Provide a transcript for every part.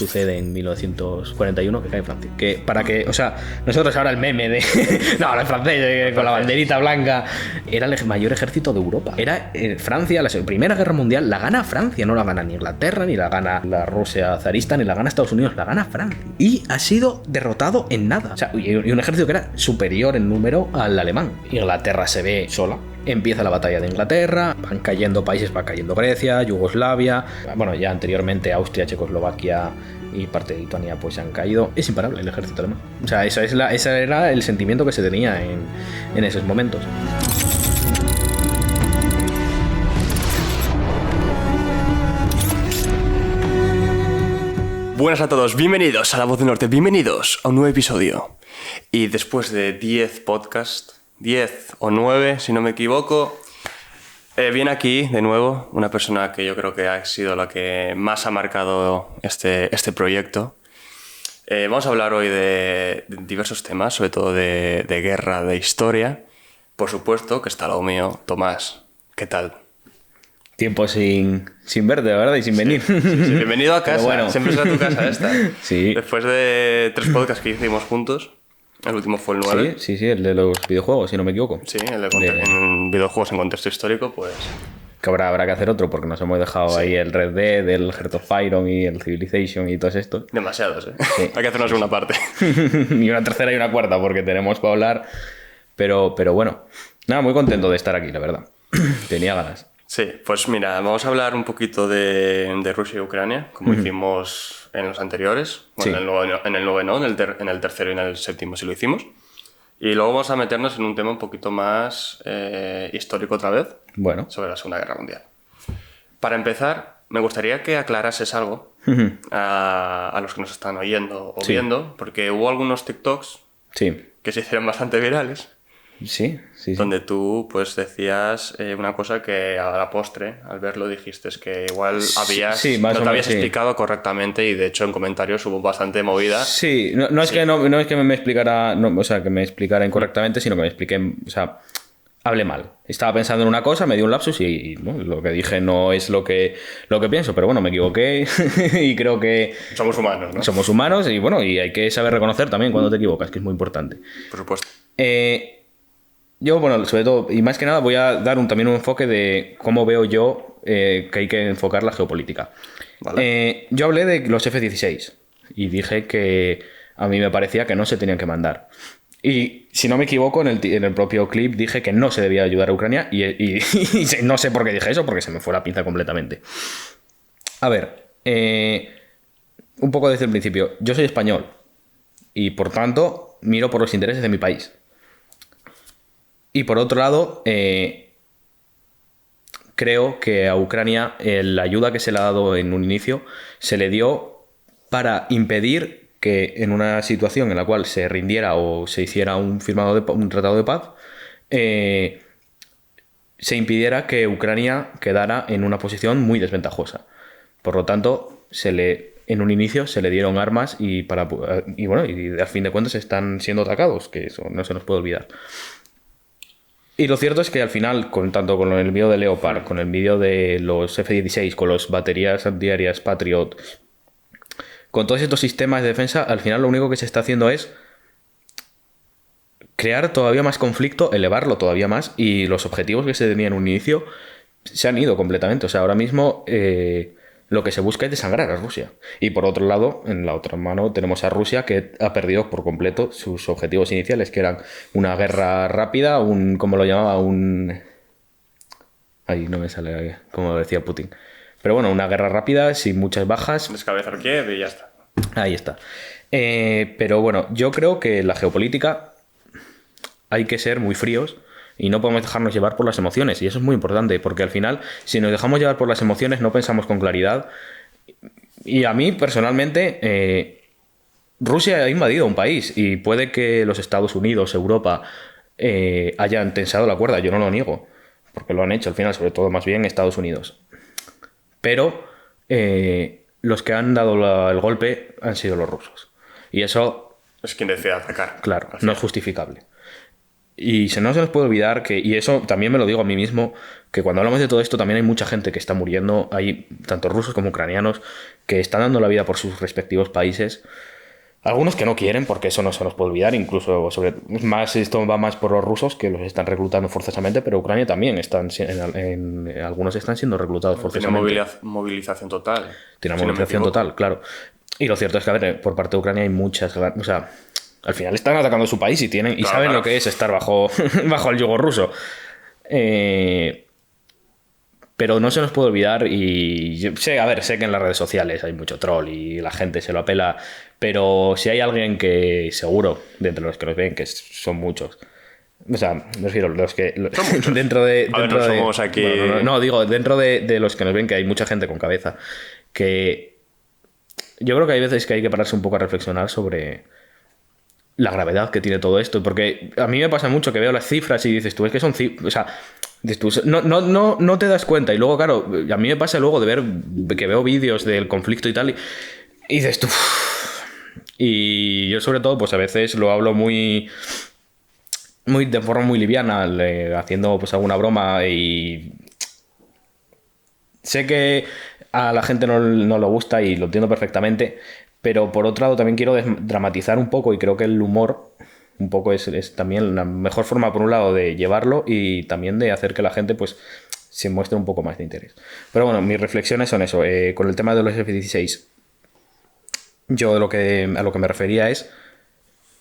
sucede en 1941, que cae Francia. Que para que, o sea, nosotros ahora el meme de no, el francés con la banderita blanca, era el mayor ejército de Europa. Era Francia, la Primera Guerra Mundial la gana Francia, no la gana ni Inglaterra, ni la gana la Rusia zarista, ni la gana Estados Unidos, la gana Francia. Y ha sido derrotado en nada. O sea, y un ejército que era superior en número al alemán. Inglaterra se ve sola. Empieza la batalla de Inglaterra, van cayendo países, va cayendo Grecia, Yugoslavia, bueno, ya anteriormente Austria, Checoslovaquia y parte de Lituania pues han caído. Es imparable el ejército alemán. O sea, ese era el sentimiento que se tenía en esos momentos. Buenas a todos, bienvenidos a La Voz del Norte, bienvenidos a un nuevo episodio. Y después de 10 podcasts, 10 o 9 si no me equivoco, viene aquí de nuevo una persona que yo creo que ha sido la que más ha marcado este proyecto. Vamos a hablar hoy de diversos temas, sobre todo de guerra, de historia. Por supuesto que está al lado mío, Tomás. ¿Qué tal? Tiempo sin verte, ¿verdad? Y sin venir. Sí, bienvenido a casa. Bueno. Siempre será tu casa esta. Sí. Después de 3 podcasts que hicimos juntos, el último fue el 9. Sí, el de los videojuegos, si no me equivoco. Sí, el de en videojuegos en contexto histórico, pues... Que habrá que hacer otro, porque nos hemos dejado ahí el Red Dead, el Heart of Iron y el Civilization y todos estos. Demasiados, ¿eh? Sí. Hay que hacer una segunda parte. Y una tercera y una cuarta, porque tenemos para hablar. Pero bueno, nada, muy contento de estar aquí, la verdad. Tenía ganas. Sí, pues mira, vamos a hablar un poquito de Rusia y Ucrania, como hicimos en los anteriores. Bueno, sí. En el 9 no, en el tercero y en el séptimo sí lo hicimos. Y luego vamos a meternos en un tema un poquito más histórico otra vez, bueno, sobre la Segunda Guerra Mundial. Para empezar, me gustaría que aclarases algo a los que nos están oyendo o viendo, porque hubo algunos TikToks que se hicieron bastante virales. Sí. Donde tú pues decías una cosa que a la postre, al verlo, dijiste que igual no te habías explicado correctamente, y de hecho en comentarios hubo bastante movida. Sí, no es que me explicara, o sea, que me explicara incorrectamente, sino que me expliqué, o sea, hablé mal. Estaba pensando en una cosa, me dio un lapsus y ¿no? Lo que dije no es lo que pienso, pero bueno, me equivoqué y creo que... Somos humanos, ¿no? Somos humanos y bueno, y hay que saber reconocer también cuando te equivocas, que es muy importante. Por supuesto. Yo, bueno, sobre todo, y más que nada, voy a dar también un enfoque de cómo veo yo que hay que enfocar la geopolítica. Vale. Yo hablé de los F-16 y dije que a mí me parecía que no se tenían que mandar. Y si no me equivoco, en el propio clip dije que no se debía ayudar a Ucrania y no sé por qué dije eso, porque se me fue la pinza completamente. A ver, un poco desde el principio. Yo soy español y, por tanto, miro por los intereses de mi país. Y por otro lado, creo que a Ucrania la ayuda que se le ha dado en un inicio se le dio para impedir que en una situación en la cual se rindiera o se hiciera un tratado de paz, se impidiera que Ucrania quedara en una posición muy desventajosa. Por lo tanto, en un inicio se le dieron armas y bueno, y al fin de cuentas están siendo atacados, que eso no se nos puede olvidar. Y lo cierto es que al final, tanto con el vídeo de Leopard, con el vídeo de los F-16, con las baterías antiaéreas Patriot, con todos estos sistemas de defensa, al final lo único que se está haciendo es crear todavía más conflicto, elevarlo todavía más, y los objetivos que se tenían en un inicio se han ido completamente. O sea, ahora mismo lo que se busca es desangrar a Rusia. Y por otro lado, en la otra mano, tenemos a Rusia, que ha perdido por completo sus objetivos iniciales, que eran una guerra rápida, ¿cómo lo llamaba? Ahí no me sale como decía Putin. Pero bueno, una guerra rápida, sin muchas bajas. Descabezar Kiev y ya está. Ahí está. Pero bueno, yo creo que la geopolítica hay que ser muy fríos y no podemos dejarnos llevar por las emociones. Y eso es muy importante, porque al final, si nos dejamos llevar por las emociones, no pensamos con claridad. Y a mí, personalmente, Rusia ha invadido un país y puede que los Estados Unidos, Europa, hayan tensado la cuerda. Yo no lo niego, porque lo han hecho al final, sobre todo más bien Estados Unidos. Pero los que han dado el golpe han sido los rusos. Y eso... es quien decide atacar. Claro, no es justificable. Y no se nos puede olvidar que, y eso también me lo digo a mí mismo, que cuando hablamos de todo esto también hay mucha gente que está muriendo, hay tanto rusos como ucranianos que están dando la vida por sus respectivos países. Algunos que no quieren, porque eso no se nos puede olvidar, incluso esto va más por los rusos que los están reclutando forzosamente, pero Ucrania también algunos están siendo reclutados forzosamente. Tiene movilización total. Tiene una movilización total, claro. Y lo cierto es que, a ver, por parte de Ucrania hay muchas... O sea, al final están atacando su país y saben lo que es estar bajo el yugo ruso. Pero no se nos puede olvidar, y sé que en las redes sociales hay mucho troll y la gente se lo apela, pero si hay alguien que seguro, de entre los que nos ven, que son muchos, o sea, me refiero los que dentro de somos aquí... digo, dentro de los que nos ven, que hay mucha gente con cabeza, que yo creo que hay veces que hay que pararse un poco a reflexionar sobre la gravedad que tiene todo esto, porque a mí me pasa mucho que veo las cifras y dices tú, es que son cifras, o sea, no te das cuenta. Y luego, claro, a mí me pasa luego de ver que veo vídeos del conflicto y tal, y dices tú. Y yo, sobre todo, pues a veces lo hablo de forma muy liviana, haciendo pues alguna broma, y sé que a la gente no le gusta y lo entiendo perfectamente, pero por otro lado también quiero dramatizar un poco, y creo que el humor un poco es también la mejor forma, por un lado, de llevarlo y también de hacer que la gente pues se muestre un poco más de interés. Pero bueno, mis reflexiones son eso. Con el tema de los F-16, yo a lo que me refería es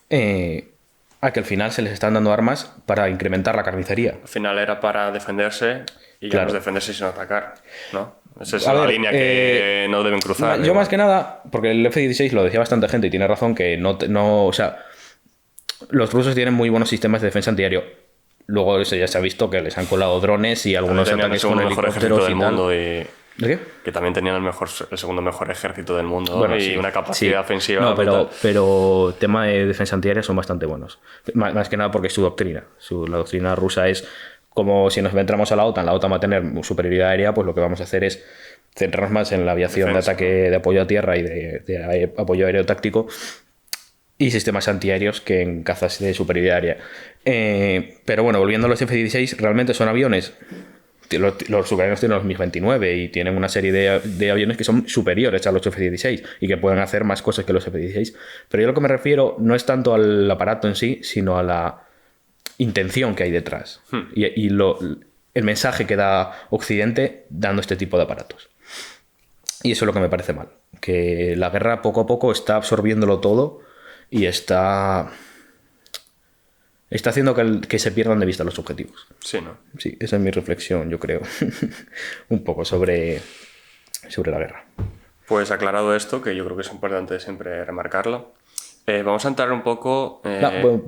a que al final se les están dando armas para incrementar la carnicería. Al final era para defenderse, y ya no es defenderse sino atacar, ¿no? Esa es la línea que no deben cruzar. Yo más que nada, porque el F-16 lo decía bastante gente y tiene razón, que o sea, los rusos tienen muy buenos sistemas de defensa antiaéreo. Luego eso ya se ha visto que les han colado drones y algunos ataques con helicópteros y tal. ¿De qué? Que también tenían el segundo mejor ejército del mundo, bueno, y una capacidad ofensiva. No, pero tema de defensa antiaérea son bastante buenos. Más que nada porque es su doctrina. La doctrina rusa es como si nos entramos a la OTAN va a tener superioridad aérea, pues lo que vamos a hacer es centrarnos más en la aviación defensa, de ataque, de apoyo a tierra y de apoyo aéreo táctico, y sistemas antiaéreos que en cazas de superioridad aérea. Pero bueno, volviendo a los F-16, realmente son aviones. Los ucranianos tienen los MiG-29 y tienen una serie de aviones que son superiores a los F-16 y que pueden hacer más cosas que los F-16. Pero yo lo que me refiero no es tanto al aparato en sí, sino a la intención que hay detrás y el mensaje que da Occidente dando este tipo de aparatos. Y eso es lo que me parece mal. Que la guerra poco a poco está absorbiéndolo todo y está haciendo que se pierdan de vista los objetivos. Sí, ¿no? Sí, esa es mi reflexión, yo creo. Un poco sobre la guerra. Pues aclarado esto, que yo creo que es importante siempre remarcarlo, vamos a entrar un poco...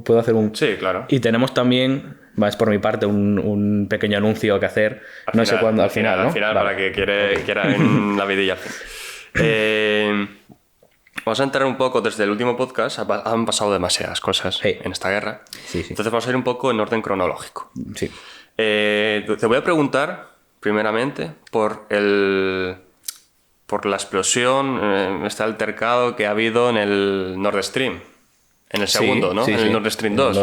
¿Puedo hacer un...? Sí, claro. Y tenemos también, más por mi parte, un pequeño anuncio que hacer. No sé cuándo, al final, ¿no? Al final, vale. Para que quiera en la vidilla al fin. Vamos a entrar un poco desde el último podcast. Han pasado demasiadas cosas en esta guerra. Sí. Entonces vamos a ir un poco en orden cronológico. Sí. Te voy a preguntar, primeramente, por la explosión, este altercado que ha habido en el Nord Stream. En el segundo, ¿no? En el Nord Stream 2.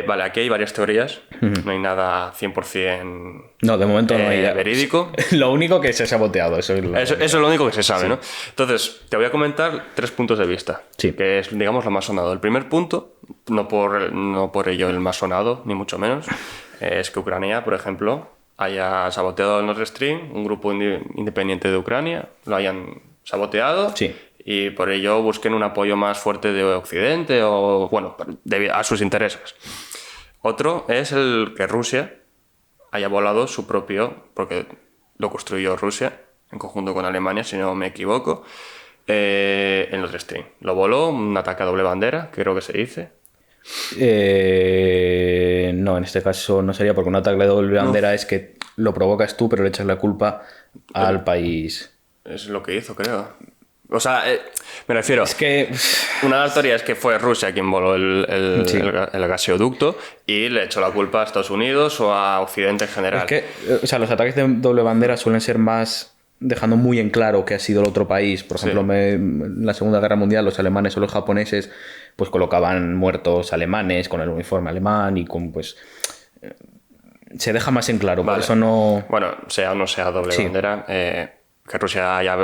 Vale, aquí hay varias teorías. No hay nada 100%... No, de momento no hay verídico. Lo único que se ha saboteado. Eso es lo único que se sabe, ¿no? Entonces, te voy a comentar 3 puntos de vista. Sí. Que es, digamos, lo más sonado. El primer punto, no por ello el más sonado, ni mucho menos, es que Ucrania, por ejemplo, haya saboteado el Nord Stream, un grupo independiente de Ucrania, lo hayan saboteado. Sí. Y por ello busquen un apoyo más fuerte de Occidente o, bueno, debido a sus intereses. Otro es el que Rusia haya volado su propio, porque lo construyó Rusia en conjunto con Alemania, si no me equivoco, en Nord Stream. Lo voló, un ataque a doble bandera, creo que se dice. No, en este caso no sería, porque un ataque a doble bandera es que lo provocas tú, pero le echas la culpa al país. Es lo que hizo, creo. O sea, me refiero... Es que... Una de las teorías es que fue Rusia quien voló el gaseoducto y le echó la culpa a Estados Unidos o a Occidente en general. Es que, o sea, los ataques de doble bandera suelen ser más dejando muy en claro que ha sido el otro país. Por ejemplo, en la Segunda Guerra Mundial los alemanes o los japoneses pues colocaban muertos alemanes con el uniforme alemán y con pues se deja más en claro, por eso no... Bueno, sea o no sea doble Sí. bandera, que Rusia haya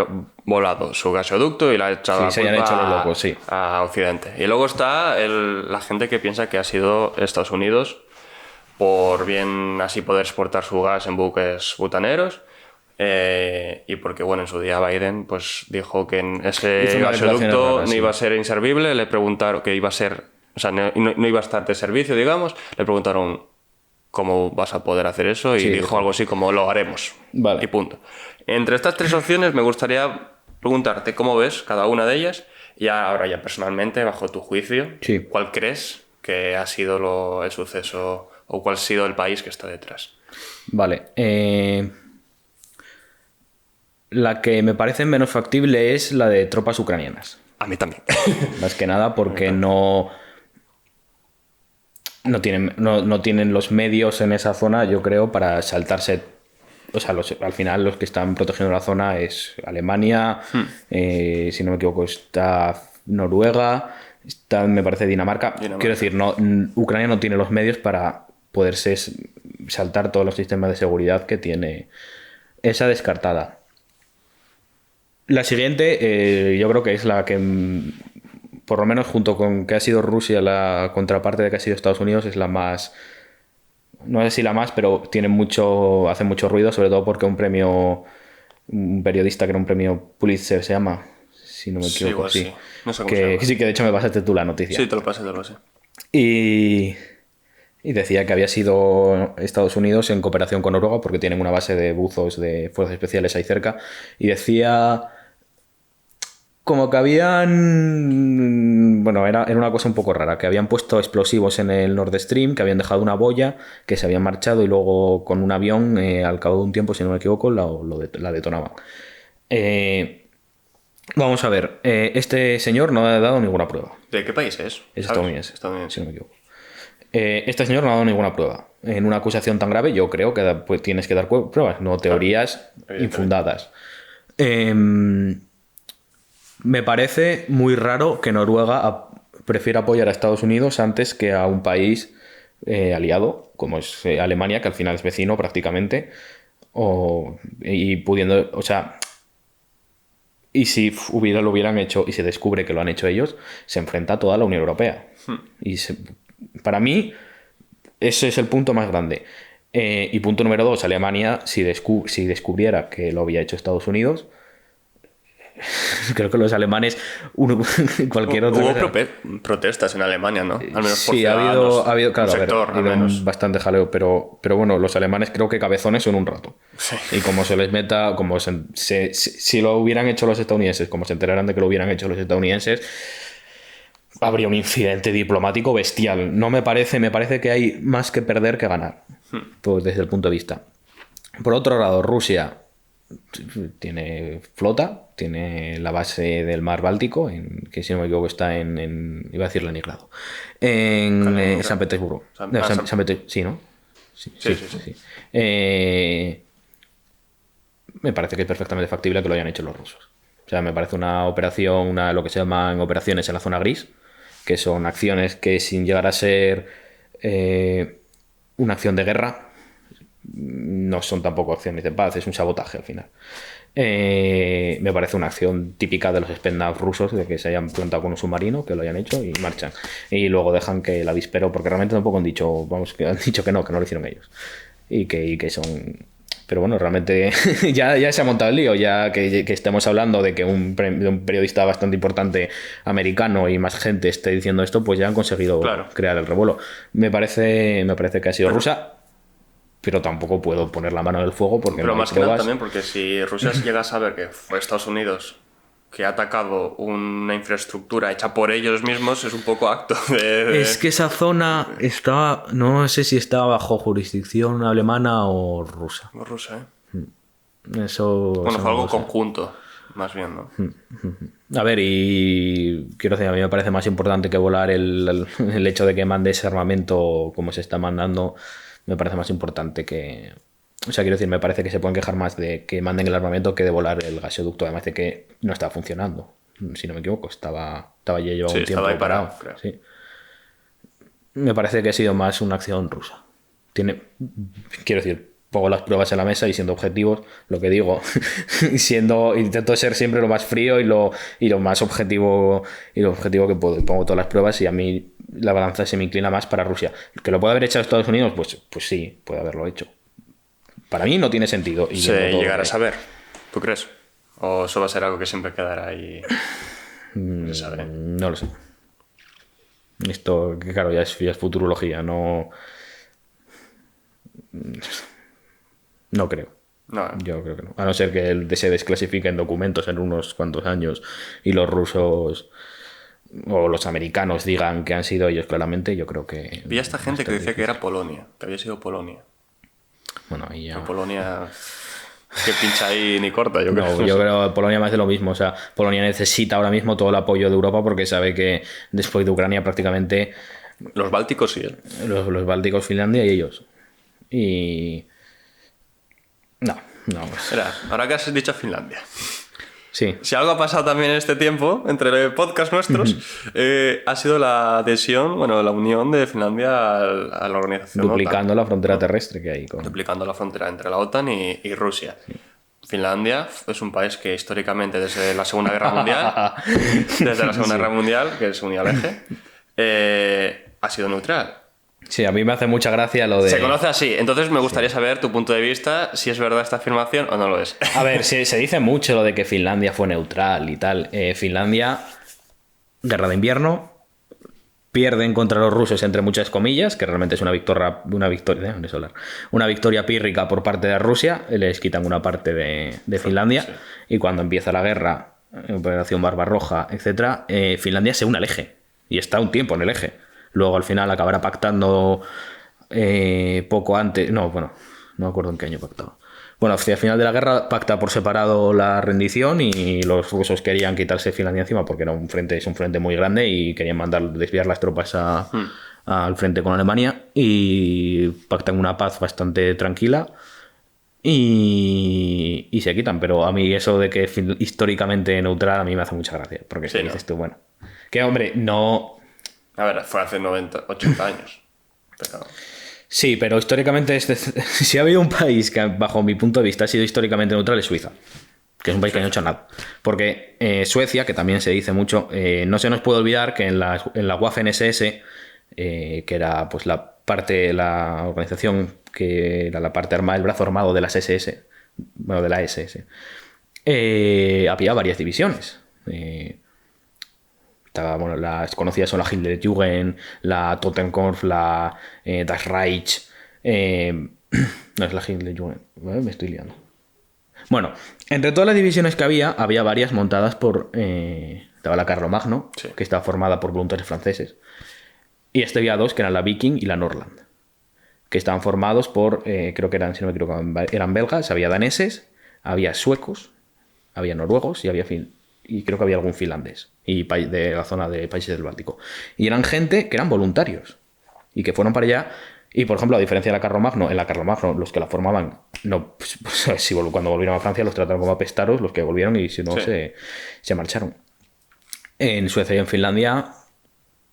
volado su gasoducto y la ha echado Sí, se hayan hecho los locos, sí. a Occidente. Y luego está la gente que piensa que ha sido Estados Unidos por bien así poder exportar su gas en buques butaneros. Y porque, bueno, en su día Biden pues dijo que en Hizo ese unas declaraciones gasoducto raras, no sí. iba a ser inservible. Le preguntaron que iba a ser, o sea, no iba a estar de servicio, digamos. Le preguntaron cómo vas a poder hacer eso y Sí, dijo dijo. algo así como lo haremos. Vale. Y punto. Entre estas tres opciones me gustaría preguntarte cómo ves cada una de ellas y ahora ya personalmente, bajo tu juicio, Sí. ¿cuál crees que ha sido el suceso o cuál ha sido el país que está detrás? Vale. La que me parece menos factible es la de tropas ucranianas. A mí también. Más que nada porque no tienen los medios en esa zona, yo creo, para saltarse. O sea, al final los que están protegiendo la zona es Alemania, si no me equivoco está Noruega, está, me parece, Dinamarca. Quiero decir, Ucrania no tiene los medios para poderse saltar todos los sistemas de seguridad que tiene. Esa descartada. La siguiente, yo creo que es la que, por lo menos junto con que ha sido Rusia, la contraparte de que ha sido Estados Unidos, es la más, no sé si la más, pero hace mucho ruido, sobre todo porque un periodista que era un premio Pulitzer se llama, si no me Sí, equivoco, igual sí. sí. No sé cómo se llama. Sí, que de hecho me pasaste tú la noticia. Sí, te lo pasé, te lo pasé. Y decía que había sido Estados Unidos en cooperación con Noruega porque tienen una base de buzos de fuerzas especiales ahí cerca. Y decía como que habían... Bueno, era una cosa un poco rara, que habían puesto explosivos en el Nord Stream, que habían dejado una boya, que se habían marchado y luego con un avión, al cabo de un tiempo, si no me equivoco, la detonaban. Vamos a ver, este señor no ha dado ninguna prueba. ¿De qué país es? Es ¿Sabes? estadounidense, si no me equivoco. Este señor no ha dado ninguna prueba. En una acusación tan grave, yo creo que pues, tienes que dar pruebas, no teorías infundadas. Me parece muy raro que Noruega prefiera apoyar a Estados Unidos antes que a un país aliado, como es Alemania, que al final es vecino prácticamente, y pudiendo, o sea, y si lo hubieran hecho y se descubre que lo han hecho ellos, se enfrenta a toda la Unión Europea. Y para mí, ese es el punto más grande. Y punto número 2, Alemania, si descubriera que lo había hecho Estados Unidos, creo que los alemanes, cualquier otro... Hubo protestas en Alemania, ¿no? Al menos por Sí, ha habido claro, un sector, ha habido bastante jaleo, pero bueno, los alemanes creo que cabezones son un rato. Sí. Y como se les meta, como si lo hubieran hecho los estadounidenses, como se enteraran de que lo hubieran hecho los estadounidenses, habría un incidente diplomático bestial. Me parece que hay más que perder que ganar, pues desde el punto de vista. Por otro lado, Rusia tiene flota, tiene la base del mar Báltico, que si no me equivoco está iba a decir Leningrado, en San Petersburgo. Sí, ¿no? Sí. Me parece que es perfectamente factible que lo hayan hecho los rusos. O sea, me parece una operación, lo que se llaman operaciones en la zona gris, que son acciones que sin llegar a ser una acción de guerra, no son tampoco acciones de paz, es un sabotaje al final. Me parece una acción típica de los Spetsnaz rusos, de que se hayan plantado con un submarino, que lo hayan hecho y marchan. Y luego dejan que el avispero, porque realmente tampoco han dicho que no lo hicieron ellos. Y que son... Pero bueno, realmente ya se ha montado el lío, ya que estemos hablando de que de un periodista bastante importante americano y más gente esté diciendo esto, pues ya han conseguido crear el revuelo. Me parece que ha sido rusa, pero tampoco puedo poner la mano en el fuego porque pero no hay más que nada pruebas. también porque si Rusia llega a saber que fue Estados Unidos que ha atacado una infraestructura hecha por ellos mismos, es un poco acto de... Es que esa zona estaba, no sé si estaba bajo jurisdicción alemana o rusa. No rusa, Eso... Bueno, fue algo conjunto, más bien, ¿no? A ver, y quiero decir, a mí me parece más importante que volar el hecho de que mande ese armamento como se está mandando, me parece más importante que... O sea, quiero decir, me parece que se pueden quejar más de que manden el armamento que de volar el gasoducto, además de que no está funcionando. si no me equivoco, estaba ya llevaba Sí, un tiempo estaba ahí parado, parado. creo. Sí. Me parece que ha sido más una acción rusa. Quiero decir, pongo las pruebas en la mesa y siendo objetivos, lo que digo, intento ser siempre lo más frío y lo más objetivo que puedo. Y pongo todas las pruebas y a mí la balanza se me inclina más para Rusia. ¿Que lo puede haber hecho Estados Unidos? Pues sí, puede haberlo hecho. Para mí no tiene sentido. Y Se viendo todo llegará lo a que- saber, ¿tú crees? ¿O eso va a ser algo que siempre quedará ahí? No se sabe. No lo sé. Esto, que claro, ya es futurología, no creo. No, Yo creo que no. A no ser que se desclasifiquen documentos en unos cuantos años y los rusos o los americanos digan que han sido ellos claramente, yo creo que... vi a esta gente que decía que era Polonia, que había sido Polonia. Bueno, ahí ya... Pero Polonia, que pincha ahí ni corta, yo creo. No, yo creo que Polonia más de lo mismo. O sea, Polonia necesita ahora mismo todo el apoyo de Europa porque sabe que después de Ucrania prácticamente Los bálticos sí, ¿eh? los bálticos, Finlandia y ellos. Y... No. Mira, ahora que has dicho Finlandia. Sí. Si algo ha pasado también en este tiempo, entre los podcasts nuestros, ha sido la adhesión, bueno, la unión de Finlandia a la organización Duplicando la frontera terrestre que hay. OTAN, duplicando la frontera entre la OTAN y Rusia. Finlandia es un país que históricamente desde la Segunda Guerra Mundial, que se unía al eje, ha sido neutral. Sí, a mí me hace mucha gracia lo de... Se conoce así, entonces me gustaría saber tu punto de vista, si es verdad esta afirmación o no lo es. A ver, se dice mucho lo de que Finlandia fue neutral y tal. Finlandia, guerra de invierno, pierden contra los rusos entre muchas comillas, que realmente es una victoria pírrica por parte de Rusia, les quitan una parte de Finlandia, Sí. y cuando empieza la guerra, Operación Barbarroja, etcétera, Finlandia se une al eje y está un tiempo en el eje. Luego al final acabará pactando poco antes, no me acuerdo en qué año pactaba. Bueno, hacia el final de la guerra pacta por separado la rendición y los rusos querían quitarse Finlandia encima porque es un frente muy grande y querían desviar las tropas al frente con Alemania y pactan una paz bastante tranquila y se quitan. Pero a mí eso de que históricamente neutral a mí me hace mucha gracia porque Sí, si ¿no? dices tú, bueno, que hombre, no... A ver, fue hace 80 años. Pero... Sí, pero históricamente, si ha habido un país que, bajo mi punto de vista, ha sido históricamente neutral, es Suiza. Que es un país que no ha hecho nada. Porque Suecia, que también se dice mucho, no se nos puede olvidar que en la Waffen-SS, que era pues la organización que era la parte armada, el brazo armado de las SS, bueno, de la SS, había varias divisiones. Las conocidas son la Hitlerjugend, la Totenkopf, la Das Reich. No es la Hitlerjugend, me estoy liando. Bueno, entre todas las divisiones que había varias montadas por... estaba la Carlomagno, Sí. que estaba formada por voluntarios franceses. Y había dos, que eran la Viking y la Norrland, que estaban formados por, creo que eran, si no me equivoco, eran belgas, había daneses, había suecos, había noruegos y creo que había algún finlandés y de la zona de países del Báltico. Y eran gente que eran voluntarios y que fueron para allá. Y, por ejemplo, a diferencia de la Carlomagno, en la Carlomagno los que la formaban, cuando volvieron a Francia los trataron como apestaros, los que volvieron y si no Sí. se marcharon. En Suecia y en Finlandia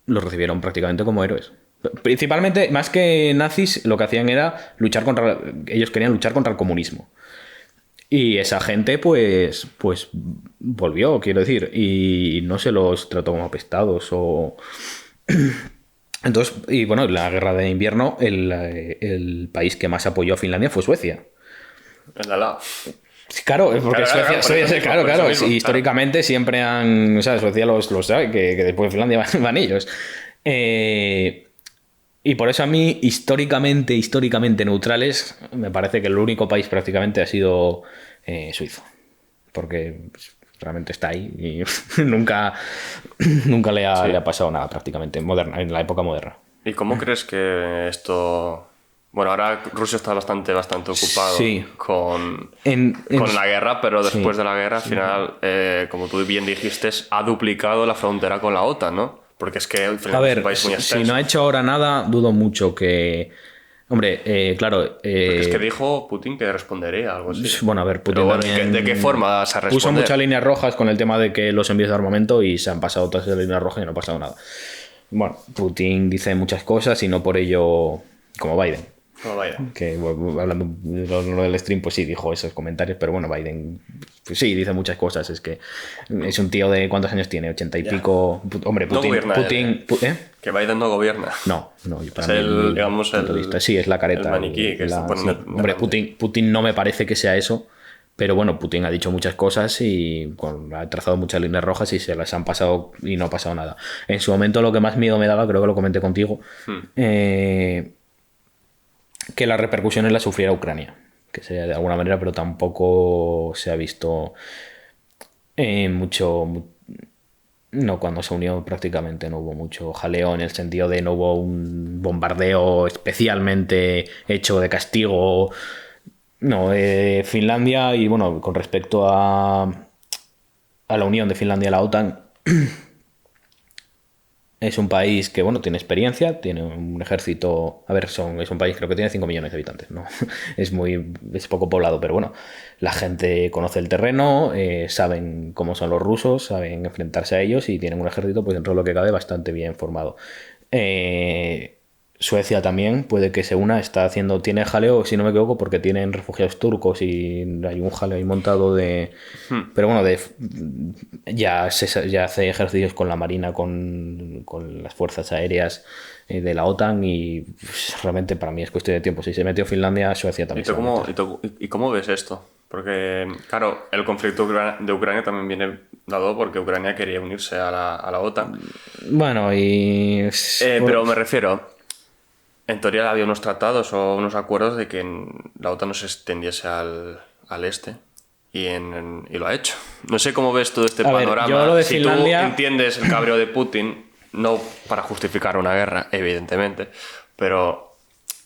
los recibieron prácticamente como héroes. Principalmente, más que nazis, lo que hacían era ellos querían luchar contra el comunismo. Y esa gente, pues volvió, quiero decir, y no se los trató como apestados o... Entonces, y bueno, en la guerra de invierno, el país que más apoyó a Finlandia fue Suecia. En la lado. Sí, claro, porque Claro, y históricamente siempre han... O sea, Suecia los sabe, que después de Finlandia van ellos. Y por eso a mí, históricamente neutrales, me parece que el único país prácticamente ha sido Suiza. Porque pues, realmente está ahí y nunca le ha pasado nada prácticamente en la época moderna. ¿Y cómo crees que esto... Bueno, ahora Rusia está bastante ocupado Sí. con En la guerra, pero después de la guerra, al final, como tú bien dijiste, ha duplicado la frontera con la OTAN, ¿no? Porque es que al final A ver, es un país muy si extenso. no ha hecho ahora nada, dudo mucho que Hombre, claro. Porque es que dijo Putin que respondería, algo así. Bueno, a ver, Putin Pero bueno, también ¿de qué forma vas a responder? puso muchas líneas rojas con el tema de que los envíos de armamento y se han pasado todas esas líneas rojas y no ha pasado nada. Bueno, Putin dice muchas cosas y no por ello como Biden. No, vaya. Que hablando de lo del stream, pues sí, dijo esos comentarios, pero bueno, Biden pues sí, dice muchas cosas. Es que es un tío de ¿cuántos años tiene? 80 y pico. Hombre, No Putin. gobierna Putin él, Que Biden no gobierna. No, para Es mí, digamos, punto de vista. Sí, es la careta. el maniquí que se pone sí. Hombre, Putin no me parece que sea eso. Pero bueno, Putin ha dicho muchas cosas y ha trazado muchas líneas rojas y se las han pasado y no ha pasado nada. En su momento lo que más miedo me daba, creo que lo comenté contigo, que las repercusiones las sufriera Ucrania, que sería de alguna manera, pero tampoco se ha visto mucho. No, cuando se unió prácticamente no hubo mucho jaleo en el sentido de no hubo un bombardeo especialmente hecho de castigo. No, Finlandia y bueno, con respecto a la unión de Finlandia a la OTAN, es un país que, bueno, tiene experiencia, tiene un ejército. A ver, es un país creo que tiene 5 millones de habitantes, ¿no? Es poco poblado, pero bueno, la gente conoce el terreno, saben cómo son los rusos, saben enfrentarse a ellos y tienen un ejército, pues dentro de lo que cabe, bastante bien formado. Suecia también puede que se una, tiene jaleo, si no me equivoco, porque tienen refugiados turcos y hay un jaleo ahí montado de. Pero bueno, ya hace ejercicios con la Marina, con las fuerzas aéreas de la OTAN y pues, realmente para mí es cuestión de tiempo. Si se metió Finlandia, Suecia también. ¿Y cómo ves esto? Porque, claro, el conflicto de Ucrania también viene dado porque Ucrania quería unirse a la OTAN. Bueno, y. Pero me refiero. En teoría había unos tratados o unos acuerdos de que la OTAN no se extendiese al este y lo ha hecho. No sé cómo ves todo este panorama. Yo lo de si Finlandia... tú entiendes el cabreo de Putin, no para justificar una guerra, evidentemente, pero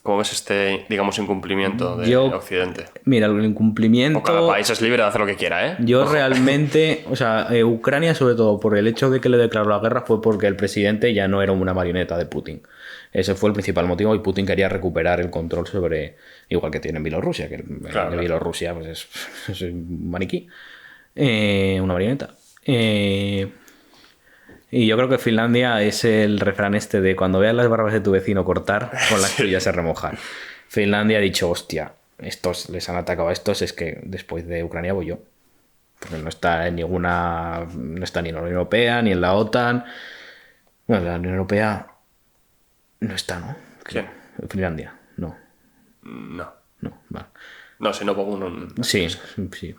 ¿cómo ves este, digamos, incumplimiento de Occidente? Mira, el incumplimiento... O cada país es libre de hacer lo que quiera, ¿eh? Yo realmente, o sea, Ucrania sobre todo por el hecho de que le declaró la guerra fue porque el presidente ya no era una marioneta de Putin. Ese fue el principal motivo y Putin quería recuperar el control sobre, igual que tiene en Bielorrusia, que claro, Bielorrusia pues es un maniquí, una marioneta. Y yo creo que Finlandia es el refrán este de cuando veas las barbas de tu vecino cortar, con las tuyas se remojan. Finlandia ha dicho, hostia, estos les han atacado a estos, es que después de Ucrania voy yo. Porque no está en ninguna, no está ni en la Unión Europea, ni en la OTAN. Bueno, la Unión Europea no está, ¿no? ¿Quién? Finlandia, no. No, vale. No, si no pongo uno. Sí,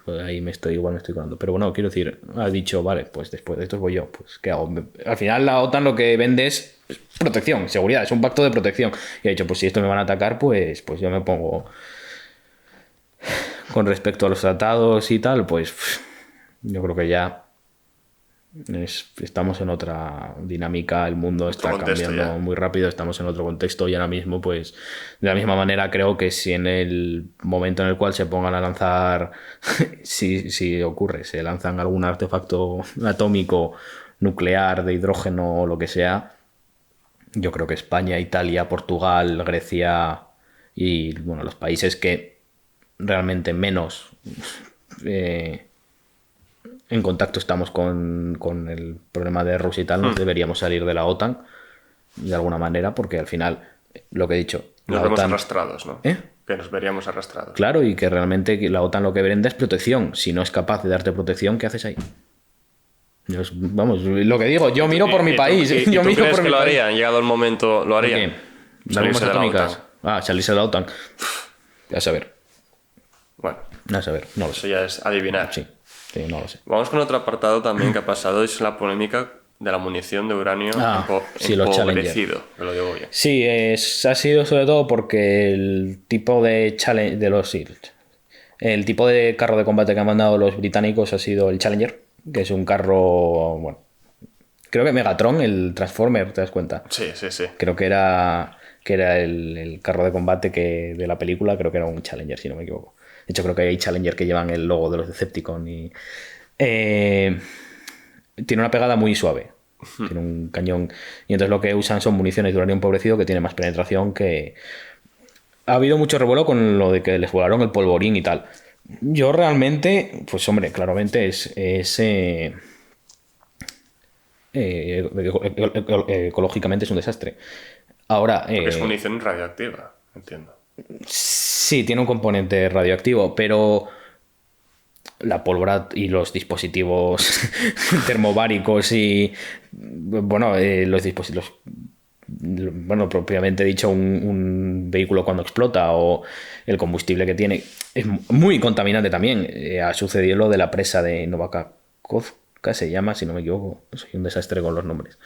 pues ahí igual me estoy colando. Pero bueno, quiero decir, ha dicho, vale, pues después de esto voy yo. Pues, ¿qué hago? Al final la OTAN lo que vende es protección, seguridad, es un pacto de protección. Y ha dicho, pues si esto me van a atacar, pues yo me pongo. Con respecto a los tratados y tal, pues yo creo que ya estamos en otra dinámica, el mundo está cambiando muy rápido, estamos en otro contexto y ahora mismo, pues de la misma manera creo que si en el momento en el cual se pongan a lanzar, si ocurre, se lanzan algún artefacto atómico, nuclear, de hidrógeno o lo que sea, yo creo que España, Italia, Portugal, Grecia y bueno, los países que realmente menos en contacto estamos con el problema de Rusia y tal, nos deberíamos salir de la OTAN de alguna manera, porque al final, lo que he dicho, nos vemos arrastrados, ¿no? Que nos veríamos arrastrados. Claro, y que realmente la OTAN lo que brinda es protección. Si no es capaz de darte protección, ¿qué haces ahí? Vamos, lo que digo, yo miro por mi país. Yo miro crees por que lo harían? Llegado el momento, ¿lo harían? Salirse de la OTAN. Salirse de la OTAN. A saber. Bueno. A saber, no lo sé. Eso ya es adivinar. Sí, no lo sé. Vamos con otro apartado también que ha pasado, es la polémica de la munición de uranio empobrecido, que lo digo yo. Sí, ha sido sobre todo porque el tipo de el tipo de carro de combate que han mandado los británicos ha sido el Challenger, que es un carro, bueno, creo que Megatron, el Transformer, ¿te das cuenta? Sí. Creo que era el carro de combate de la película, creo que era un Challenger, si no me equivoco. De hecho, creo que hay Challenger que llevan el logo de los Decepticons y tiene una pegada muy suave. Tiene un cañón y entonces lo que usan son municiones de uranio empobrecido que tiene más penetración que ha habido mucho revuelo con lo de que les volaron el polvorín y tal. Yo realmente, pues hombre, claramente ecológicamente es un desastre. Ahora, Porque es munición radioactiva, entiendo. sí, tiene un componente radioactivo, pero la pólvora y los dispositivos termobáricos y, bueno, los dispositivos, bueno, propiamente dicho, un vehículo cuando explota o el combustible que tiene es muy contaminante también. Ha sucedido lo de la presa de Novakovka, se llama, si no me equivoco. Soy un desastre con los nombres.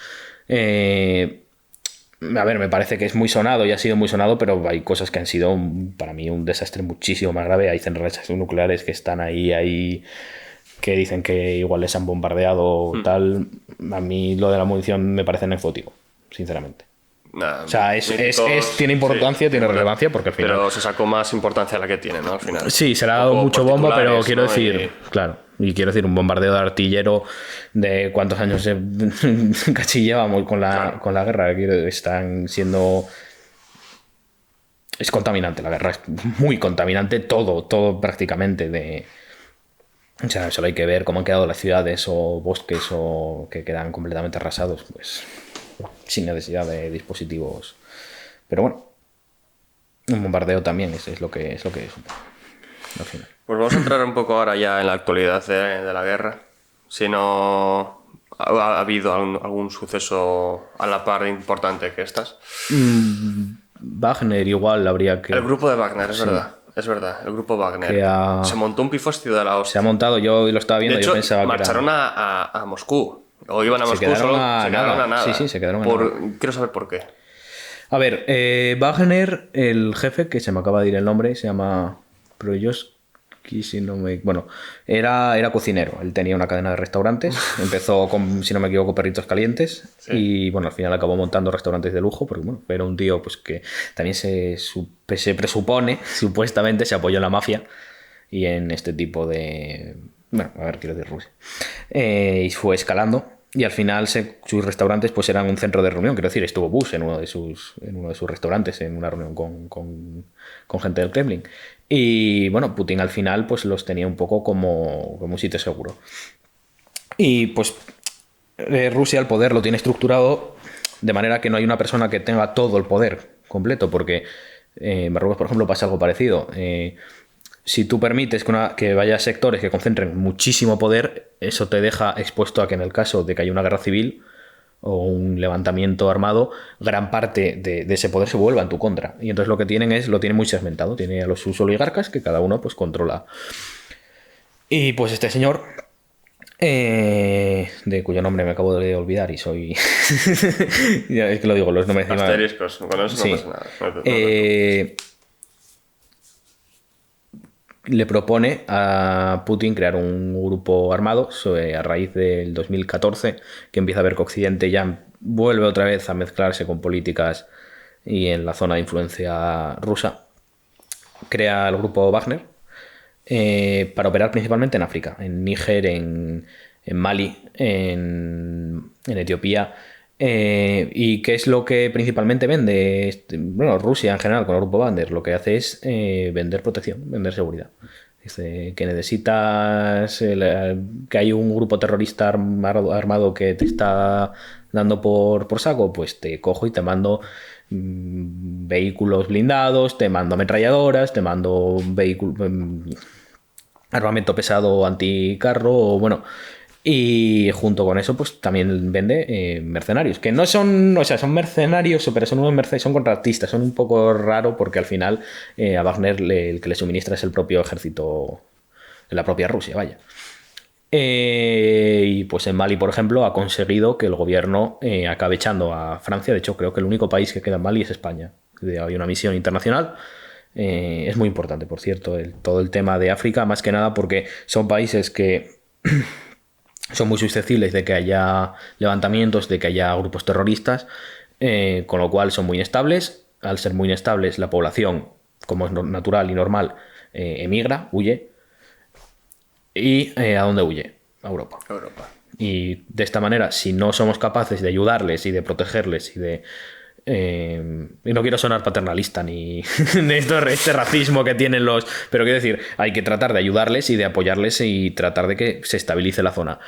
A ver, me parece que es muy sonado y ha sido muy sonado, pero hay cosas que han sido para mí un desastre muchísimo más grave. Hay centrales nucleares que están ahí, que dicen que igual les han bombardeado o tal. A mí lo de la munición me parece anecdótico, sinceramente. Nah, O sea, tiene importancia, sí, tiene relevancia, porque al final... Pero se sacó más importancia a la que tiene, ¿no? Al final. Sí, se le ha dado mucho bomba, pero quiero ¿no? decir, claro, y quiero decir, un bombardeo de artillero de cuántos años casi llevamos con la guerra, están siendo... Es contaminante la guerra, es muy contaminante todo prácticamente. O sea, solo hay que ver cómo han quedado las ciudades o bosques o que quedan completamente arrasados, pues sin necesidad de dispositivos. Pero bueno, un bombardeo también es lo que es al final. Pues vamos a entrar un poco ahora ya en la actualidad de la guerra. Si no ha habido algún suceso a la par importante que estas. Wagner igual habría que... El grupo de Wagner, es verdad. Es verdad, el grupo Wagner. Se montó un pifostio de la hostia. Se ha montado, yo lo estaba viendo, de hecho, yo pensaba marcharon que a Moscú. O iban a Moscú, se quedaron a nada. Sí, se quedaron a nada. Quiero saber por qué. A ver, Wagner, el jefe, que se me acaba de ir el nombre, se llama Proyoski, si no me... Bueno, era cocinero. Él tenía una cadena de restaurantes. Empezó con, si no me equivoco, perritos calientes. Sí. Y bueno, al final acabó montando restaurantes de lujo, porque bueno, era un tío pues que también se presupone, supuestamente, se apoyó en la mafia y en este tipo de... Bueno, a ver, quiero decir Rusia. Y fue escalando. Y al final sus restaurantes pues eran un centro de reunión. Quiero decir, estuvo Bush en uno de sus restaurantes, en una reunión con gente del Kremlin. Y bueno, Putin al final pues los tenía un poco como un sitio seguro. Y pues Rusia el poder lo tiene estructurado de manera que no hay una persona que tenga todo el poder completo, porque en Marruecos, por ejemplo, pasa algo parecido. Si tú permites que vaya sectores que concentren muchísimo poder, eso te deja expuesto a que en el caso de que haya una guerra civil o un levantamiento armado, gran parte de ese poder se vuelva en tu contra. Y entonces lo tienen muy segmentado. Tiene a sus oligarcas que cada uno pues controla. Y pues este señor, de cuyo nombre me acabo de olvidar y soy... ya, es que lo digo, los nombres... Asteriscos, con eso sí. No pasa nada. Le propone a Putin crear un grupo armado a raíz del 2014, que empieza a ver que Occidente ya vuelve otra vez a mezclarse con políticas y en la zona de influencia rusa. Crea el grupo Wagner para operar principalmente en África, en Níger, en Mali, en Etiopía. ¿Y qué es lo que principalmente vende? Bueno, Rusia en general con el grupo Wagner lo que hace es vender protección, vender seguridad. Dice que necesitas que hay un grupo terrorista armado que te está dando por saco, pues te cojo y te mando vehículos blindados, te mando ametralladoras, te mando armamento pesado anticarro, o bueno... Y junto con eso, pues también vende mercenarios, que no son, o sea, son mercenarios, pero son unos mercenarios, son contratistas, son un poco raro porque al final a Wagner el que le suministra es el propio ejército de la propia Rusia, vaya. Y pues en Mali, por ejemplo, ha conseguido que el gobierno acabe echando a Francia. De hecho, creo que el único país que queda en Mali es España. Hay una misión internacional. Es muy importante, por cierto, todo el tema de África, más que nada porque son países que... son muy susceptibles de que haya levantamientos, de que haya grupos terroristas, con lo cual son muy inestables. Al ser muy inestables, la población, como es natural y normal, emigra, huye. ¿Y a dónde huye? A Europa. Y de esta manera, si no somos capaces de ayudarles y de protegerles y de Y no quiero sonar paternalista ni de este racismo que tienen los... Pero quiero decir, hay que tratar de ayudarles y de apoyarles y tratar de que se estabilice la zona.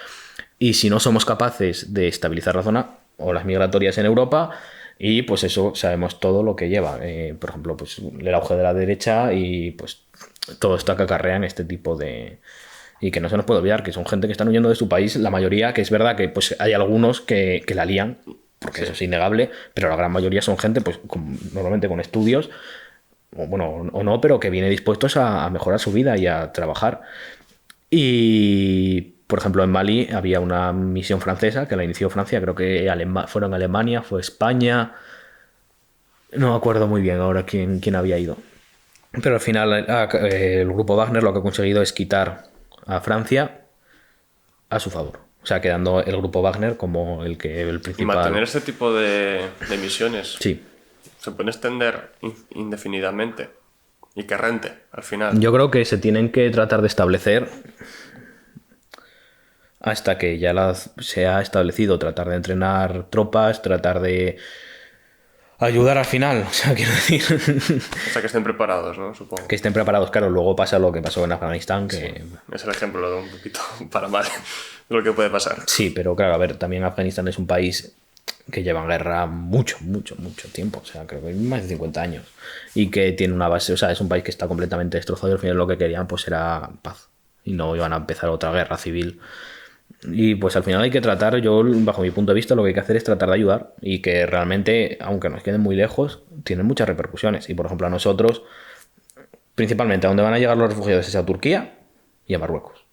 Y si no somos capaces de estabilizar la zona, olas migratorias en Europa, y pues eso sabemos todo lo que lleva. Por ejemplo, pues el auge de la derecha y pues todo esto que acarrean este tipo de... Y que no se nos puede olvidar que son gente que están huyendo de su país, la mayoría, que es verdad que pues hay algunos que la lían, porque eso es innegable, pero la gran mayoría son gente pues normalmente con estudios, o bueno, o no, pero que viene dispuestos a mejorar su vida y a trabajar. Y, por ejemplo, en Mali había una misión francesa que la inició Francia, creo que fueron Alemania, fue España, no me acuerdo muy bien ahora quién había ido. Pero al final el grupo Wagner lo que ha conseguido es quitar a Francia a su favor. O sea, quedando el grupo Wagner como el principal... Y mantener este tipo de misiones Sí. se puede extender indefinidamente y que rente al final. Yo creo que se tienen que tratar de establecer hasta que ya se ha establecido, tratar de entrenar tropas, tratar de ayudar al final. O sea, quiero decir... O sea, que estén preparados, ¿no? Supongo. Que estén preparados, claro. Luego pasa lo que pasó en Afganistán, que... Sí, es el ejemplo de un poquito para mal de lo que puede pasar. Sí, pero claro, a ver, también Afganistán es un país que lleva en guerra mucho tiempo. O sea, creo que más de 50 años. Y que tiene una base, o sea, es un país que está completamente destrozado y al final lo que querían pues era paz. Y no iban a empezar otra guerra civil. Y pues al final hay que tratar, yo bajo mi punto de vista lo que hay que hacer es tratar de ayudar y que realmente, aunque nos queden muy lejos, tienen muchas repercusiones. Y por ejemplo a nosotros, principalmente a donde van a llegar los refugiados es a Turquía y a Marruecos.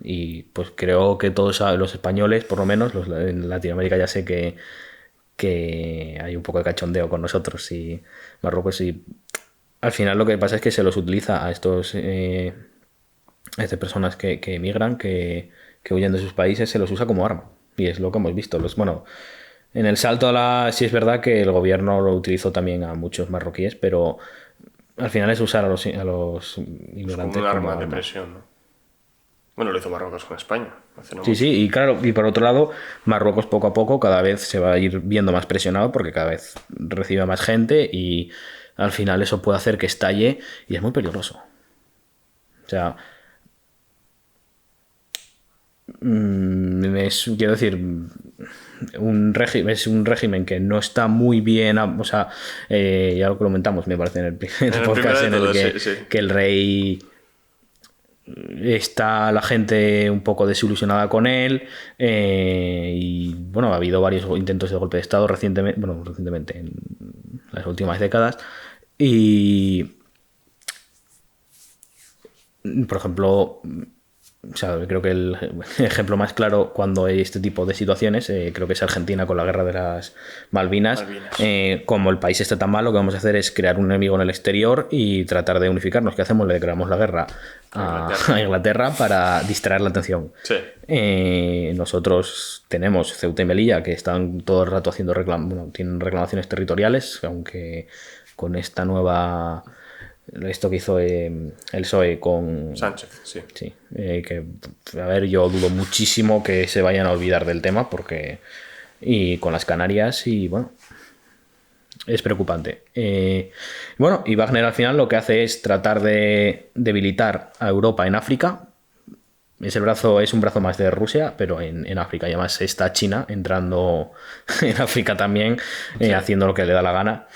Y pues creo que todos los españoles, por lo menos, en Latinoamérica ya sé que hay un poco de cachondeo con nosotros y Marruecos, y al final lo que pasa es que se los utiliza a estas personas que emigran, que huyen de sus países, se los usa como arma. Y es lo que hemos visto. Bueno, en el salto sí es verdad que el gobierno lo utilizó también a muchos marroquíes, pero al final es usar a los inmigrantes como un arma como de presión, ¿no? Bueno, lo hizo Marruecos con España. Sí, y claro, y por otro lado, Marruecos poco a poco cada vez se va a ir viendo más presionado porque cada vez recibe más gente y al final eso puede hacer que estalle y es muy peligroso. O sea, quiero decir, es un régimen que no está muy bien, o sea, ya lo comentamos, me parece, en el podcast en el que el rey... Está la gente un poco desilusionada con él y bueno, ha habido varios intentos de golpe de estado recientemente en las últimas décadas y por ejemplo, o sea, creo que el ejemplo más claro cuando hay este tipo de situaciones creo que es Argentina con la guerra de las Malvinas. Como el país está tan mal, lo que vamos a hacer es crear un enemigo en el exterior y tratar de unificarnos. ¿Qué hacemos? Le declaramos la guerra a Inglaterra para distraer la atención. Sí. Nosotros tenemos Ceuta y Melilla que están todo el rato haciendo tienen reclamaciones territoriales, aunque con esta nueva... Esto que hizo el PSOE con Sánchez, sí. Sí, que a ver, yo dudo muchísimo que se vayan a olvidar del tema porque... Y con las Canarias y bueno, es preocupante. Bueno, y Wagner al final lo que hace es tratar de debilitar a Europa en África. Ese brazo es un brazo más de Rusia, pero en África. Y además está China entrando en África también, haciendo lo que le da la gana.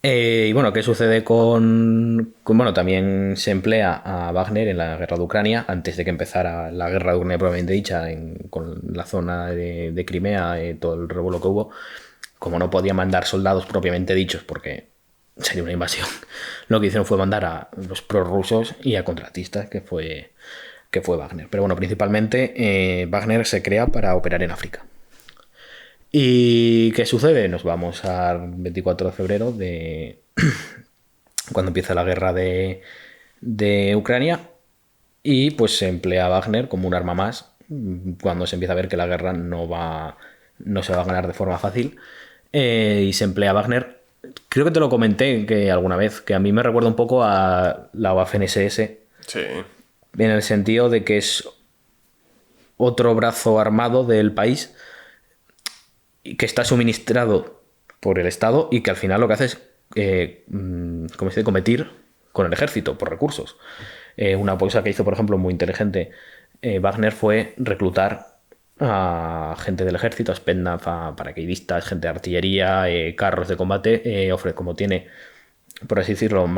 Y bueno, ¿qué sucede bueno, también se emplea a Wagner en la guerra de Ucrania, antes de que empezara la guerra de Ucrania propiamente dicha, con la zona de Crimea, todo el revuelo que hubo. Como no podía mandar soldados propiamente dichos, porque sería una invasión, lo que hicieron fue mandar a los prorrusos y a contratistas, que fue Wagner. Pero bueno, principalmente Wagner se crea para operar en África. ¿Y qué sucede? Nos vamos al 24 de febrero cuando empieza la guerra de Ucrania y pues se emplea a Wagner como un arma más cuando se empieza a ver que la guerra no se va a ganar de forma fácil y se emplea a Wagner. Creo que te lo comenté alguna vez, que a mí me recuerda un poco a la Waffen-SS. Sí. En el sentido de que es otro brazo armado del país. que está suministrado por el Estado y que al final lo que hace es competir con el ejército por recursos. Una cosa que hizo, por ejemplo, muy inteligente Wagner fue reclutar a gente del ejército, a Spetsnaz, a paracaidistas, gente de artillería, carros de combate, como tiene, por así decirlo,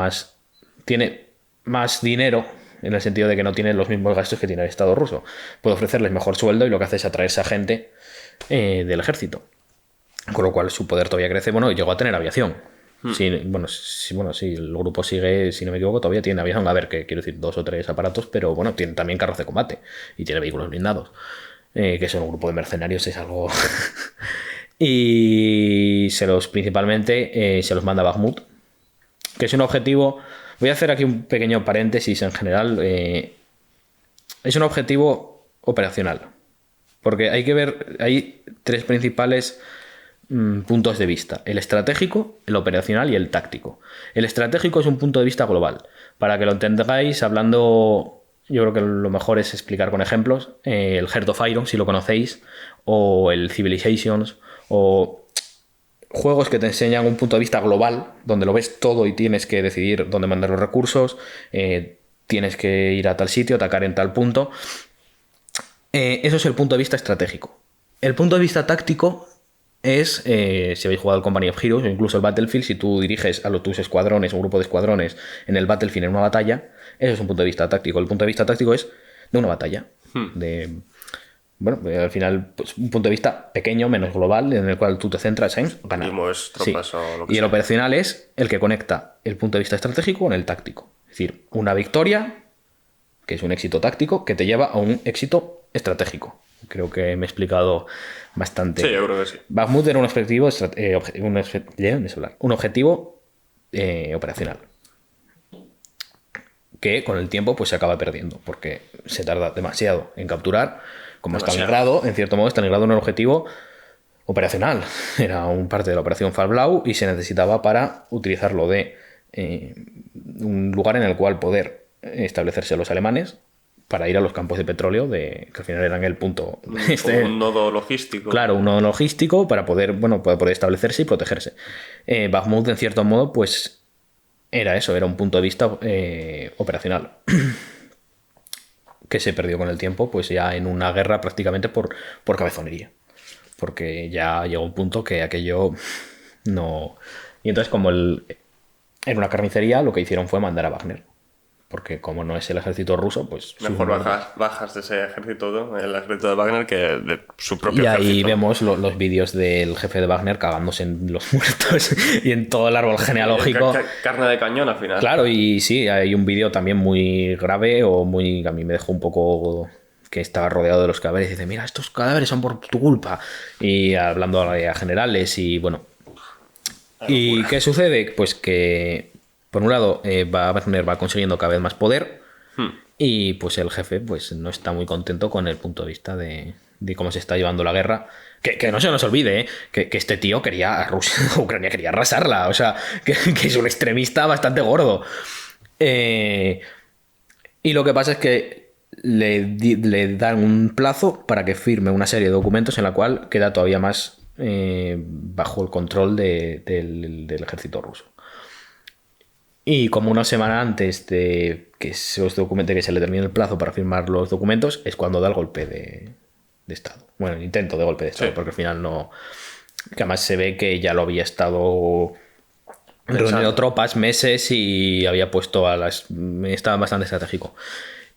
tiene más dinero, en el sentido de que no tiene los mismos gastos que tiene el Estado ruso. Puede ofrecerles mejor sueldo y lo que hace es atraerse a gente del ejército. Con lo cual su poder todavía crece. Bueno, llegó a tener aviación. Sí, el grupo sigue, si no me equivoco, todavía tiene aviación. A ver, que quiero decir, 2 o 3 aparatos, pero bueno, tiene también carros de combate y tiene vehículos blindados. Que son un grupo de mercenarios, es algo... Y principalmente se los manda a Bakhmut, que es un objetivo... Voy a hacer aquí un pequeño paréntesis en general. Es un objetivo operacional, porque hay que ver, hay 3 principales puntos de vista: el estratégico, el operacional y el táctico. El estratégico es un punto de vista global. Para que lo entendáis, hablando... Yo creo que lo mejor es explicar con ejemplos. El Heart of Iron, si lo conocéis, o el Civilizations, o juegos que te enseñan un punto de vista global, donde lo ves todo y tienes que decidir dónde mandar los recursos, tienes que ir a tal sitio, atacar en tal punto. Eso es el punto de vista estratégico. El punto de vista táctico es, si habéis jugado al Company of Heroes o incluso el Battlefield, si tú diriges a tus escuadrones, un grupo de escuadrones en el Battlefield en una batalla, eso es un punto de vista táctico. El punto de vista táctico es de una batalla. Bueno, al final, pues, un punto de vista pequeño, menos global, en el cual tú te centras en ganar. Tropas o lo que y sea. el operacional es el que conecta el punto de vista estratégico con el táctico. Es decir, una victoria, que es un éxito táctico, que te lleva a un éxito estratégico. Creo que me he explicado bastante. Sí, yo creo que sí. Bakhmut era un objetivo, operacional, que con el tiempo pues se acaba perdiendo, porque se tarda demasiado en capturar. Como Stalingrado, en cierto modo, Stalingrado era un objetivo operacional. Era un parte de la operación Fall-Blau y se necesitaba para utilizarlo de un lugar en el cual poder establecerse los alemanes para ir a los campos de petróleo, que al final eran el punto... un nodo logístico. Claro, un nodo logístico para poder establecerse y protegerse. Bakhmut, en cierto modo, pues era eso, era un punto de vista operacional que se perdió con el tiempo, pues ya en una guerra prácticamente por cabezonería, porque ya llegó un punto que aquello no... Y entonces, como era una carnicería, lo que hicieron fue mandar a Wagner, porque como no es el ejército ruso, pues... Mejor bajas de ese ejército, ¿no? El ejército de Wagner, que de su propio ejército. Y ahí vemos los vídeos del jefe de Wagner cagándose en los muertos y en todo el árbol genealógico. Carne de cañón al final. Claro, y sí, hay un vídeo también muy grave que a mí me dejó un poco... que estaba rodeado de los cadáveres y dice, mira, estos cadáveres son por tu culpa. Y hablando a generales y bueno... ¿Y qué sucede? Pues que... Por un lado, Wagner va consiguiendo cada vez más poder y pues el jefe pues no está muy contento con el punto de vista de cómo se está llevando la guerra. Que no se nos olvide, que este tío Ucrania quería arrasarla. O sea, que es un extremista bastante gordo. Y lo que pasa es que le dan un plazo para que firme una serie de documentos en la cual queda todavía más bajo el control del ejército ruso. Y como una semana antes de que se le termine el plazo para firmar los documentos, es cuando da el golpe de Estado. Bueno, el intento de golpe de Estado, porque al final no... Que además se ve que ya lo había estado reuniendo tropas meses y había puesto estaba bastante estratégico.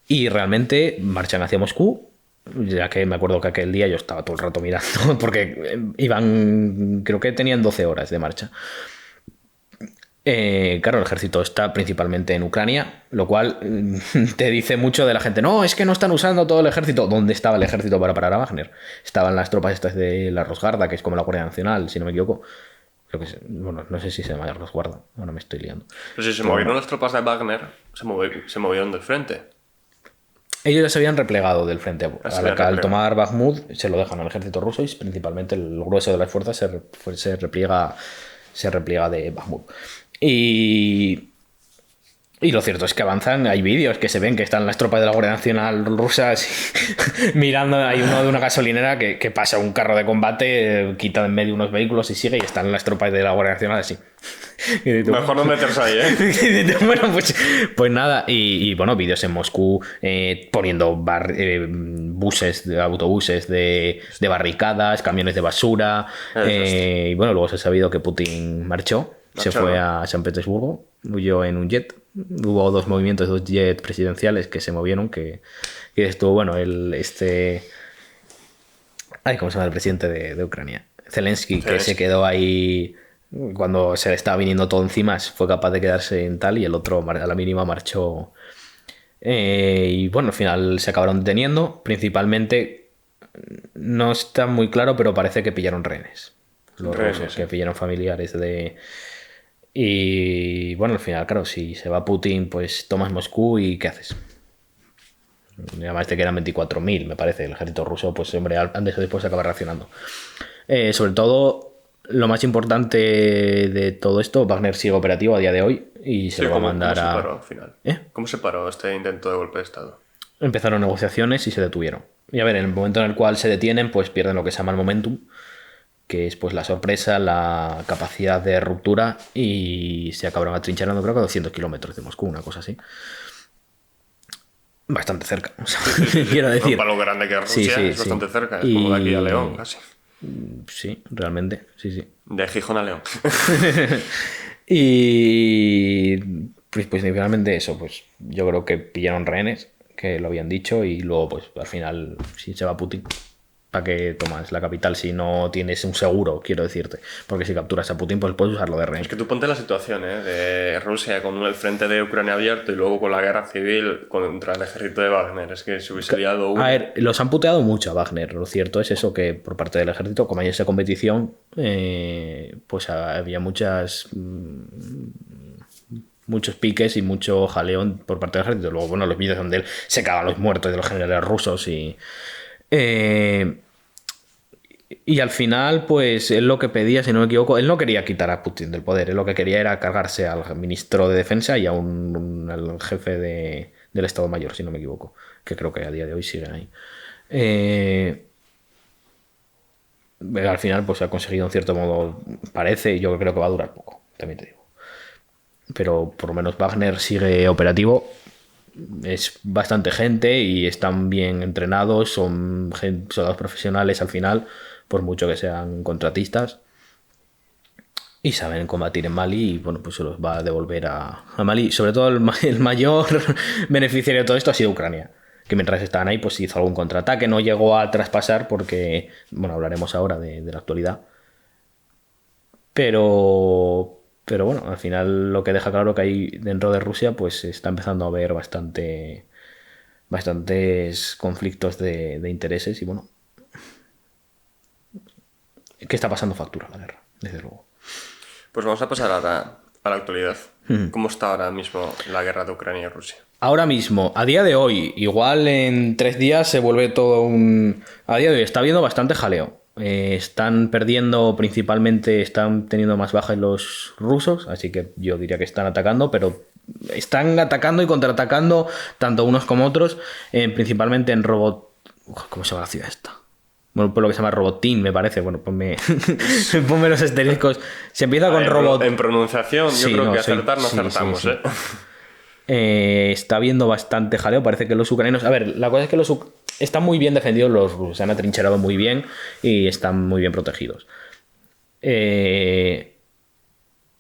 Y realmente marchan hacia Moscú, ya que me acuerdo que aquel día yo estaba todo el rato mirando, porque creo que tenían 12 horas de marcha. Claro, el ejército está principalmente en Ucrania, lo cual te dice mucho de la gente. No, es que no están usando todo el ejército. ¿Dónde estaba el ejército para parar a Wagner? Estaban las tropas estas de la Rosgarda, que es como la Guardia Nacional, si no me equivoco. Creo que bueno, no sé si se llama Rosguarda, ahora me estoy liando. Pero si se movieron las tropas de Wagner, se movieron del frente. Ellos ya se habían replegado del frente. Al tomar Bakhmut se lo dejan al ejército ruso y principalmente el grueso de las fuerzas se repliega de Bakhmut. Y Y lo cierto es que avanzan, hay vídeos que se ven que están las tropas de la Guardia Nacional rusas mirando, hay uno de una gasolinera que pasa un carro de combate, quita en medio unos vehículos y sigue y están las tropas de la Guardia Nacional así. Mejor no meterse ahí, ¿eh? Bueno, pues nada, y bueno, vídeos en Moscú poniendo buses, autobuses de barricadas, camiones de basura, y bueno, luego se ha sabido que Putin marchó, se fue a San Petersburgo, huyó en un jet. Hubo dos movimientos, dos jets presidenciales que se movieron, que estuvo, bueno, ¿cómo se llama el presidente de Ucrania? Zelensky, que se quedó ahí cuando se le estaba viniendo todo encima, fue capaz de quedarse en tal, y el otro a la mínima marchó. Y bueno, al final se acabaron deteniendo, principalmente, no está muy claro, pero parece que pillaron rehenes. Los rusos, que pillaron familiares de... Y bueno, al final, claro, si se va Putin, pues tomas Moscú y ¿qué haces? Y además de que eran 24.000, me parece, el ejército ruso, pues hombre, antes o después se acaba reaccionando. Sobre todo, lo más importante de todo esto, Wagner sigue operativo a día de hoy y se lo va a mandar ¿cómo se paró al final? ¿Cómo se paró este intento de golpe de Estado? Empezaron negociaciones y se detuvieron. Y a ver, en el momento en el cual se detienen, pues pierden lo que se llama el momentum, que es pues la sorpresa, la capacidad de ruptura, y se acabaron atrincherando creo que a 200 kilómetros de Moscú, una cosa así. Bastante cerca, o sea, quiero decir. Para lo grande que es Rusia, es bastante cerca, es como de aquí a León, casi. Sí, realmente, sí. De Gijón a León. Y pues principalmente eso, pues yo creo que pillaron rehenes, que lo habían dicho, y luego pues al final, si se va Putin, ¿para qué tomas la capital si no tienes un seguro? Quiero decirte, porque si capturas a Putin pues puedes usarlo de rehén. Es que tú ponte la situación de Rusia con el frente de Ucrania abierto y luego con la guerra civil contra el ejército de Wagner, es que se hubiese liado uno. A ver, los han puteado mucho a Wagner. Lo cierto es eso, que por parte del ejército, como hay esa competición, pues había muchos piques y mucho jaleón por parte del ejército. Luego, bueno, los vídeos donde él se cagan los muertos de los generales rusos y al final, pues él lo que pedía, si no me equivoco, él no quería quitar a Putin del poder, él lo que quería era cargarse al ministro de Defensa y a al jefe del Estado Mayor, si no me equivoco, que creo que a día de hoy siguen ahí. Al final, pues ha conseguido en cierto modo, parece, y yo creo que va a durar poco, también te digo. Pero por lo menos Wagner sigue operativo. Es bastante gente y están bien entrenados, son soldados profesionales al final, por mucho que sean contratistas, y saben combatir en Mali, y bueno, pues se los va a devolver a Mali. Sobre todo el mayor beneficiario de todo esto ha sido Ucrania, que mientras estaban ahí pues hizo algún contraataque, no llegó a traspasar porque, bueno, hablaremos ahora de la actualidad, pero bueno, al final lo que deja claro que hay dentro de Rusia pues está empezando a haber bastantes conflictos de intereses, y bueno, que está pasando factura la guerra, desde luego. Pues vamos a pasar ahora a la actualidad. ¿Cómo está ahora mismo la guerra de Ucrania y Rusia? Ahora mismo, a día de hoy, igual en 3 días se vuelve todo un... A día de hoy está habiendo bastante jaleo. Están perdiendo, principalmente están teniendo más bajas los rusos, así que yo diría que están atacando, pero están atacando y contraatacando tanto unos como otros, principalmente en Robot... ¿Cómo se llama la ciudad esta? Bueno, por lo que se llama Robotín, me parece. Bueno, ponme los asteriscos. Se empieza con Robot... En pronunciación, yo creo que acertar no acertamos, sí. Está habiendo bastante jaleo. Parece que los ucranianos... A ver, la cosa es que están muy bien defendidos los rusos. Se han atrincherado muy bien y están muy bien protegidos.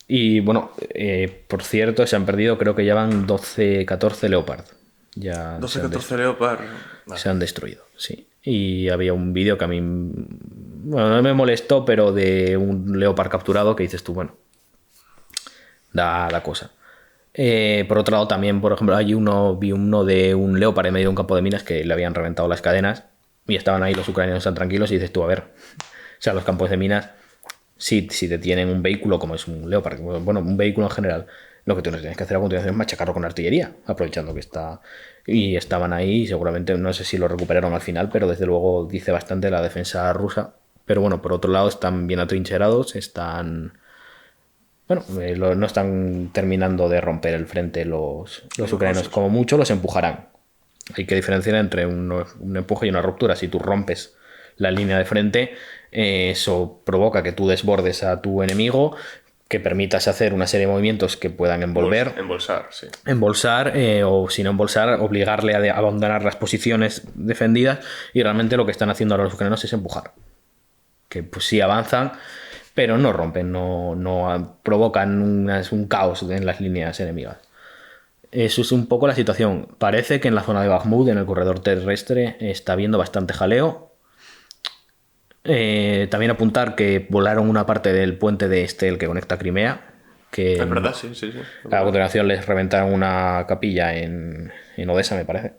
Y bueno, por cierto, se han perdido, creo que ya van 12, 14 Leopard. Ya 12, 14 Leopard. Se han destruido, sí. Y había un vídeo que a mí, bueno, no me molestó, pero de un Leopard capturado que dices tú, bueno, da cosa. Por otro lado, también, por ejemplo, vi uno de un Leopard en medio de un campo de minas que le habían reventado las cadenas y estaban ahí los ucranianos tan tranquilos y dices tú, a ver, o sea, los campos de minas, si te tienen un vehículo como es un Leopard, bueno, un vehículo en general, lo que tú no tienes que hacer a continuación es machacarlo con artillería, aprovechando que está... Y estaban ahí y seguramente, no sé si lo recuperaron al final, pero desde luego dice bastante la defensa rusa. Pero bueno, por otro lado están bien atrincherados, están Bueno, no están terminando de romper el frente los ucranianos. Como mucho los empujarán. Hay que diferenciar entre un empuje y una ruptura. Si tú rompes la línea de frente, eso provoca que tú desbordes a tu enemigo, que permitas hacer una serie de movimientos que puedan embolsar, sí. Embolsar, o si no embolsar, obligarle a abandonar las posiciones defendidas, y realmente lo que están haciendo ahora los ucranianos es empujar. Que pues sí avanzan, pero no rompen, no provocan un caos en las líneas enemigas. Eso es un poco la situación. Parece que en la zona de Bakhmut, en el corredor terrestre, está habiendo bastante jaleo. También apuntar que volaron una parte del puente de Estel que conecta Crimea. Que Es verdad, sí. A continuación les reventaron una capilla en Odessa, me parece.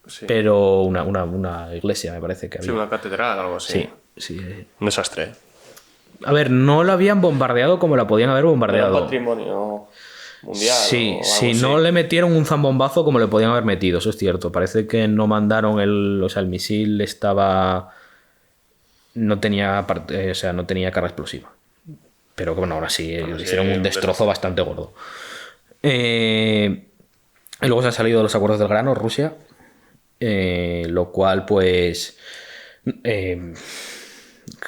Sí. Pero una iglesia, me parece que había. Sí, una catedral o algo así. Sí. Un desastre. A ver, no la habían bombardeado como la podían haber bombardeado. Era un patrimonio mundial. Sí, no le metieron un zambombazo como le podían haber metido, eso es cierto. Parece que no mandaron el misil estaba... No tenía carga explosiva. Pero que bueno, ahora sí, hicieron un destrozo bastante gordo. Y luego se han salido los acuerdos del grano, Rusia. Lo cual, pues...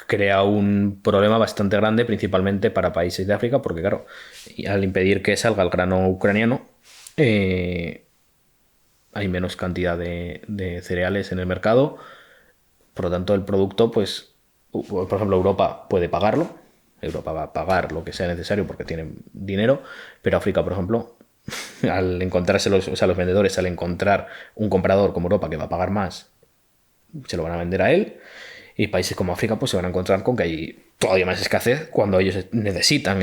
crea un problema bastante grande, principalmente para países de África, porque claro, al impedir que salga el grano ucraniano, hay menos cantidad de cereales en el mercado. Por lo tanto, el producto, pues, por ejemplo, Europa puede pagarlo. Europa va a pagar lo que sea necesario porque tienen dinero, pero África, por ejemplo, al encontrarse los vendedores, al encontrar un comprador como Europa que va a pagar más, se lo van a vender a él. Y países como África pues se van a encontrar con que hay todavía más escasez cuando ellos necesitan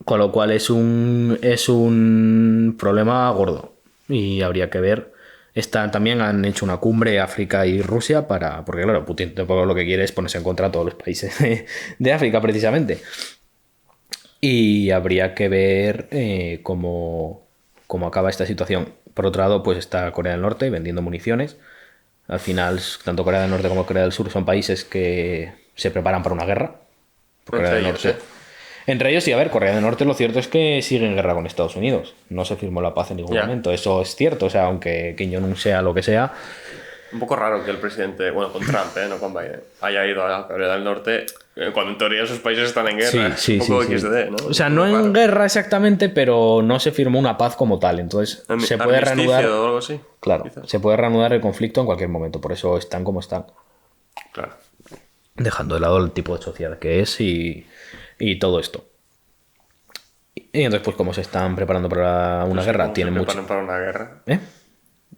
con lo cual es un problema gordo y habría que ver. También han hecho una cumbre África y Rusia porque claro, Putin tampoco lo que quiere es ponerse en contra de todos los países de África precisamente, y habría que ver cómo acaba esta situación. Por otro lado, pues está Corea del Norte vendiendo municiones. Al final, tanto Corea del Norte como Corea del Sur son países que se preparan para una guerra. Entre ellos, sí, a ver, Corea del Norte lo cierto es que sigue en guerra con Estados Unidos. No se firmó la paz en ningún momento. Eso es cierto, o sea, aunque Kim Jong-un sea lo que sea. Un poco raro que el presidente, bueno, con Trump, no con Biden, haya ido a Corea del Norte cuando en teoría esos países están en guerra. Sí, un poco XD, ¿no? O sea, no en guerra exactamente, pero no se firmó una paz como tal. Entonces, se puede reanudar. O algo así, claro, quizás. Se puede reanudar el conflicto en cualquier momento. Por eso están como están. Claro. Dejando de lado el tipo de sociedad que es y todo esto. Y entonces, pues, como se están preparando para una guerra, tienen mucho. Para una guerra.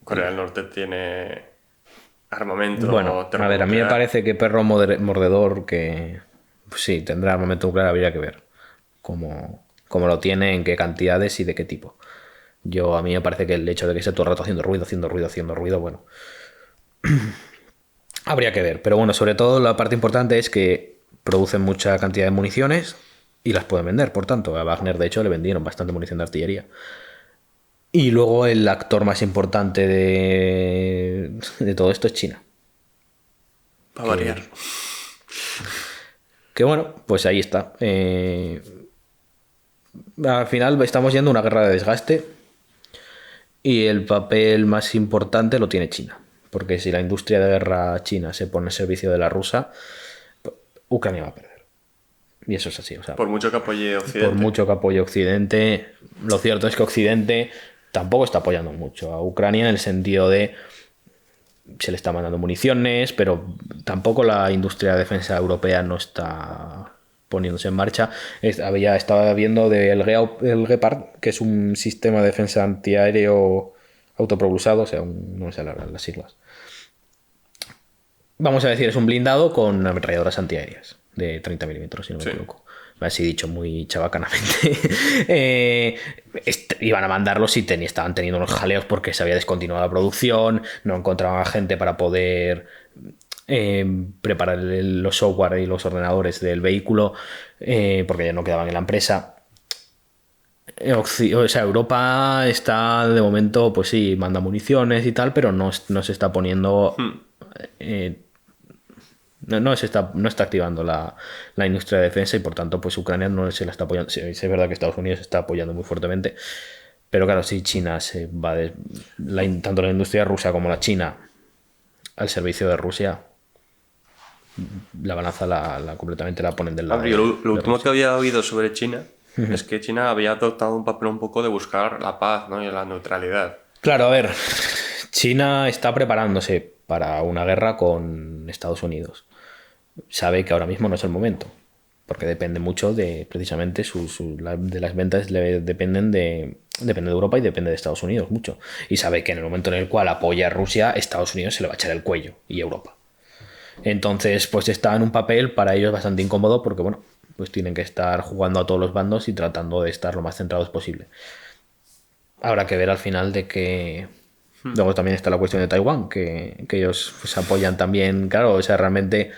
Corea del Norte tiene armamento. Bueno, a ver, a mí me parece que perro mordedor que pues sí, tendrá armamento nuclear, habría que ver cómo lo tiene, en qué cantidades y de qué tipo. A mí me parece que el hecho de que esté todo el rato haciendo ruido, bueno, habría que ver. Pero bueno, sobre todo la parte importante es que producen mucha cantidad de municiones y las pueden vender. Por tanto, a Wagner, de hecho, le vendieron bastante munición de artillería. Y luego el actor más importante de todo esto es China. Para variar. Que bueno, pues ahí está. Al final estamos yendo a una guerra de desgaste y el papel más importante lo tiene China. Porque si la industria de guerra china se pone al servicio de la rusa, Ucrania va a perder. Y eso es así. O sea, por mucho que apoye Occidente. Por mucho que apoye Occidente, lo cierto es que Occidente tampoco está apoyando mucho a Ucrania en el sentido de se le está mandando municiones, pero tampoco la industria de defensa europea no está poniéndose en marcha. Estaba viendo el Gepard, que es un sistema de defensa antiaéreo autopropulsado, o sea, no me sé las siglas. Vamos a decir, es un blindado con ametralladoras antiaéreas de 30 milímetros, si no me equivoco. Así dicho, muy chabacanamente. Iban a mandarlo si estaban teniendo unos jaleos porque se había descontinuado la producción, no encontraban gente para poder preparar los software y los ordenadores del vehículo, porque ya no quedaban en la empresa. O sea, Europa está de momento, pues sí, manda municiones y tal, pero no se está poniendo no está activando la industria de defensa y por tanto pues Ucrania no se la está apoyando. Sí, es verdad que Estados Unidos está apoyando muy fuertemente, pero claro, si China se va tanto la industria rusa como la China al servicio de Rusia, la balanza completamente la ponen del lado. Lo último que había oído sobre China es que China había adoptado un papel un poco de buscar la paz, ¿no? Y la neutralidad. Claro, a ver, China está preparándose para una guerra con Estados Unidos. Sabe que ahora mismo no es el momento, porque depende mucho de, precisamente, de las ventas depende de Europa y depende de Estados Unidos mucho. Y sabe que en el momento en el cual apoya a Rusia, Estados Unidos se le va a echar el cuello, y Europa. Entonces, pues está en un papel para ellos bastante incómodo porque, bueno, pues tienen que estar jugando a todos los bandos y tratando de estar lo más centrados posible. Habrá que ver al final de que... Luego también está la cuestión de Taiwán, que ellos pues apoyan también, claro, o sea, realmente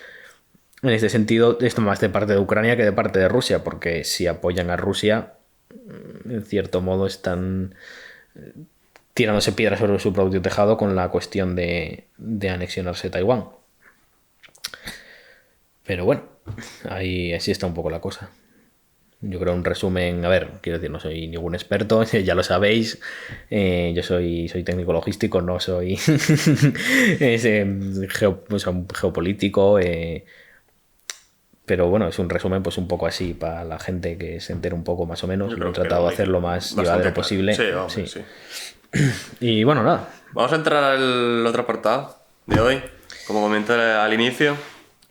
en este sentido esto más de parte de Ucrania que de parte de Rusia, porque si apoyan a Rusia, en cierto modo están tirándose piedras sobre su propio tejado con la cuestión de anexionarse Taiwán. Pero bueno, ahí así está un poco la cosa. Yo creo un resumen, a ver, quiero decir, no soy ningún experto, ya lo sabéis, yo soy técnico logístico, no soy geopolítico, pero bueno, es un resumen pues un poco así para la gente que se entere un poco más o menos. Lo he tratado de hacer lo más llevadero posible. Sí, hombre, sí. Y bueno, nada. Vamos a entrar al otro apartado de hoy. Como comenté al inicio,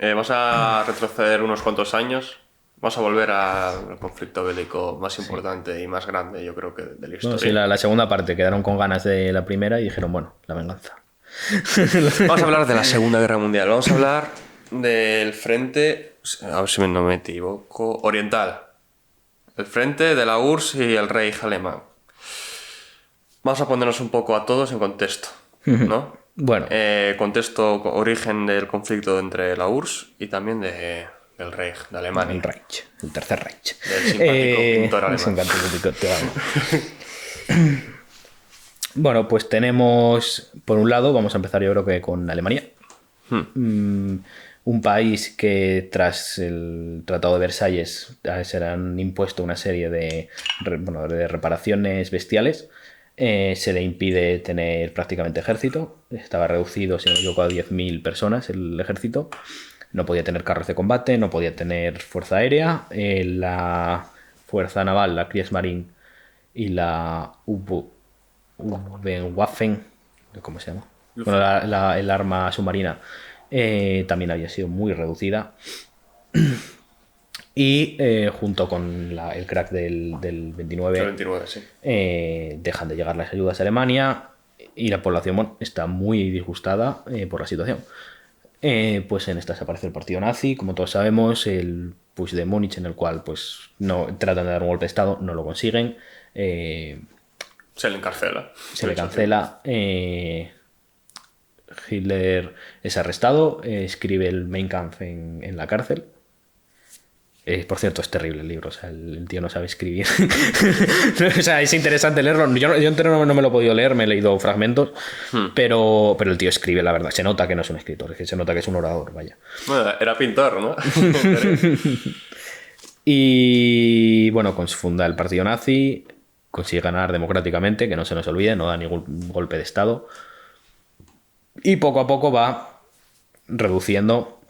vamos a retroceder unos cuantos años. Vamos a volver al conflicto bélico más importante y más grande, yo creo que de la historia. Bueno, sí, la segunda parte, quedaron con ganas de la primera y dijeron, bueno, la venganza. Vamos a hablar de la Segunda Guerra Mundial. Vamos a hablar del frente, a ver si no me equivoco, oriental. El frente de la URSS y el Reich alemán. Vamos a ponernos un poco a todos en contexto, ¿no? Bueno. Contexto, origen del conflicto entre la URSS y también del Reich, de Alemania. El Reich, el Tercer Reich. Del simpático pintor alemán. Bueno, pues tenemos, por un lado, vamos a empezar yo creo que con Alemania. Un país que tras el Tratado de Versalles se le han impuesto una serie de reparaciones bestiales. Se le impide tener prácticamente ejército. Estaba reducido, si no me equivoco, a 10.000 personas el ejército. No podía tener carros de combate, no podía tener fuerza aérea. La fuerza naval, la Kriegsmarine y la Waffen, ¿cómo se llama? Bueno, el arma submarina también había sido muy reducida. Y junto con el crack del 29, sí. Dejan de llegar las ayudas a Alemania y la población está muy disgustada por la situación. Pues en estas aparece el partido nazi, como todos sabemos, el Push de Múnich, en el cual pues no tratan de dar un golpe de estado, no lo consiguen. Se le encarcela. Se le cancela. Hitler es arrestado, escribe el Mein Kampf en la cárcel. Por cierto, es terrible el libro, o sea, el tío no sabe escribir. O sea, es interesante leerlo. Yo entero no me lo he podido leer, me he leído fragmentos, pero el tío escribe, la verdad. Se nota que no es un escritor, es que se nota que es un orador, vaya. Bueno, era pintor, ¿no? Y bueno, funda el partido nazi, consigue ganar democráticamente, que no se nos olvide, no da ningún golpe de estado. Y poco a poco va reduciendo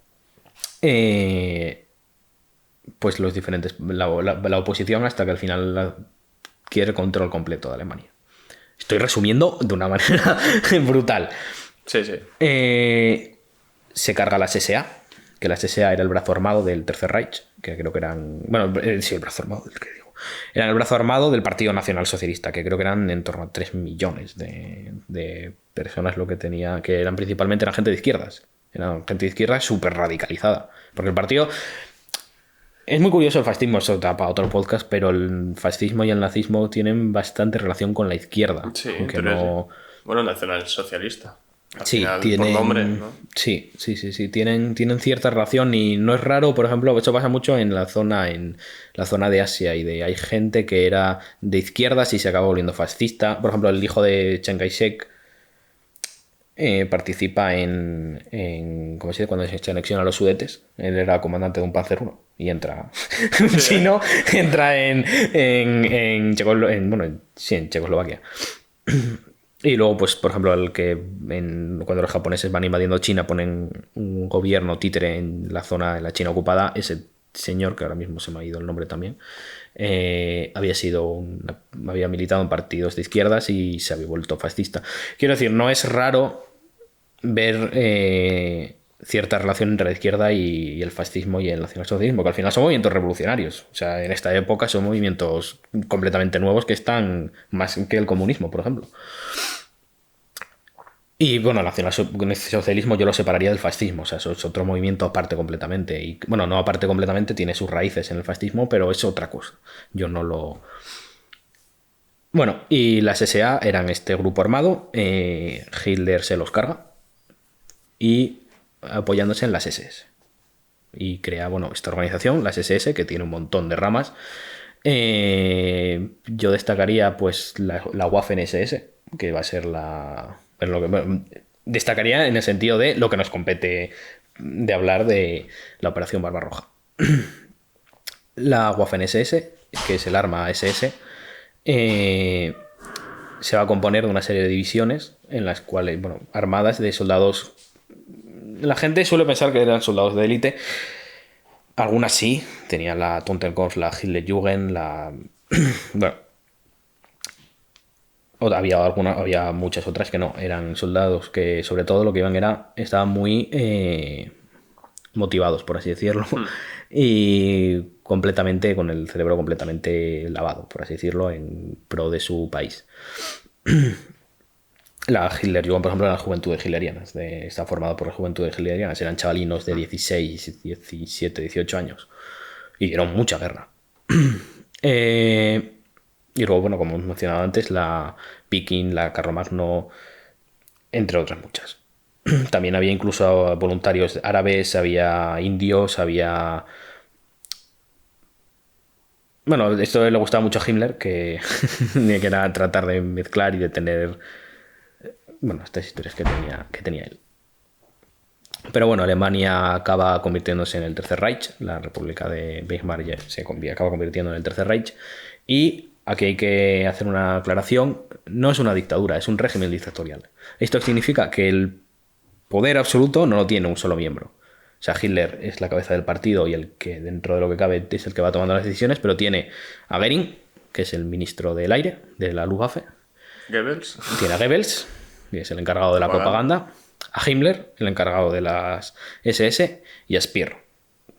pues los diferentes la oposición hasta que al final quiere control completo de Alemania. Estoy resumiendo de una manera brutal. Sí, sí. Se carga la SSA, que la SSA era el brazo armado del Tercer Reich, que creo que eran... Bueno, sí, el brazo armado del que digo. Era el brazo armado del Partido Nacional Socialista, que creo que eran en torno a 3 millones de personas lo que tenía, que eran principalmente gente de izquierdas. Eran gente de izquierda súper radicalizada. Porque el partido... Es muy curioso el fascismo, eso da para otro podcast, pero el fascismo y el nazismo tienen bastante relación con la izquierda. Sí, aunque no... Bueno, nacionalsocialista. Sí, final, tienen, por nombre, ¿no? Sí, tienen cierta relación y no es raro, por ejemplo, eso pasa mucho en la zona de Asia hay gente que era de izquierdas y se acaba volviendo fascista. Por ejemplo, el hijo de Chiang Kai-shek participa en ¿cómo se dice? Cuando se anexiona a los Sudetes. Él era comandante de un Panzer I y entra un chino, entra en Checoslovaquia. Y luego, pues, por ejemplo, cuando los japoneses van invadiendo China, ponen un gobierno títere en la zona de la China ocupada. Ese señor, que ahora mismo se me ha ido el nombre también, había militado en partidos de izquierdas y se había vuelto fascista. Quiero decir, no es raro ver cierta relación entre la izquierda y el fascismo y el nacionalsocialismo, que al final son movimientos revolucionarios. O sea, en esta época son movimientos completamente nuevos que están más que el comunismo, por ejemplo. Y bueno, el nacionalsocialismo yo lo separaría del fascismo, o sea, eso es otro movimiento aparte completamente. Y bueno, no aparte completamente, tiene sus raíces en el fascismo, pero es otra cosa. Yo no lo... Bueno, y las SA eran este grupo armado, Hitler se los carga y apoyándose en las SS. Y crea, bueno, esta organización, las SS, que tiene un montón de ramas. Yo destacaría pues la Waffen-SS, que va a ser destacaría en el sentido de lo que nos compete de hablar de la Operación Barbarroja. La Waffen-SS, que es el arma SS, se va a componer de una serie de divisiones en las cuales, bueno, armadas de soldados. La gente suele pensar que eran soldados de élite. Algunas sí, tenía la Totenkampf, la Hitlerjugend, bueno, había muchas otras que no, eran soldados que sobre todo lo que estaban muy motivados, por así decirlo, y completamente con el cerebro completamente lavado, por así decirlo, en pro de su país. La Hitlerjugend, por ejemplo, eran las juventudes hitlerianas, está formado por las juventudes hitlerianas, eran chavalinos de 16, 17, 18 años y dieron mucha guerra. Y luego, bueno, como hemos mencionado antes, la Viking, la Carlomagno, entre otras muchas. También había incluso voluntarios árabes, había indios, había... Bueno, esto le gustaba mucho a Himmler, que era tratar de mezclar y de tener... Bueno, estas historias que tenía él. Pero bueno, Alemania acaba convirtiéndose en el Tercer Reich, la República de Weimar se acaba convirtiendo en el Tercer Reich, y aquí hay que hacer una aclaración, no es una dictadura, es un régimen dictatorial. Esto significa que el poder absoluto no lo tiene un solo miembro. O sea, Hitler es la cabeza del partido y el que dentro de lo que cabe es el que va tomando las decisiones, pero tiene a Göring, que es el ministro del aire de la Luftwaffe. Goebbels. Tiene a Goebbels, que es el encargado de la propaganda. A Himmler, el encargado de las SS, y a Speer,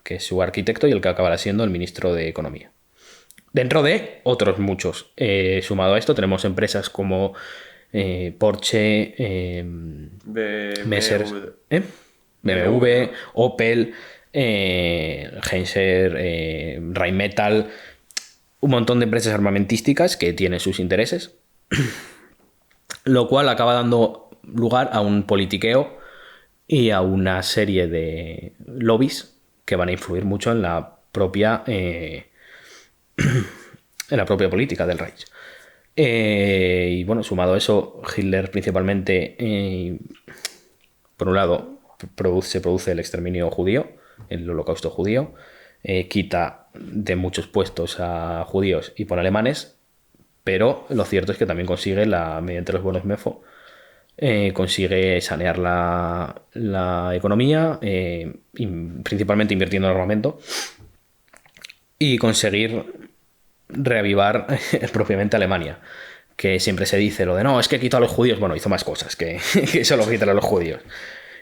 que es su arquitecto y el que acabará siendo el ministro de Economía. Dentro de otros muchos. Sumado a esto tenemos empresas como Porsche, Messer, BMW, Opel, Henser, Rheinmetall, un montón de empresas armamentísticas que tienen sus intereses, lo cual acaba dando lugar a un politiqueo y a una serie de lobbies que van a influir mucho en la propia política del Reich. Y bueno, sumado a eso, Hitler principalmente, por un lado, se produce el exterminio judío, el holocausto judío, quita de muchos puestos a judíos y pone alemanes, pero lo cierto es que también consigue, mediante los bonos MEFO, consigue sanear la economía, principalmente invirtiendo en armamento, y conseguir reavivar propiamente Alemania, que siempre se dice lo de no, es que quitó a los judíos. Bueno, hizo más cosas que solo quitar a los judíos.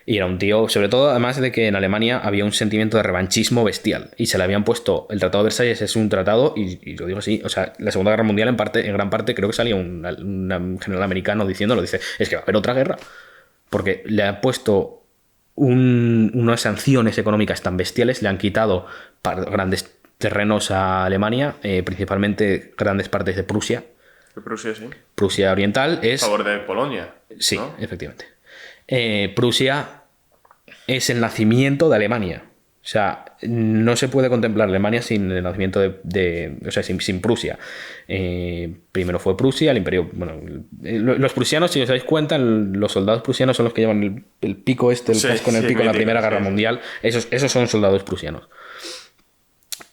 Y era un tío, sobre todo, además de que en Alemania había un sentimiento de revanchismo bestial y se le habían puesto, el Tratado de Versalles es un tratado, y lo digo así, o sea, la Segunda Guerra Mundial en gran parte creo que salía un general americano diciéndolo, dice, es que va a haber otra guerra, porque le han puesto unas sanciones económicas tan bestiales, le han quitado grandes terrenos a Alemania, principalmente grandes partes de Prusia. De Prusia, sí. Prusia Oriental es... A favor de Polonia. Sí, ¿no? efectivamente. Prusia es el nacimiento de Alemania. O sea, no se puede contemplar Alemania sin el nacimiento o sea, sin Prusia. Primero fue Prusia, el imperio... Bueno, los prusianos, si os dais cuenta, los soldados prusianos son los que llevan el pico el casco en el pico en la Primera Guerra Mundial. Esos son soldados prusianos.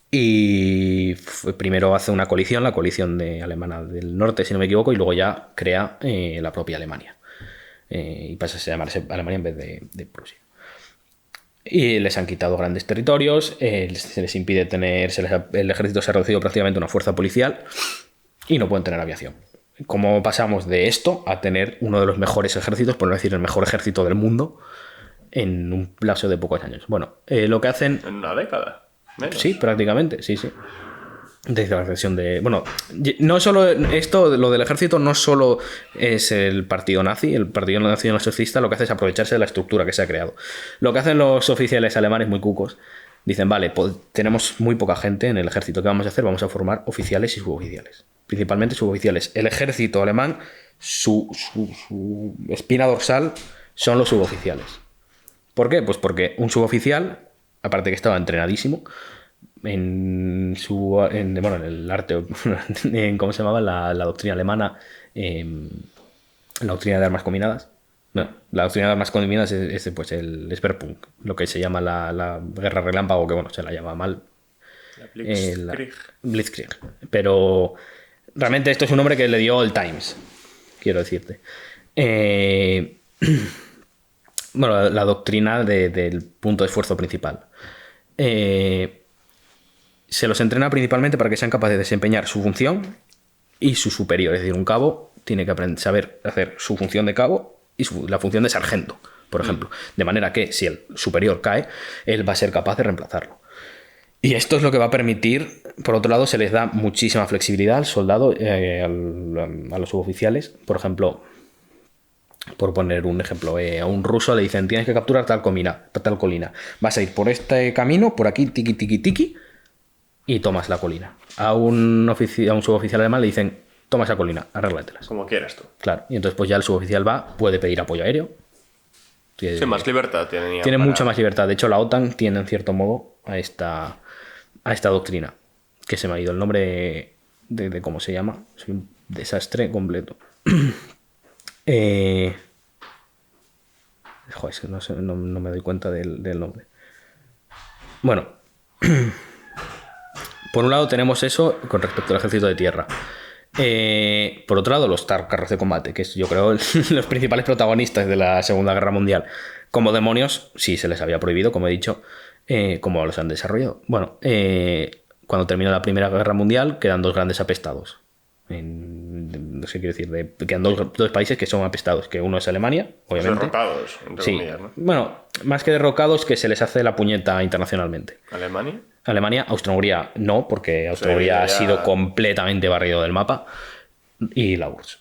Y primero hace una coalición, la coalición de alemana del norte, si no me equivoco, y luego ya crea la propia Alemania. Y pasa a llamarse Alemania en vez de Prusia. Y les han quitado grandes territorios, se les impide tener... el ejército se ha reducido prácticamente a una fuerza policial y no pueden tener aviación. ¿Cómo pasamos de esto a tener uno de los mejores ejércitos, por no decir el mejor ejército del mundo, en un plazo de pocos años? Bueno, lo que hacen... ¿En una década? Menos. Sí, prácticamente, sí. Desde la accesión de... Bueno, no solo esto, lo del ejército no solo es el partido nazi, el partido nacional socialista lo que hace es aprovecharse de la estructura que se ha creado. Lo que hacen los oficiales alemanes muy cucos, dicen, vale, pues tenemos muy poca gente en el ejército, ¿qué vamos a hacer? Vamos a formar oficiales y suboficiales. Principalmente suboficiales. El ejército alemán, su espina dorsal son los suboficiales. ¿Por qué? Pues porque un suboficial, aparte que estaba entrenadísimo, en el arte, ¿cómo se llamaba? La doctrina alemana, la doctrina de armas combinadas. No, la doctrina de armas combinadas es pues el Sperrpunkt, lo que se llama la guerra relámpago, que bueno, se la llama mal. La Blitzkrieg. Blitzkrieg. Pero realmente esto es un nombre que le dio el Times, quiero decirte. Bueno, la doctrina del punto de esfuerzo principal. Se los entrena principalmente para que sean capaces de desempeñar su función y su superior. Es decir, un cabo tiene que saber hacer su función de cabo y la función de sargento, por ejemplo. De manera que si el superior cae, él va a ser capaz de reemplazarlo. Y esto es lo que va a permitir, por otro lado, se les da muchísima flexibilidad al soldado, a los suboficiales. Por ejemplo, por poner un ejemplo, a un ruso le dicen, tienes que capturar tal colina. Vas a ir por este camino, por aquí, tiki, tiki, tiki, y tomas la colina. A un suboficial alemán le dicen, toma esa colina, arréglatelas. Como quieras tú. Claro, y entonces pues ya el suboficial puede pedir apoyo aéreo. Sí, más libertad tiene mucha más libertad. De hecho, la OTAN tiene en cierto modo a esta doctrina, que se me ha ido el nombre de cómo se llama. Soy un desastre completo. Joder, no me doy cuenta del nombre. Bueno, por un lado tenemos eso con respecto al ejército de tierra. Por otro lado, los carros de combate, que es, yo creo, los principales protagonistas de la Segunda Guerra Mundial. Como demonios, sí se les había prohibido, como he dicho, como los han desarrollado. Bueno, cuando terminó la Primera Guerra Mundial, quedan dos grandes apestados. No sé qué quiero decir, quedan dos países que son apestados, que uno es Alemania, obviamente. Derrocados, entre comillas, ¿no? Bueno, más que derrocados, que se les hace la puñeta internacionalmente. ¿Alemania? Austria-Hungría no, porque Austria-Hungría ha sido completamente barrido del mapa. Y la URSS,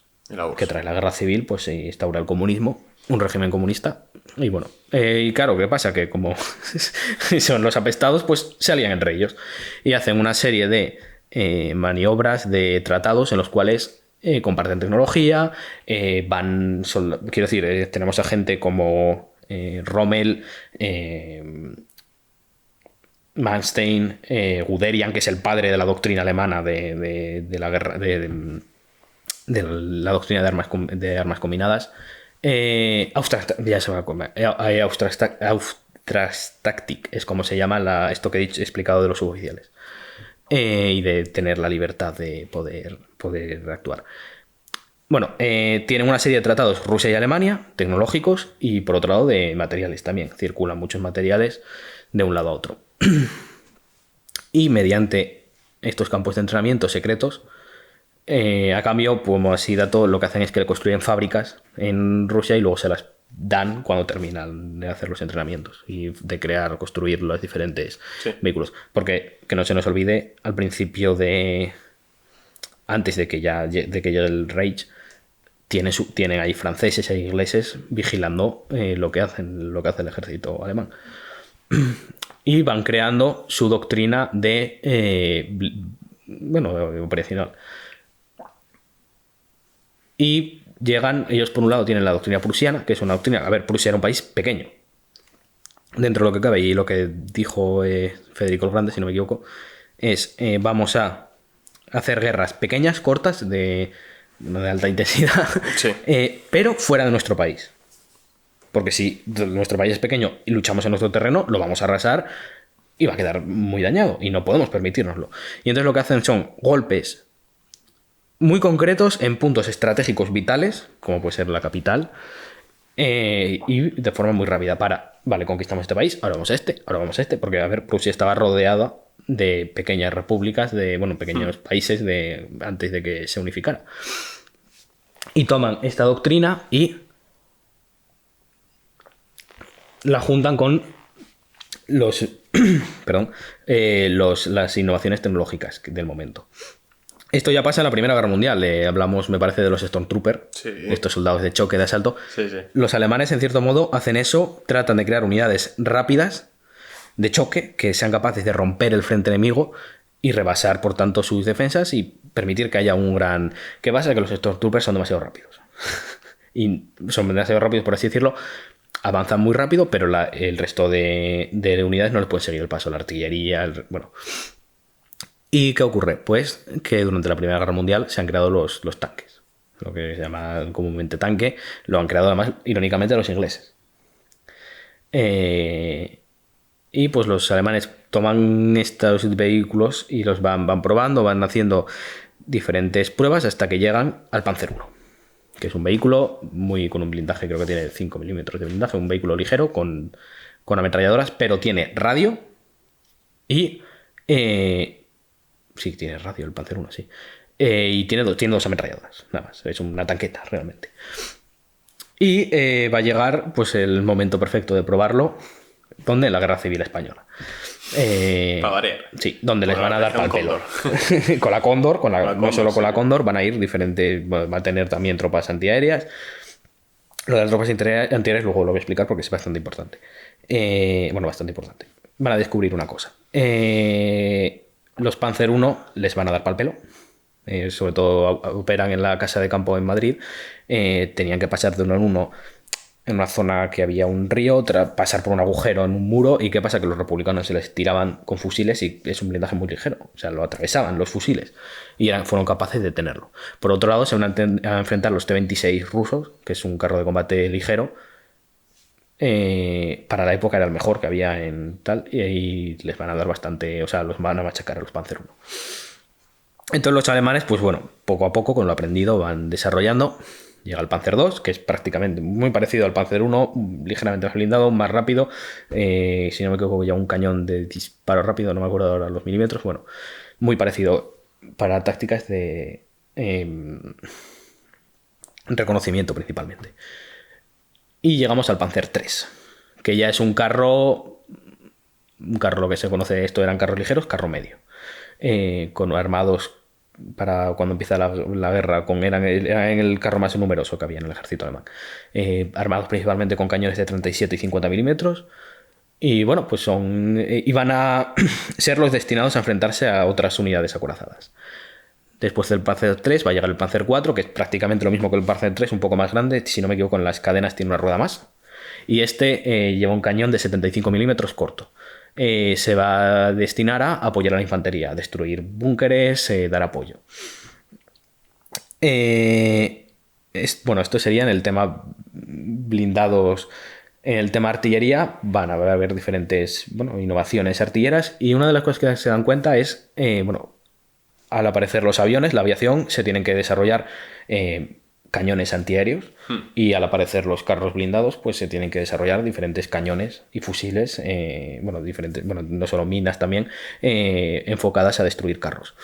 que tras la guerra civil pues se instaura el comunismo, un régimen comunista. Y bueno, y claro, ¿qué pasa? Que como son los apestados, pues se alían entre ellos y hacen una serie de maniobras, de tratados en los cuales comparten tecnología, quiero decir, tenemos a gente como Rommel, Manstein, Guderian, que es el padre de la doctrina alemana de la guerra, de la doctrina de armas combinadas. Austrastaktik es como se llama esto que he explicado de los suboficiales. Y de tener la libertad de poder actuar. Bueno, tienen una serie de tratados Rusia y Alemania, tecnológicos, y por otro lado de materiales también. Circulan muchos materiales de un lado a otro. Y mediante estos campos de entrenamiento secretos, a cambio, como así dato, lo que hacen es que le construyen fábricas en Rusia y luego se las dan cuando terminan de hacer los entrenamientos y de construir los diferentes vehículos. Porque, que no se nos olvide, al principio antes de que llegue el Reich, tienen ahí franceses e ingleses vigilando lo que hace el ejército alemán. Y van creando su doctrina operacional. Y ellos por un lado tienen la doctrina prusiana, que es una doctrina... A ver, Prusia era un país pequeño. dentro de lo que cabe, y lo que dijo Federico el Grande, si no me equivoco, es vamos a hacer guerras pequeñas, cortas, no de alta intensidad, Sí. pero fuera de nuestro país. Porque si nuestro país es pequeño y luchamos en nuestro terreno, lo vamos a arrasar y va a quedar muy dañado y no podemos permitírnoslo. Y entonces lo que hacen son golpes muy concretos en puntos estratégicos vitales, como puede ser la capital, y de forma muy rápida vale, conquistamos este país, ahora vamos a este, porque, a ver, Prusia estaba rodeada de pequeñas repúblicas, pequeños países antes de que se unificara. Y toman esta doctrina y la juntan con las innovaciones tecnológicas del momento. Esto ya pasa en la Primera Guerra Mundial. Hablamos, me parece, de los Stormtroopers, Sí. estos soldados de choque, de asalto. Sí, sí. Los alemanes, en cierto modo, hacen eso, tratan de crear unidades rápidas de choque que sean capaces de romper el frente enemigo y rebasar, por tanto, sus defensas y permitir que haya un gran... ¿Qué pasa? Que los Stormtroopers son demasiado rápidos. Y son demasiado rápidos, por así decirlo. Avanzan muy rápido, pero el resto de unidades no les pueden seguir el paso. La artillería, bueno... ¿Y qué ocurre? Pues que durante la Primera Guerra Mundial se han creado los tanques. Lo que se llama comúnmente tanque. Lo han creado, además, irónicamente, los ingleses. Y pues los alemanes toman estos vehículos y los van probando, van haciendo diferentes pruebas hasta que llegan al Panzer I, que es un vehículo con un blindaje, creo que tiene 5 milímetros de blindaje, un vehículo ligero con ametralladoras, pero tiene radio y... sí, tiene radio el Panzer I, sí. Y tiene dos ametralladoras, nada más. Es una tanqueta, realmente. Y va a llegar pues el momento perfecto de probarlo, donde en la Guerra Civil Española. Para variar. Sí, donde les van a dar pal pelo. Con la Cóndor, no solo con la Cóndor, van a ir diferentes. Va a tener también tropas antiaéreas. Lo de las tropas antiaéreas luego lo voy a explicar porque es bastante importante. Bastante importante. Van a descubrir una cosa. Los Panzer I les van a dar pal pelo. Sobre todo operan en la casa de campo en Madrid. Tenían que pasar de uno en uno en una zona que había un río, pasar por un agujero en un muro. ¿Y qué pasa? Que los republicanos se les tiraban con fusiles y es un blindaje muy ligero. O sea, lo atravesaban los fusiles y fueron capaces de detenerlo. Por otro lado, se van a enfrentar los T-26 rusos, que es un carro de combate ligero. Para la época era el mejor que había en tal, y les van a dar bastante, o sea, los van a machacar a los Panzer I. Entonces los alemanes, pues bueno, poco a poco con lo aprendido van desarrollando. Llega el Panzer II, que es prácticamente muy parecido al Panzer I, ligeramente más blindado, más rápido. Si no me equivoco, ya un cañón de disparo rápido, no me acuerdo ahora los milímetros. Bueno, muy parecido para tácticas de reconocimiento principalmente. Y llegamos al Panzer III, que ya es un carro lo que se conoce, esto eran carros ligeros, carro medio, con armados para cuando empieza la guerra, eran el carro más numeroso que había en el ejército alemán, armados principalmente con cañones de 37 y 50 milímetros. Y bueno, pues iban a ser los destinados a enfrentarse a otras unidades acorazadas. Después del Panzer III va a llegar el Panzer IV, que es prácticamente lo mismo que el Panzer III, un poco más grande. Si no me equivoco, en las cadenas tiene una rueda más. Y lleva un cañón de 75 milímetros corto. Se va a destinar a apoyar a la infantería, a destruir búnkeres, dar apoyo. Esto sería en el tema blindados. En el tema artillería van a haber diferentes innovaciones artilleras, y una de las cosas que se dan cuenta es, al aparecer los aviones, la aviación, se tienen que desarrollar cañones antiaéreos, y al aparecer los carros blindados, pues se tienen que desarrollar diferentes cañones y fusiles, no solo minas también, enfocadas a destruir carros.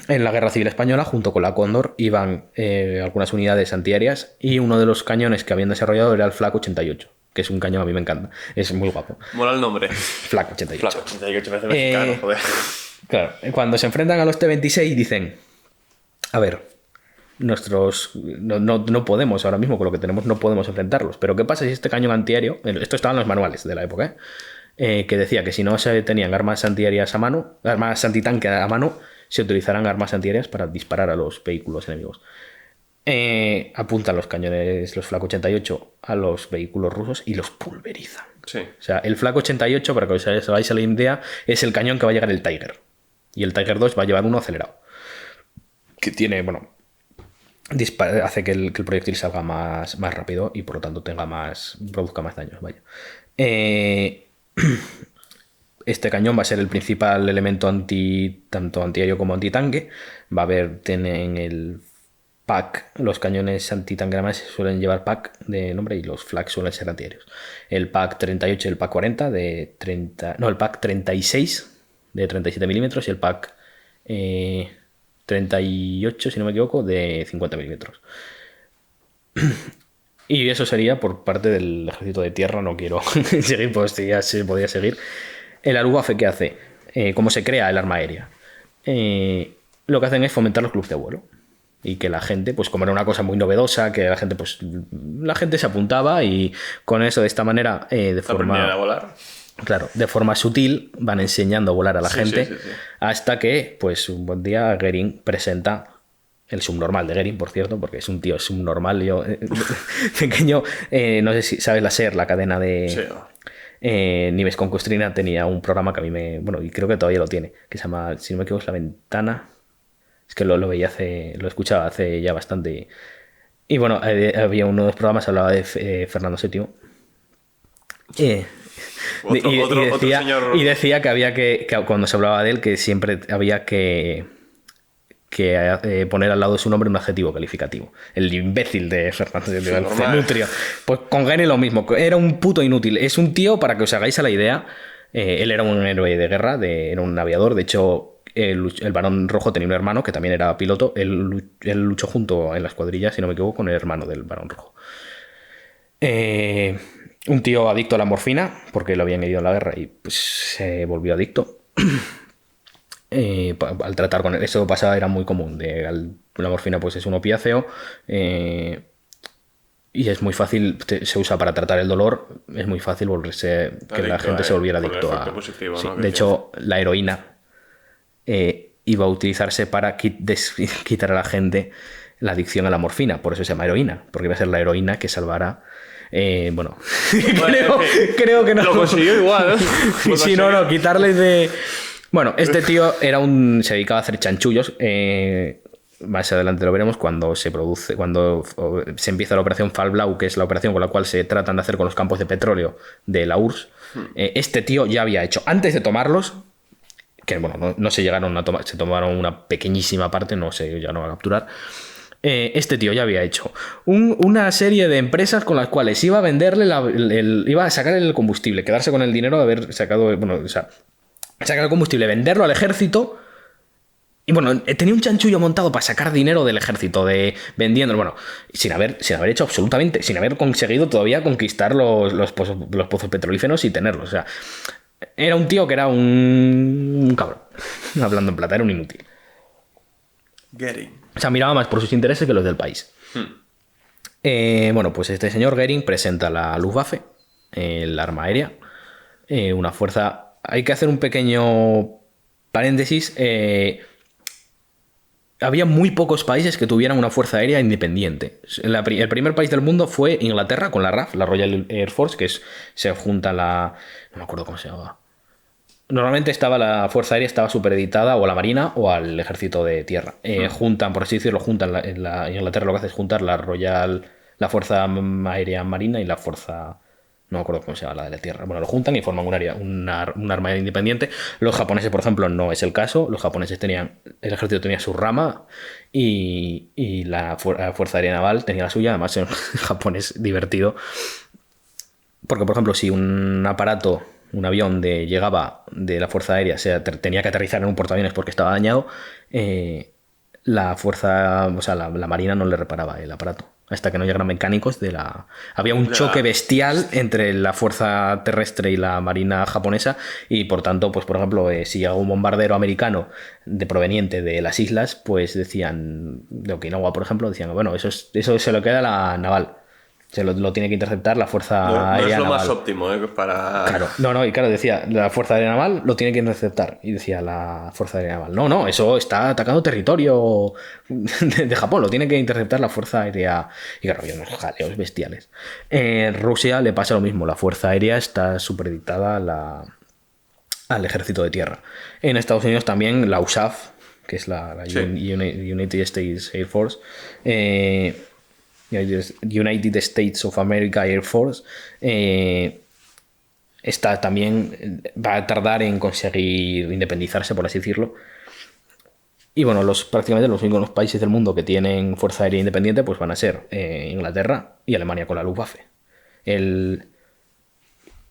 En la Guerra Civil Española, junto con la Cóndor, iban algunas unidades antiaéreas, y uno de los cañones que habían desarrollado era el Flak 88, que es un cañón, a mí me encanta, es muy guapo. Mola el nombre. Flak 88. Flak 88, parece mexicano, joder. Claro, cuando se enfrentan a los T-26 dicen, a ver, no podemos ahora mismo, con lo que tenemos no podemos enfrentarlos, pero ¿qué pasa si este cañón antiaéreo, esto estaba en los manuales de la época, que decía que si no se tenían armas antiaéreas a mano, armas antitanque a mano, se utilizarán armas antiaéreas para disparar a los vehículos enemigos? Apuntan los cañones, los Flak 88, a los vehículos rusos y los pulverizan. Sí. O sea, el Flak 88, para que os hagáis la idea, es el cañón que va a llegar el Tiger. Y el Tiger 2 va a llevar uno acelerado. Que tiene, bueno, hace que el proyectil salga más rápido y por lo tanto produzca más daños. Vaya. Este cañón va a ser el principal elemento tanto antiaéreo como antitanque. Va a haber, en el pack, los cañones antitanque además suelen llevar pack de nombre y los Flak suelen ser antiaéreos. El pack 38 y el pack 40 el pack 36 de 37 milímetros y el pack 38, si no me equivoco, de 50 milímetros. Y eso sería por parte del ejército de tierra. No quiero seguir, pues ya se podía seguir. El Luftwaffe, ¿qué hace? ¿Cómo se crea el arma aérea? Lo que hacen es fomentar los clubes de vuelo. Y que la gente, pues como era una cosa muy novedosa, que la gente se apuntaba y con eso, de esta manera, Aprendían a volar. Claro, de forma sutil van enseñando a volar a la gente sí. hasta que, pues un buen día, Goering presenta el subnormal de Goering, por cierto, porque es un tío subnormal. Yo, pequeño, no sé si sabes la SER, la cadena de... Sí. Nives con Custrina tenía un programa que a mí bueno, y creo que todavía lo tiene, que se llama, si no me equivoco, es La Ventana. Es que lo veía lo escuchaba hace ya bastante. Y bueno, había uno de los programas, hablaba de Fernando VII. Y decía que había que cuando se hablaba de él, que siempre había que poner al lado de su nombre un adjetivo calificativo. El imbécil de Fernando VII, el cenutrio. Pues con Goering lo mismo, era un puto inútil. Es un tío, para que os hagáis a la idea, él era un héroe de guerra, era un aviador. De hecho, el Barón Rojo tenía un hermano que también era piloto. Él luchó junto en la escuadrilla, si no me equivoco, con el hermano del Barón Rojo. Un tío adicto a la morfina, porque lo habían herido en la guerra y pues se volvió adicto. Al tratar con él, eso pasaba, era muy común. La morfina pues es un opiáceo y es muy fácil, se usa para tratar el dolor. Es muy fácil volverse que la gente se volviera adicto a... positivo, sí, ¿no? de hecho, la heroína iba a utilizarse para quitar a la gente la adicción a la morfina. Por eso se llama heroína, porque iba a ser la heroína que salvara... bueno, creo que no. Lo consiguió igual, ¿no? Sí, no, quitarles de... Bueno, este tío se dedicaba a hacer chanchullos. Más adelante lo veremos cuando se empieza la operación Fall-Blau, que es la operación con la cual se tratan de hacer con los campos de petróleo de la URSS. Este tío ya había hecho, antes de tomarlos, que bueno, no se llegaron a tomar, se tomaron una pequeñísima parte, no se llegaron a capturar. Este tío ya había hecho una serie de empresas con las cuales iba a venderle iba a sacar el combustible, quedarse con el dinero de haber sacado, bueno, o sea, sacar el combustible, venderlo al ejército. Y bueno, tenía un chanchullo montado para sacar dinero del ejército, vendiéndolo, bueno, sin haber hecho absolutamente, sin haber conseguido todavía conquistar los pozos petrolíferos y tenerlos. O sea, era un tío que era un cabrón. Hablando en plata, era un inútil. Goering. O sea, miraba más por sus intereses que los del país. Bueno, pues este señor Goering presenta la Luftwaffe, el arma aérea, una fuerza... Hay que hacer un pequeño paréntesis. Había muy pocos países que tuvieran una fuerza aérea independiente. El primer país del mundo fue Inglaterra con la RAF, la Royal Air Force, que se junta no me acuerdo cómo se llamaba. Normalmente la fuerza aérea estaba supeditada o a la marina o al ejército de tierra. Juntan, por así decirlo, en Inglaterra lo que hace es juntar la fuerza aérea marina y la fuerza... No me acuerdo cómo se llama, la de la tierra. Bueno, lo juntan y forman un arma aérea independiente. Los japoneses, por ejemplo, no es el caso. Los japoneses el ejército tenía su rama y la fuerza aérea naval tenía la suya. Además, en Japón es divertido. Porque, por ejemplo, si un avión llegaba de la fuerza aérea, tenía que aterrizar en un portaaviones porque estaba dañado, la marina no le reparaba el aparato. Hasta que no llegaran mecánicos Había un choque bestial entre la fuerza terrestre y la marina japonesa y por tanto, pues por ejemplo, si llegaba un bombardero americano proveniente de las islas, pues decían, de Okinawa por ejemplo, decían, bueno, eso se lo queda a la naval. Lo tiene que interceptar la Fuerza No Aérea es lo Naval. más óptimo, para... Claro, no, y claro, decía, la Fuerza Aérea Naval lo tiene que interceptar. Y decía la Fuerza Aérea Naval, no, eso está atacando territorio de Japón, lo tiene que interceptar la Fuerza Aérea. Y claro, había unos jaleos bestiales. En Rusia le pasa lo mismo, la Fuerza Aérea está supeditada al ejército de tierra. En Estados Unidos también la USAF, que es la Sí. United States Air Force, United States of America Air Force, está también, va a tardar en conseguir independizarse, por así decirlo. Y bueno, prácticamente los únicos países del mundo que tienen fuerza aérea independiente pues van a ser Inglaterra y Alemania con la Luftwaffe. El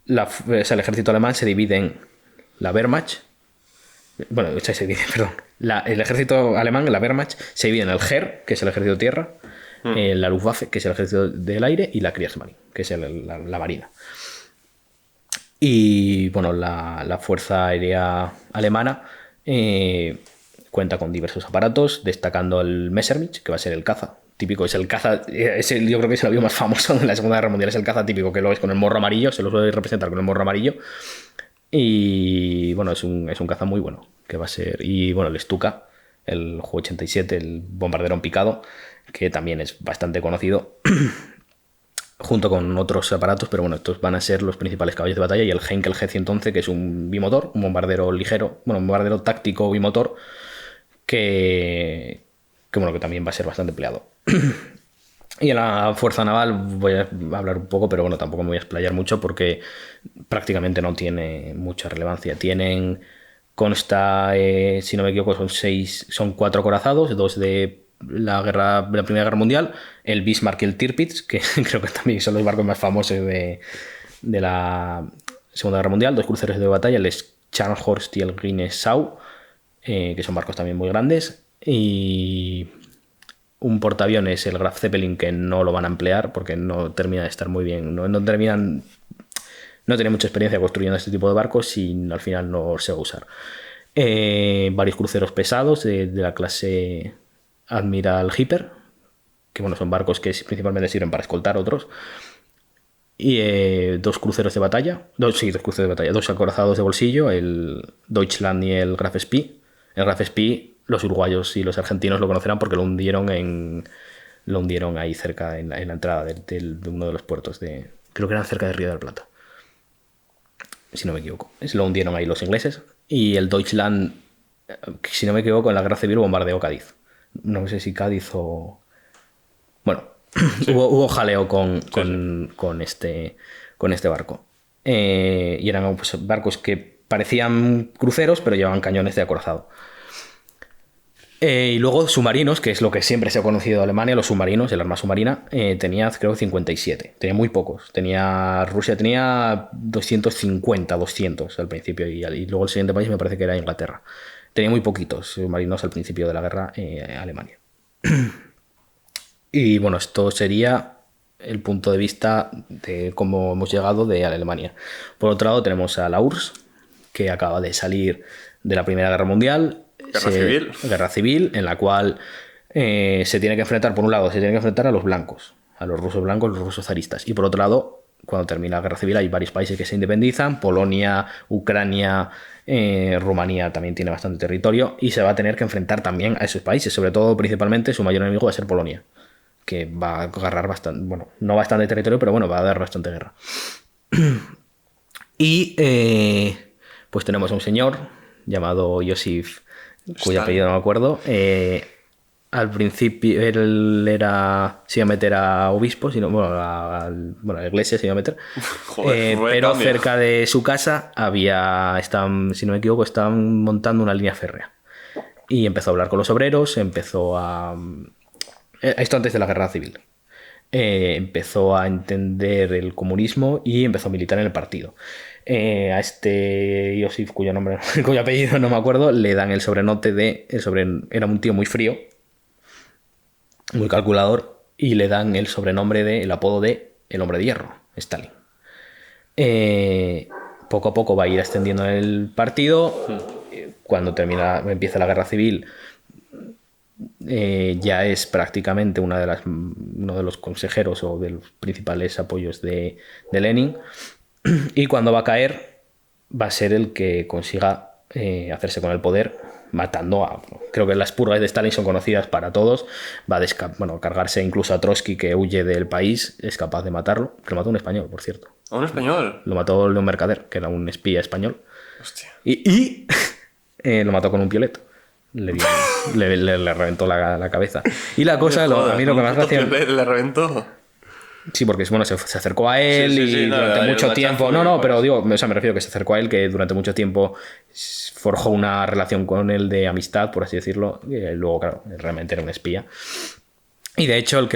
ejército alemán se divide en la Wehrmacht. Bueno, perdón. El ejército alemán, la Wehrmacht, se divide en el Heer, que es el ejército de tierra, la Luftwaffe, que es el ejército del aire, y la Kriegsmarine, que es la marina. Y bueno, la Fuerza Aérea Alemana cuenta con diversos aparatos, destacando el Messerschmitt, que va a ser el caza. Típico, es el caza, yo creo que es el avión más famoso de la Segunda Guerra Mundial, es el caza típico, que lo ves con el morro amarillo, se lo suele representar con el morro amarillo. Y bueno, es un caza muy bueno, que va a ser. Y bueno, el Stuka, el Ju-87, el bombardero en picado, que también es bastante conocido, junto con otros aparatos, pero bueno, estos van a ser los principales caballos de batalla. Y el Heinkel G-111, que es un bimotor, un bombardero ligero, bueno, un bombardero táctico bimotor, que bueno, que también va a ser bastante empleado. Y en la Fuerza Naval voy a hablar un poco, pero bueno, tampoco me voy a explayar mucho porque prácticamente no tiene mucha relevancia. Consta, si no me equivoco, son 4 acorazados, 2 de la Primera Guerra Mundial, el Bismarck y el Tirpitz, que creo que también son los barcos más famosos de la Segunda Guerra Mundial, 2 cruceros de batalla, el Scharnhorst y el Gneisenau, que son barcos también muy grandes, y un portaaviones, el Graf Zeppelin, que no lo van a emplear porque no termina de estar muy bien, no tiene mucha experiencia construyendo este tipo de barcos y al final no se va a usar. Varios cruceros pesados de la clase Admiral Hipper, que bueno, son barcos que principalmente sirven para escoltar otros. Y 2 cruceros de batalla, 2 cruceros de batalla, 2 acorazados de bolsillo, el Deutschland y el Graf Spee. El Graf Spee, los uruguayos y los argentinos lo conocerán porque lo hundieron ahí cerca en la entrada de uno de los puertos creo que eran cerca de Río de la Plata, si no me equivoco. Lo hundieron ahí los ingleses. Y el Deutschland, si no me equivoco, en la Guerra Civil bombardeó Cádiz. No sé si Cádiz o... Bueno, sí. hubo jaleo con este barco. Y eran pues, barcos que parecían cruceros, pero llevaban cañones de acorazado. Y luego submarinos, que es lo que siempre se ha conocido de Alemania, los submarinos, el arma submarina, tenía creo 57, tenía muy pocos. Rusia tenía 200 al principio y luego el siguiente país me parece que era Inglaterra. Tenía muy poquitos submarinos al principio de la guerra Alemania. Y bueno, esto sería el punto de vista de cómo hemos llegado de Alemania. Por otro lado tenemos a la URSS, que acaba de salir de la Primera Guerra Mundial. Guerra civil, en la cual se tiene que enfrentar, por un lado, a los blancos, a los rusos blancos, los rusos zaristas. Y por otro lado, cuando termina la Guerra Civil, hay varios países que se independizan. Polonia, Ucrania, Rumanía también tiene bastante territorio. Y se va a tener que enfrentar también a esos países. Sobre todo, principalmente, su mayor enemigo va a ser Polonia, que va a agarrar bastante, bueno, no bastante territorio, pero bueno, va a dar bastante guerra. Y pues tenemos a un señor llamado Joseph, cuyo apellido no me acuerdo. Al principio él se iba a meter a obispo, a la iglesia se iba a meter. Joder, pero cerca de su casa si no me equivoco, estaban montando una línea férrea. Y empezó a hablar con los obreros, esto antes de la Guerra Civil. Empezó a entender el comunismo y empezó a militar en el partido. A este Joseph, cuyo apellido no me acuerdo, le dan el sobrenombre era un tío muy frío, muy calculador, y le dan el apodo de el hombre de hierro, Stalin. Poco a poco va a ir extendiendo el partido. Cuando empieza la Guerra Civil, ya es prácticamente uno de los consejeros o de los principales apoyos de Lenin, y cuando va a caer va a ser el que consiga hacerse con el poder, matando a... Creo que las purgas de Stalin son conocidas para todos. Va a cargarse incluso a Trotsky, que huye del país, es capaz de matarlo. Lo mató un español, por cierto. ¿A un español? Lo mató León Mercader, que era un espía español. Hostia. Y lo mató con un pioleto. Le reventó la cabeza. Y la cosa, a mí lo que más gracia... ¿Le reventó? Sí, porque bueno, se acercó a él y no, durante mucho tiempo... No, pero pues. digo, o sea, me refiero que se acercó a él, que durante mucho tiempo forjó una relación con él de amistad, por así decirlo. Y luego, claro, realmente era un espía. Y de hecho, la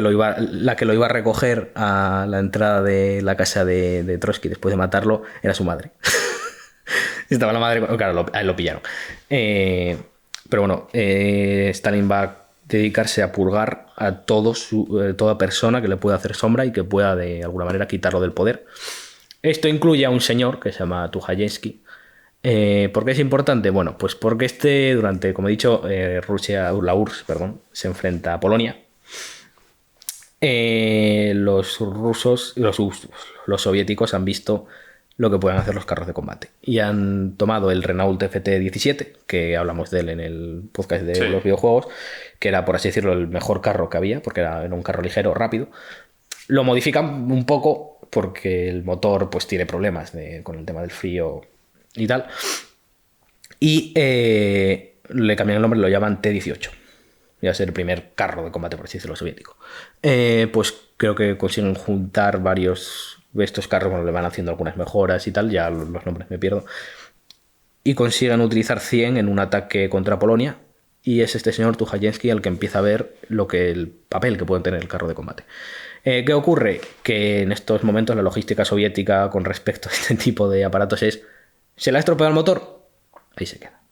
que lo iba a recoger a la entrada de la casa de Trotsky después de matarlo era su madre. Estaba la madre... Claro, a él lo pillaron. Pero bueno, Stalin va a dedicarse a purgar a toda persona que le pueda hacer sombra y que pueda de alguna manera quitarlo del poder. Esto incluye a un señor que se llama Tukhachevsky. ¿Por qué es importante? Bueno, pues porque durante, como he dicho, la URSS, se enfrenta a Polonia. Los rusos, los soviéticos han visto lo que pueden hacer los carros de combate y han tomado el Renault FT-17, que hablamos de él en el podcast de los videojuegos, que era, por así decirlo, el mejor carro que había, porque era un carro ligero, rápido. Lo modifican un poco porque el motor pues tiene problemas con el tema del frío y tal, y le cambian el nombre, lo llaman T-18. Va a ser el primer carro de combate, por así decirlo, soviético. Pues creo que consiguen juntar varios de estos carros, bueno, le van haciendo algunas mejoras y tal, ya los nombres me pierdo, y consiguen utilizar 100 en un ataque contra Polonia, y es este señor Tukhachevsky el que empieza a ver el papel que puede tener el carro de combate. ¿Qué ocurre? Que en estos momentos la logística soviética con respecto a este tipo de aparatos ¿se le ha estropeado el motor? Ahí se queda.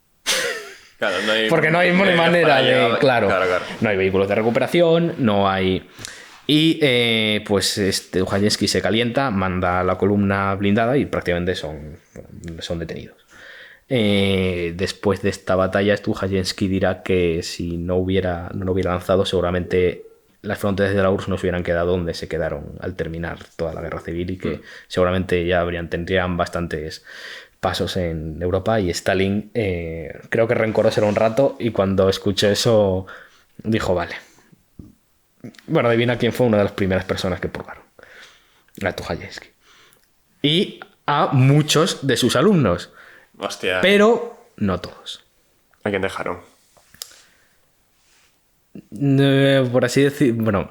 Claro, Porque no hay manera de... Claro, no hay vehículos de recuperación, no hay... Y pues Tukhachevsky se calienta, manda a la columna blindada y prácticamente son detenidos. Después de esta batalla, Tukhachevsky dirá que si no lo hubiera lanzado, seguramente las fronteras de la URSS no se hubieran quedado donde se quedaron al terminar toda la guerra civil, y que seguramente ya tendrían bastantes pasos en Europa. Y Stalin creo que rencoroso era un rato, y cuando escuchó eso dijo, vale. Bueno, adivina quién fue una de las primeras personas que purgaron. A Tukhachevsky. Y a muchos de sus alumnos. Hostia. Pero no todos. ¿A quién dejaron? Por así decir, bueno,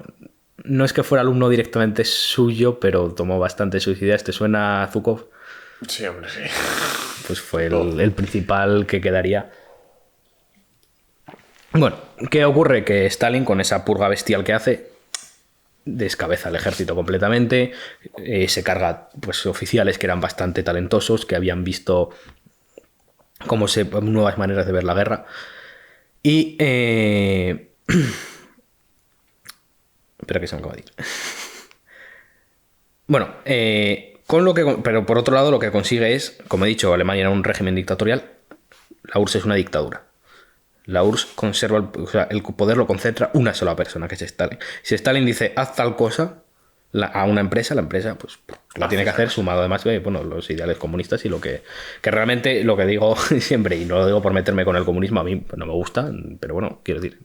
no es que fuera alumno directamente suyo, pero tomó bastante sus ideas. ¿Te suena a Zhukov? Sí, hombre, sí. Pues fue el principal que quedaría. Bueno, ¿qué ocurre? Que Stalin, con esa purga bestial que hace, descabeza al ejército completamente, se carga pues oficiales que eran bastante talentosos, que habían visto nuevas maneras de ver la guerra. Y... espera, que se me acaba de ir. Bueno, pero por otro lado lo que consigue es, como he dicho, Alemania era un régimen dictatorial, la URSS es una dictadura. La URSS conserva el poder, lo concentra una sola persona, que es Stalin. Si Stalin dice haz tal cosa a una empresa, la empresa pues la tiene que hacer, sumado además los ideales comunistas y lo que realmente, lo que digo siempre, y no lo digo por meterme con el comunismo, a mí no me gusta, pero bueno, quiero decir,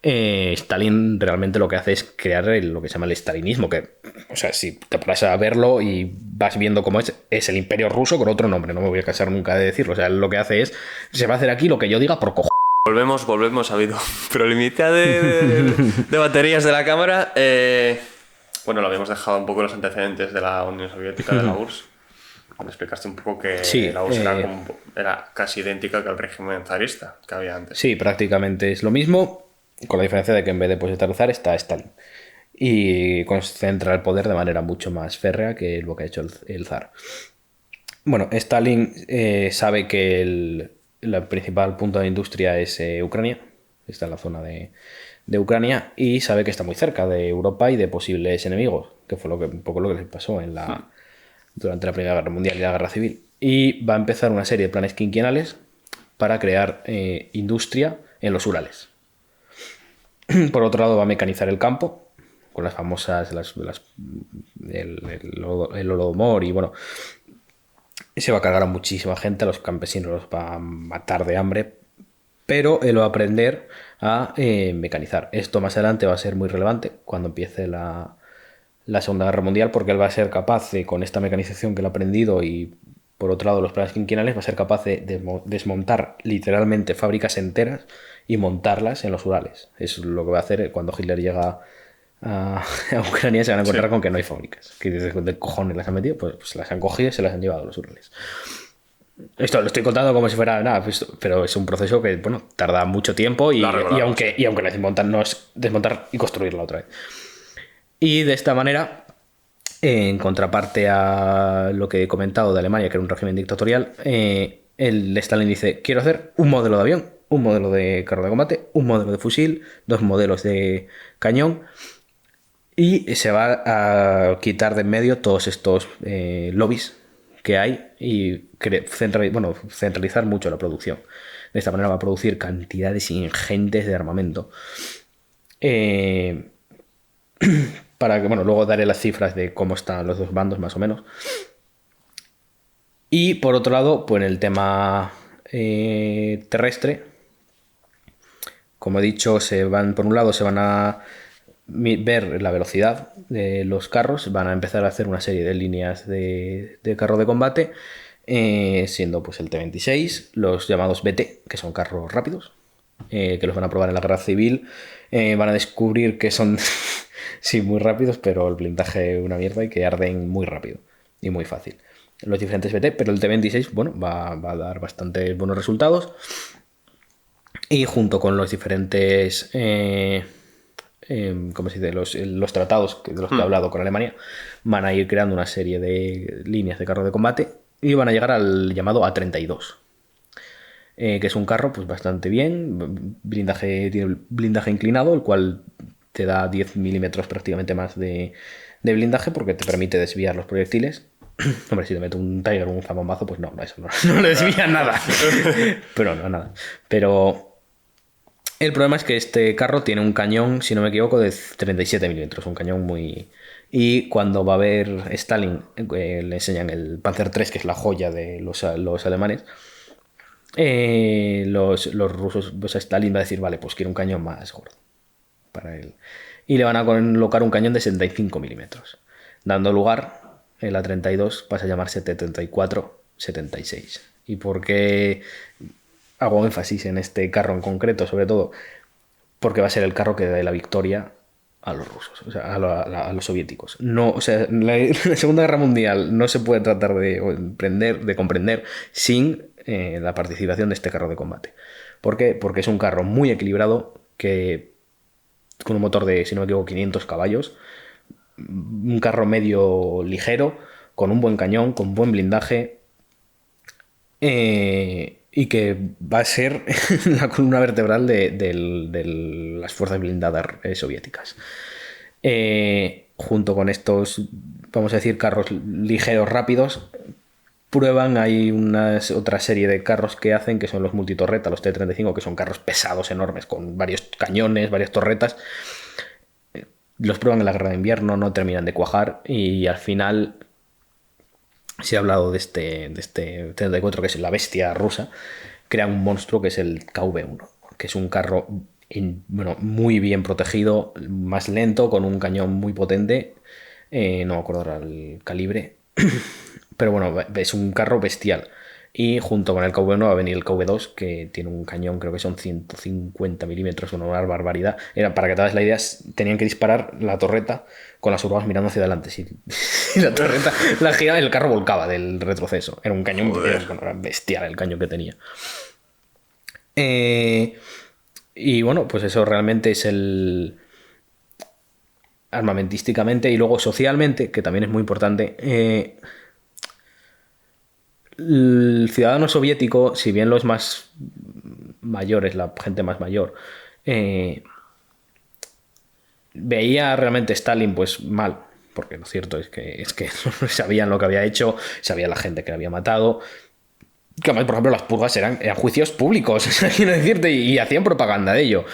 Stalin realmente lo que hace es crear lo que se llama el stalinismo, que, o sea, si te pones a verlo y vas viendo cómo es el imperio ruso con otro nombre, no me voy a cansar nunca de decirlo, o sea, lo que hace es, se va a hacer aquí lo que yo diga por cojones. Volvemos, ha habido problemita de baterías de la cámara. Bueno, lo habíamos dejado un poco los antecedentes de la Unión Soviética, de la URSS. Me explicaste un poco que la URSS era casi idéntica que el régimen zarista que había antes. Sí, prácticamente es lo mismo, con la diferencia de que en vez de estar el zar está Stalin. Y concentra el poder de manera mucho más férrea que lo que ha hecho el zar. Bueno, Stalin sabe que el principal punto de industria es Ucrania, está en la zona de Ucrania, y sabe que está muy cerca de Europa y de posibles enemigos, que fue un poco lo que les pasó durante la Primera Guerra Mundial y la Guerra Civil. Y va a empezar una serie de planes quinquenales para crear industria en los Urales. Por otro lado, va a mecanizar el campo con las famosas, el Holodomor y bueno, se va a cargar a muchísima gente, a los campesinos los va a matar de hambre, pero él va a aprender a mecanizar. Esto más adelante va a ser muy relevante cuando empiece la Segunda Guerra Mundial, porque él va a ser capaz de, con esta mecanización que él ha aprendido y por otro lado los planes quinquenales, va a ser capaz de desmontar literalmente fábricas enteras y montarlas en los Urales. Es lo que va a hacer cuando Hitler llega a Ucrania, se van a encontrar con que no hay fábricas. Que de cojones las han metido, pues las han cogido y se las han llevado a los Urales. Esto lo estoy contando como si fuera nada, pero es un proceso que bueno, tarda mucho tiempo y aunque no es desmontar y construirla otra vez. Y de esta manera, en contraparte a lo que he comentado de Alemania, que era un régimen dictatorial, el Stalin dice, quiero hacer un modelo de avión, un modelo de carro de combate, un modelo de fusil, 2 modelos de cañón, y se va a quitar de en medio todos estos lobbies que hay y centralizar mucho la producción. De esta manera va a producir cantidades ingentes de armamento. Para que, bueno, luego daré las cifras de cómo están los dos bandos más o menos. Y por otro lado, pues en el tema terrestre, como he dicho, por un lado se van a ver la velocidad de los carros, van a empezar a hacer una serie de líneas de carro de combate, siendo pues el T-26, los llamados BT, que son carros rápidos, que los van a probar en la guerra civil, van a descubrir que son sí, muy rápidos, pero el blindaje una mierda y que arden muy rápido y muy fácil. Los diferentes BT, pero el T-26, bueno, va a dar bastantes buenos resultados. Y junto con los diferentes ¿cómo se dice? Los tratados de los que he hablado con Alemania, van a ir creando una serie de líneas de carro de combate y van a llegar al llamado A-32, que es un carro pues bastante bien, tiene blindaje inclinado, el cual te da 10 milímetros prácticamente más de blindaje porque te permite desviar los proyectiles. Hombre, si te mete un Tiger o un zambombazo, pues no, eso no le desvía nada. Pero no, nada. Pero el problema es que este carro tiene un cañón, si no me equivoco, de 37 milímetros. Un cañón muy... Y cuando va a ver Stalin, le enseñan el Panzer III, que es la joya de los alemanes. Los rusos, pues Stalin va a decir, vale, pues quiero un cañón más gordo para él. Y le van a colocar un cañón de 75 milímetros, dando lugar, el A-32 pasa a llamarse T-34-76. ¿Y por qué hago énfasis en este carro en concreto? Sobre todo porque va a ser el carro que dé la victoria a los rusos, o sea, a los soviéticos. No, o sea, la Segunda Guerra Mundial no se puede tratar de comprender sin la participación de este carro de combate. ¿Por qué? Porque es un carro muy equilibrado que con un motor de, si no me equivoco, 500 caballos, un carro medio ligero, con un buen cañón, con buen blindaje, y que va a ser la columna vertebral de las fuerzas blindadas soviéticas. Junto con estos, vamos a decir, carros ligeros rápidos, prueban, hay otra serie de carros que hacen, que son los multitorreta, los T-35, que son carros pesados, enormes, con varios cañones, varias torretas. Los prueban en la guerra de invierno, no terminan de cuajar y al final se ha hablado de este T-34, que es la bestia rusa, crean un monstruo que es el KV-1, que es un carro muy bien protegido, más lento, con un cañón muy potente, no me acuerdo ahora el calibre, pero bueno, es un carro bestial. Y junto con el KV-1 va a venir el KV-2, que tiene un cañón, creo que son 150 milímetros, una barbaridad. Era, para que te hagas la idea, tenían que disparar la torreta con las urbas mirando hacia adelante. Si la torreta la giraba, el carro volcaba del retroceso. Era un cañón era bestial el cañón que tenía. Y bueno, pues eso realmente es el... armamentísticamente y luego socialmente, que también es muy importante... el ciudadano soviético, si bien los más mayores, la gente más mayor, veía realmente a Stalin pues mal, porque lo cierto es que sabían lo que había hecho, sabían la gente que le había matado, que además, por ejemplo, las purgas eran juicios públicos, quiero decirte, y hacían propaganda de ello.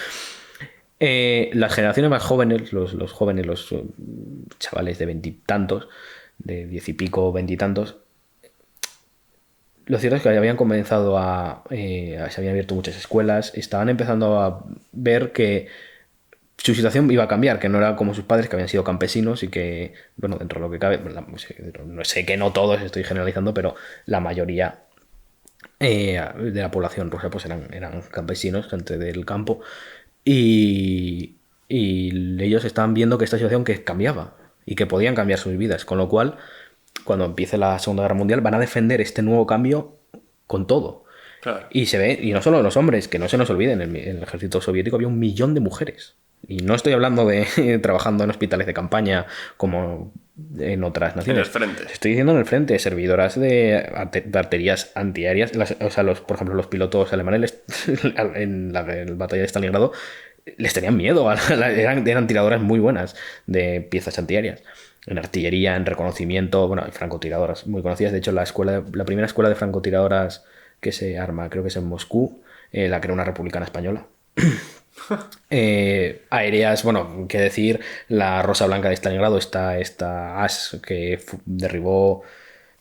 Las generaciones más jóvenes, los jóvenes, los chavales de veintitantos, de 10 y pico, veintitantos, lo cierto es que habían comenzado se habían abierto muchas escuelas, estaban empezando a ver que su situación iba a cambiar, que no era como sus padres, que habían sido campesinos y que, bueno, dentro de lo que cabe, no sé que no todos, estoy generalizando, pero la mayoría de la población rusa pues eran campesinos, gente del campo, y ellos estaban viendo que esta situación que cambiaba y que podían cambiar sus vidas, con lo cual, cuando empiece la Segunda Guerra Mundial, van a defender este nuevo cambio con todo. Claro. Y se ve, y no solo los hombres, que no se nos olviden, en el ejército soviético había 1 millón de mujeres. Y no estoy hablando de trabajando en hospitales de campaña como en otras naciones. En el frente. Estoy diciendo en el frente, servidoras de arterias antiaéreas. O sea, por ejemplo, los pilotos alemanes en la batalla de Stalingrado les tenían miedo. Eran tiradoras muy buenas de piezas antiaéreas. En artillería, en reconocimiento, bueno, hay francotiradoras muy conocidas. De hecho, la primera escuela de francotiradoras que se arma, creo que es en Moscú, la creó una republicana española. Aéreas, bueno, qué decir, la Rosa Blanca de Stalingrado, esta AS que derribó,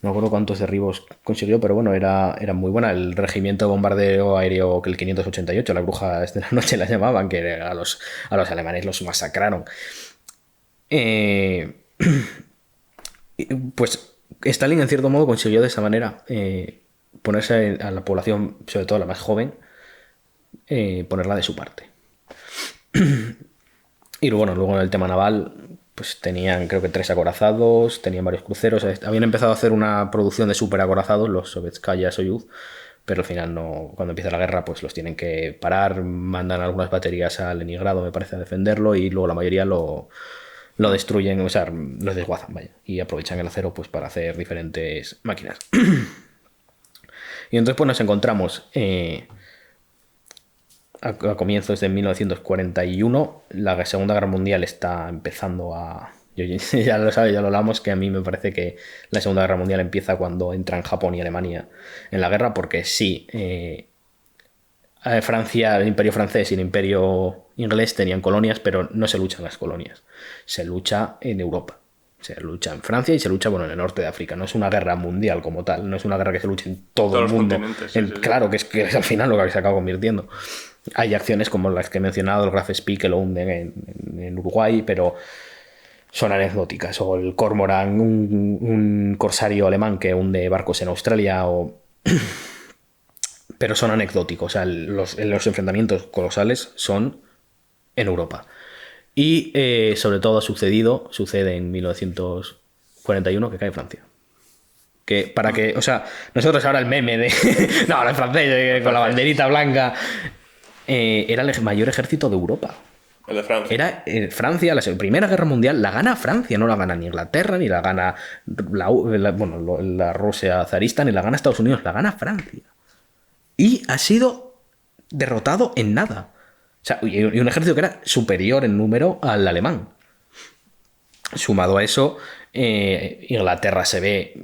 no me acuerdo cuántos derribos consiguió, pero bueno, era muy buena. El regimiento de bombardeo aéreo, que el 588, las brujas de la noche las llamaban, que a los alemanes los masacraron. Pues Stalin en cierto modo consiguió de esa manera ponerse a la población, sobre todo la más joven, ponerla de su parte. Y luego en el tema naval, pues tenían creo que 3 acorazados, tenían varios cruceros, habían empezado a hacer una producción de superacorazados, los Sovetskaya Soyuz, pero al final no, cuando empieza la guerra pues los tienen que parar, mandan algunas baterías a Leningrado, me parece, a defenderlo, y luego la mayoría lo destruyen, o sea, los desguazan, vaya, y aprovechan el acero pues para hacer diferentes máquinas. Y entonces pues nos encontramos a comienzos de 1941, la Segunda Guerra Mundial está empezando a... Ya lo sabes, ya lo hablamos, que a mí me parece que la Segunda Guerra Mundial empieza cuando entran Japón y Alemania en la guerra, porque sí, Francia, el Imperio francés y el Imperio inglés tenían colonias, pero no se luchan las colonias, se lucha en Europa. Se lucha en Francia y se lucha, bueno, en el norte de África. No es una guerra mundial como tal, no es una guerra que se luche en todo el mundo. Claro, que es al final lo que se acaba convirtiendo. Hay acciones como las que he mencionado, el Graf Spee, que lo hunden en Uruguay, pero son anecdóticas. O el Cormoran, un corsario alemán que hunde barcos en Australia, pero son anecdóticos. O sea, los enfrentamientos colosales son en Europa. Y sobre todo sucede en 1941, que cae Francia. Que para que, o sea, nosotros ahora el meme de... no, el francés con la banderita blanca... era el mayor ejército de Europa. El de Francia. Era Francia, la Primera Guerra Mundial la gana Francia, no la gana ni Inglaterra, ni la gana la Rusia zarista, ni la gana Estados Unidos, la gana Francia. Y ha sido derrotado en nada. O sea, y un ejército que era superior en número al alemán. Sumado a eso, Inglaterra se ve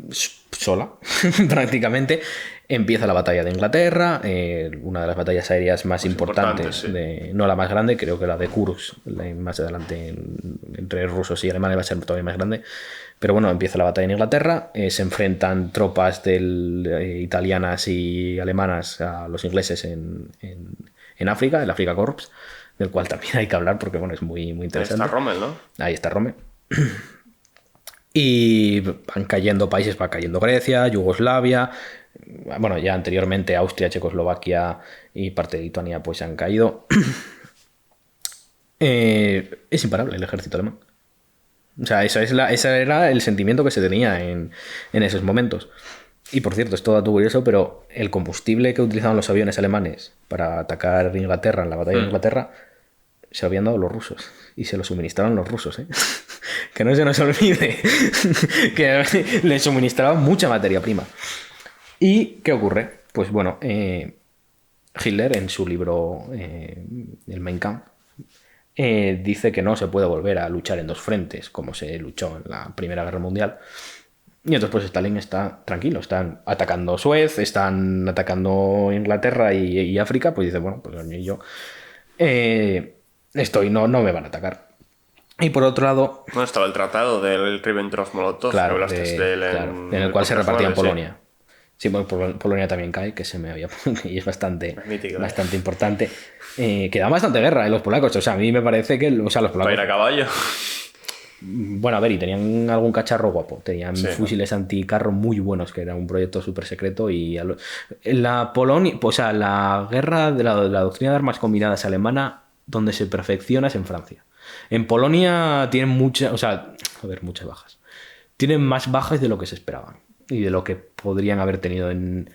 sola, prácticamente. Empieza la batalla de Inglaterra, una de las batallas aéreas más importantes, sí. No la más grande, creo que la de Kursk, más adelante entre rusos y alemanes va a ser todavía más grande. Pero bueno, empieza la batalla en Inglaterra, se enfrentan tropas italianas y alemanas a los ingleses en África, el Afrika Korps, del cual también hay que hablar porque bueno, es muy, muy interesante. Ahí está Rommel, ¿no? Ahí está Rommel. Y van cayendo países, va cayendo Grecia, Yugoslavia. Bueno, ya anteriormente Austria, Checoslovaquia y parte de Lituania pues han caído. Es imparable el ejército alemán. O sea, ese era el sentimiento que se tenía en esos momentos. Y por cierto, es todo dato curioso, pero el combustible que utilizaban los aviones alemanes para atacar Inglaterra en la batalla de Inglaterra se lo habían dado los rusos. Y se lo suministraron los rusos, ¿eh? Que no se nos olvide que le suministraban mucha materia prima. ¿Y qué ocurre? Pues bueno, Hitler en su libro el Mein Kampf dice que no se puede volver a luchar en dos frentes como se luchó en la Primera Guerra Mundial. Y entonces pues Stalin está tranquilo, están atacando Suez, están atacando Inglaterra y África, pues dice, bueno, pues yo no me van a atacar. Y por otro lado... Bueno, estaba el tratado del Ribbentrop-Molotov, Claro, que hablaste de él en el cual se repartía en Polonia. Sí. Sí, bueno, Polonia también cae, que se me había... y es bastante, Mítico, bastante importante. Que da bastante guerra los polacos. O sea, a mí me parece que... O sea, los polacos... Para ir a caballo. Bueno, a ver, y tenían algún cacharro guapo. Tenían Sí, fusiles anticarro muy buenos, que era un proyecto súper secreto. Y la Polonia... O sea, la guerra de la doctrina de armas combinadas alemana, donde se perfecciona es en Francia. En Polonia tienen muchas... O sea, a ver, muchas bajas. Tienen más bajas de lo que se esperaban. Y de lo que podrían haber tenido en...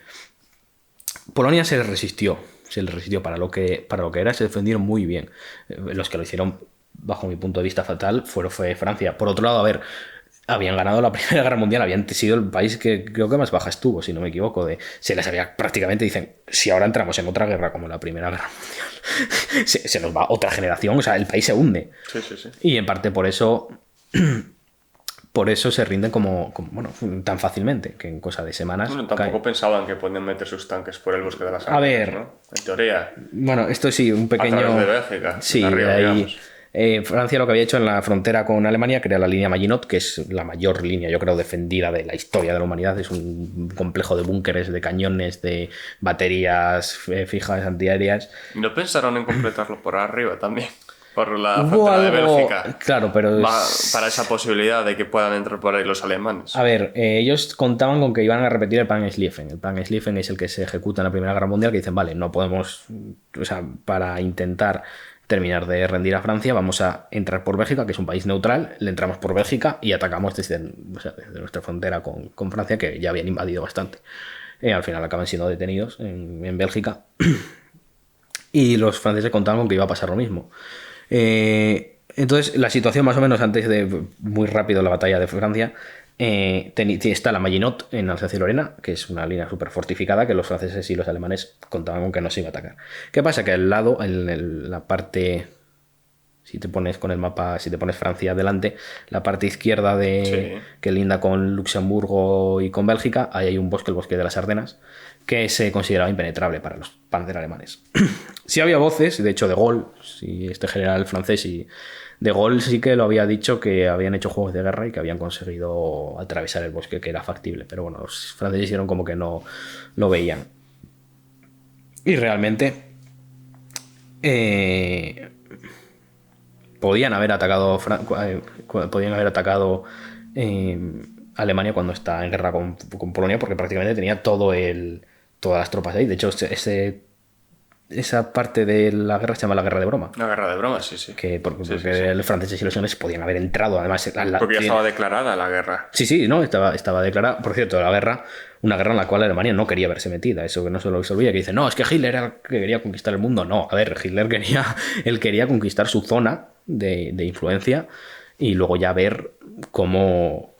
Polonia se les resistió para lo que era, se defendieron muy bien. Los que lo hicieron, bajo mi punto de vista fatal, fue Francia. Por otro lado, a ver, habían ganado la Primera Guerra Mundial, habían sido el país que creo que más bajas tuvo, si no me equivoco. Se les había prácticamente, dicen, si ahora entramos en otra guerra como la Primera Guerra Mundial, se nos va otra generación, o sea, el país se hunde. Sí, sí, sí. Y en parte por eso... Por eso se rinden como bueno, tan fácilmente, que en cosa de semanas. Bueno, tampoco caen. pensaban que podían meter sus tanques por el bosque de las A ver. Ardenas, ¿no? En teoría. Bueno, esto sí, un pequeño... A través de Bélgica. Sí, arriba, ahí... digamos. Francia lo que había hecho en la frontera con Alemania, que era la línea Maginot, que es la mayor línea, yo creo, defendida de la historia de la humanidad. Es un complejo de búnkeres, de cañones, de baterías fijas antiaéreas. ¿No pensaron en completarlo por arriba también? Por la Hubo frontera de algo... Bélgica. Claro, pero... Para esa posibilidad de que puedan entrar por ahí los alemanes. A ver, ellos contaban con que iban a repetir el Plan Schlieffen. El Plan Schlieffen es el que se ejecuta en la Primera Guerra Mundial, que dicen, vale, no podemos... O sea, para intentar terminar de rendir a Francia, vamos a entrar por Bélgica, que es un país neutral, le entramos por Bélgica y atacamos desde nuestra frontera con Francia, que ya habían invadido bastante. Al final acaban siendo detenidos en Bélgica. Y los franceses contaban con que iba a pasar lo mismo. Entonces, la situación más o menos antes de muy rápido la batalla de Francia, está la Maginot en Alsacia-Lorena, que es una línea súper fortificada que los franceses y los alemanes contaban con que no se iba a atacar. ¿Qué pasa? Que al lado, en la parte... Si te pones con el mapa, si te pones Francia adelante, la parte izquierda que linda con Luxemburgo y con Bélgica, ahí hay un bosque, el bosque de las Ardenas, que se consideraba impenetrable para los panzer alemanes. Sí había voces, de hecho De Gaulle, este general francés, y De Gaulle sí que lo había dicho, que habían hecho juegos de guerra y que habían conseguido atravesar el bosque, que era factible, pero bueno, los franceses hicieron como que no lo veían. Y realmente podían haber atacado Alemania cuando está en guerra con Polonia, porque prácticamente tenía todas las tropas ahí. De hecho, esa parte de la guerra se llama la guerra de broma. La guerra de broma, sí, sí. Porque los franceses y los alemanes podían haber entrado, además... Porque ya estaba declarada la guerra. Sí, no, estaba declarada. Por cierto, una guerra en la cual Alemania no quería verse metida. Eso que no se lo olvida, que dice, no, es que Hitler era el que quería conquistar el mundo. No, a ver, Hitler quería conquistar su zona de influencia y luego ya ver cómo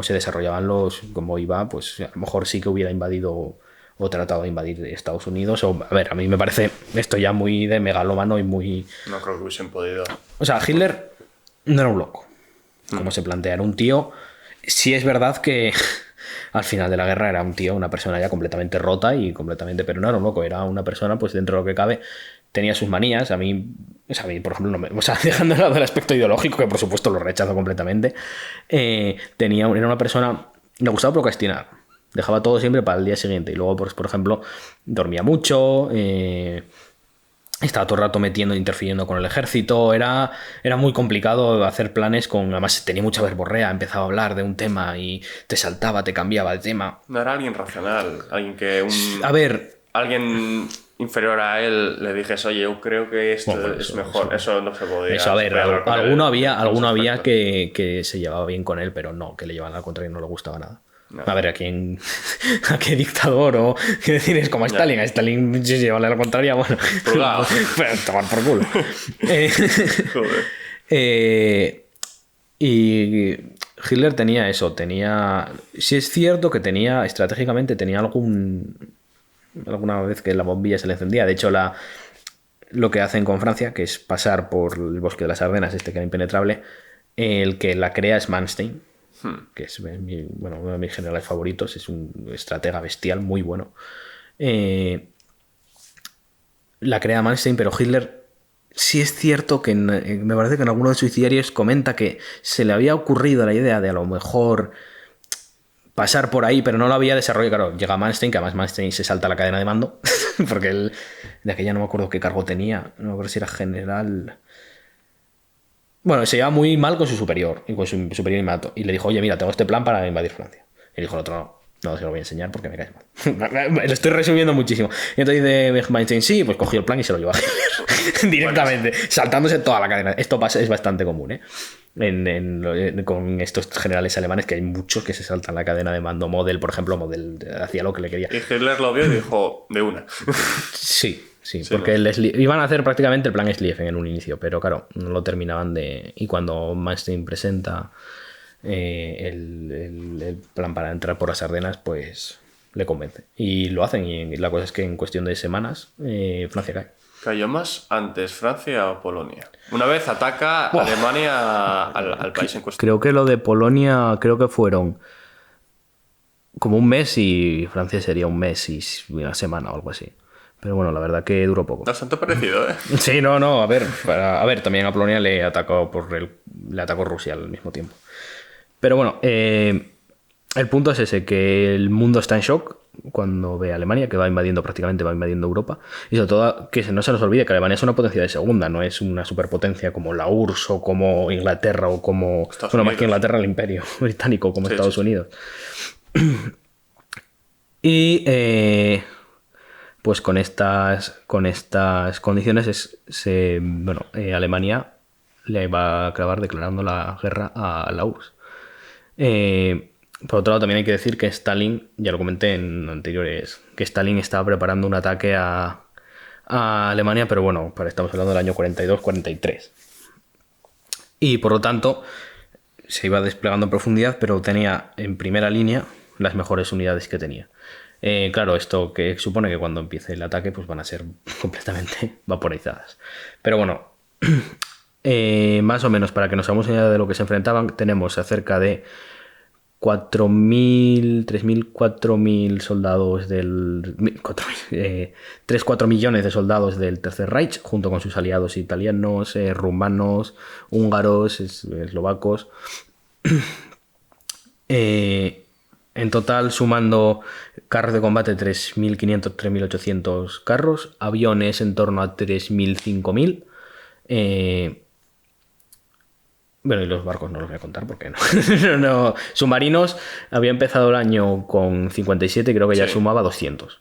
se desarrollaban cómo iba, pues a lo mejor sí que hubiera invadido o tratado de invadir Estados Unidos. A ver, a mí me parece esto ya muy de megalómano y muy... No creo que hubiesen podido. O sea, Hitler no era un loco, como se plantea. Era un tío... Sí es verdad que al final de la guerra era un tío, una persona ya completamente rota y completamente... Pero no era un loco, era una persona, pues dentro de lo que cabe, tenía sus manías. A mí, por ejemplo, dejando de lado el aspecto ideológico, que por supuesto lo rechazo completamente, era una persona... Le gustaba procrastinar. Dejaba todo siempre para el día siguiente. Y luego, pues, por ejemplo, dormía mucho, estaba todo el rato interfiriendo con el ejército. Era muy complicado hacer planes además tenía mucha verborrea, empezaba a hablar de un tema y te saltaba, te cambiaba de tema. No era alguien racional, alguien que... A ver... Alguien inferior a él le dijese, oye, yo creo que esto es mejor. Eso no se podía. Eso, a ver, alguno había que se llevaba bien con él, pero no, que le llevaban al contrario y no le gustaba nada. No. A ver, ¿a qué dictador? O qué decir, es como a Stalin. A Stalin si llevarle a la contraria, bueno, tomar por culo. Y Hitler tenía eso, sí es cierto que estratégicamente tenía alguna vez que la bombilla se le encendía. De hecho, lo que hacen con Francia, que es pasar por el bosque de las Ardenas, que era impenetrable, el que la crea es Manstein, que es uno de mis generales favoritos. Es un estratega bestial muy bueno. La crea Manstein, pero Hitler sí es cierto que me parece que en alguno de sus diarios comenta que se le había ocurrido la idea de a lo mejor pasar por ahí, pero no lo había desarrollado. Claro, llega Manstein, que además Manstein se salta la cadena de mando, porque él, de aquella no me acuerdo qué cargo tenía, no me acuerdo si era general. Bueno, se lleva muy mal con su superior, y con su superior inmediato, y le dijo, oye, mira, tengo este plan para invadir Francia. Y dijo el otro, no se lo voy a enseñar porque me caes mal. Lo estoy resumiendo muchísimo. Y entonces dice Manstein, sí, pues cogió el plan y se lo llevó a Hitler directamente, saltándose toda la cadena. Esto es bastante común, ¿eh? Con estos generales alemanes, que hay muchos que se saltan la cadena de mando. Model, por ejemplo, Model hacía lo que le quería. Y Hitler lo vio y dijo, de una. Sí, porque iban a hacer prácticamente el plan Schlieffen en un inicio, pero claro, no lo terminaban de... Y cuando Manstein presenta el plan para entrar por las Ardenas, pues le convence. Y lo hacen, y la cosa es que en cuestión de semanas Francia cae. ¿Cayó más antes Francia o Polonia? Una vez ataca Alemania al país en cuestión. Creo que lo de Polonia, creo que fueron como un mes, y Francia sería un mes y una semana o algo así. Pero bueno, la verdad que duró poco. Bastante parecido, ¿eh? Sí, no, a ver, también a Polonia le atacó Rusia al mismo tiempo. Pero bueno, el punto es ese, que el mundo está en shock cuando ve a Alemania, que va invadiendo Europa, y sobre todo que no se nos olvide que Alemania es una potencia de segunda, no es una superpotencia como la URSS o como Inglaterra o como... Bueno, más que Inglaterra, el Imperio Británico, como Estados Unidos. Y pues con estas condiciones Alemania le va a acabar declarando la guerra a la URSS. Por otro lado, también hay que decir que Stalin, ya lo comenté en anteriores, que Stalin estaba preparando un ataque a Alemania, pero bueno, estamos hablando del año 42-43. Y por lo tanto, se iba desplegando en profundidad, pero tenía en primera línea las mejores unidades que tenía. Claro, esto que supone que cuando empiece el ataque pues van a ser completamente vaporizadas. Pero bueno, más o menos para que nos hagamos una idea de lo que se enfrentaban, tenemos acerca de 4.000, 3.000, 4.000 soldados 3-4 millones de soldados del Tercer Reich, junto con sus aliados italianos, rumanos, húngaros, eslovacos. En total, sumando carros de combate, 3.500, 3.800 carros, aviones en torno a 3.000, 5.000. Bueno, y los barcos no los voy a contar porque no. No. Submarinos, había empezado el año con 57 y creo que ya sumaba 200.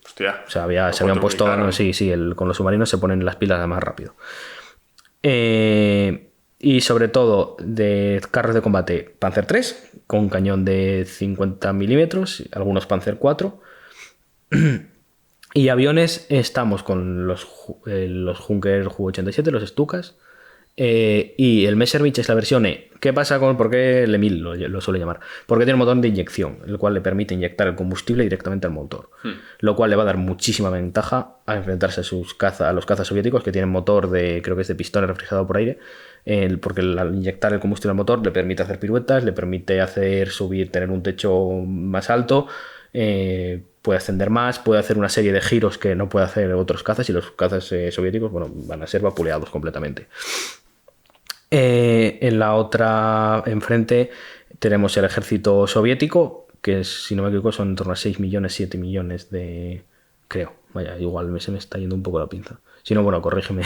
Hostia. O sea, se habían puesto... con los submarinos se ponen las pilas más rápido. Y sobre todo de carros de combate, Panzer III, con cañón de 50 milímetros, algunos Panzer IV. Y aviones, estamos con los Junker Ju-87, los Stukas. Y el Messerschmitt es la versión E. ¿Qué pasa con por qué el Emil lo suele llamar? Porque tiene un motor de inyección, el cual le permite inyectar el combustible directamente al motor, lo cual le va a dar muchísima ventaja a enfrentarse a los cazas soviéticos, que tienen motor creo que es de pistón refrigerado por aire, porque al inyectar el combustible al motor le permite hacer piruetas, le permite tener un techo más alto, puede ascender más, puede hacer una serie de giros que no puede hacer otros cazas, y los cazas soviéticos van a ser vapuleados completamente. En la otra enfrente tenemos el ejército soviético, que si no me equivoco son en torno a 6 millones, 7 millones de... Creo, vaya, igual se me está yendo un poco la pinza. Si no, bueno, corrígeme.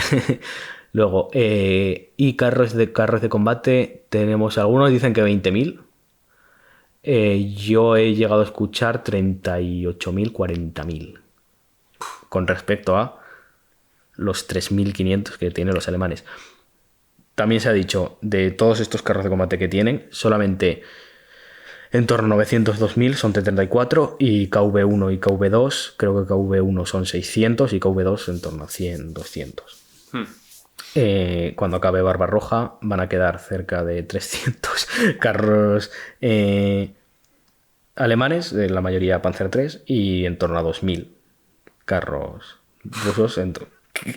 Luego, y carros de combate tenemos, algunos dicen que 20.000. Yo he llegado a escuchar 38.000, 40.000. Con respecto a los 3.500 que tienen los alemanes. También se ha dicho, de todos estos carros de combate que tienen, solamente en torno a 902.000 son T-34, y KV-1 y KV-2, creo que KV-1 son 600 y KV-2 en torno a 100, 200. Cuando acabe Barbarroja van a quedar cerca de 300 carros alemanes, la mayoría Panzer III, y en torno a 2.000 carros rusos.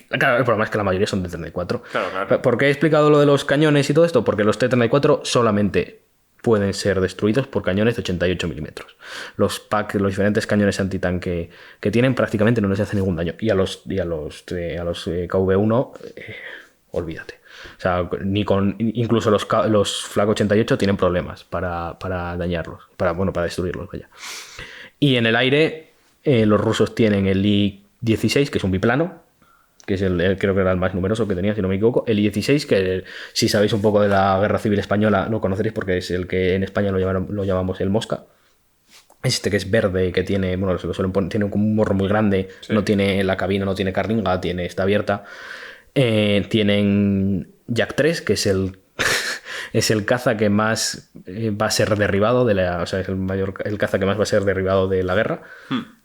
Claro, el problema es que la mayoría son de 34. Claro. ¿Por qué he explicado lo de los cañones y todo esto? Porque los T-34 solamente pueden ser destruidos por cañones de 88 milímetros. Los diferentes cañones antitanque que tienen prácticamente no les hace ningún daño. Y a los KV-1, olvídate. O sea, incluso los Flak 88 tienen problemas para dañarlos, para destruirlos, vaya. Y en el aire, los rusos tienen el I-16, que es un biplano, que es creo que era el más numeroso que tenía, si no me equivoco. El I-16, que si sabéis un poco de la Guerra Civil Española, lo conoceréis porque es el que en España lo llamamos el Mosca. Que es verde, que tiene, bueno, se lo suelen poner, tiene un morro muy grande, sí. No tiene la cabina, no tiene carringa, está abierta. Tienen Yak 3, que es el caza que más va a ser derribado o sea, es el caza que más va a ser derribado de la guerra,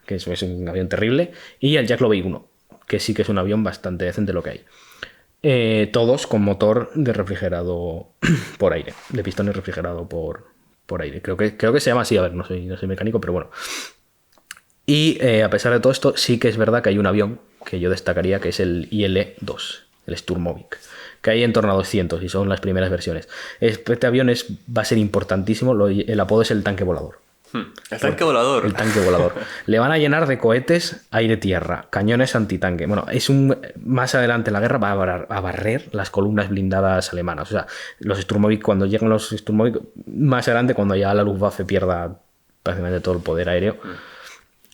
que es un avión terrible, y el Yak Lobey 1, que sí que es un avión bastante decente lo que hay. Todos con motor de refrigerado por aire, de pistones refrigerado por aire. Creo que se llama así, a ver, no soy mecánico, pero bueno. Y a pesar de todo esto, sí que es verdad que hay un avión que yo destacaría, que es el IL-2, el Sturmovik, que hay en torno a 200 y son las primeras versiones. Este avión va a ser importantísimo, el apodo es el tanque volador. El tanque volador. El tanque volador. Le van a llenar de cohetes aire-tierra, cañones antitanque. Bueno, más adelante en la guerra va a barrer las columnas blindadas alemanas. O sea, los Sturmovik, cuando llegan los Sturmovik, más adelante, cuando ya la Luftwaffe pierda prácticamente todo el poder aéreo,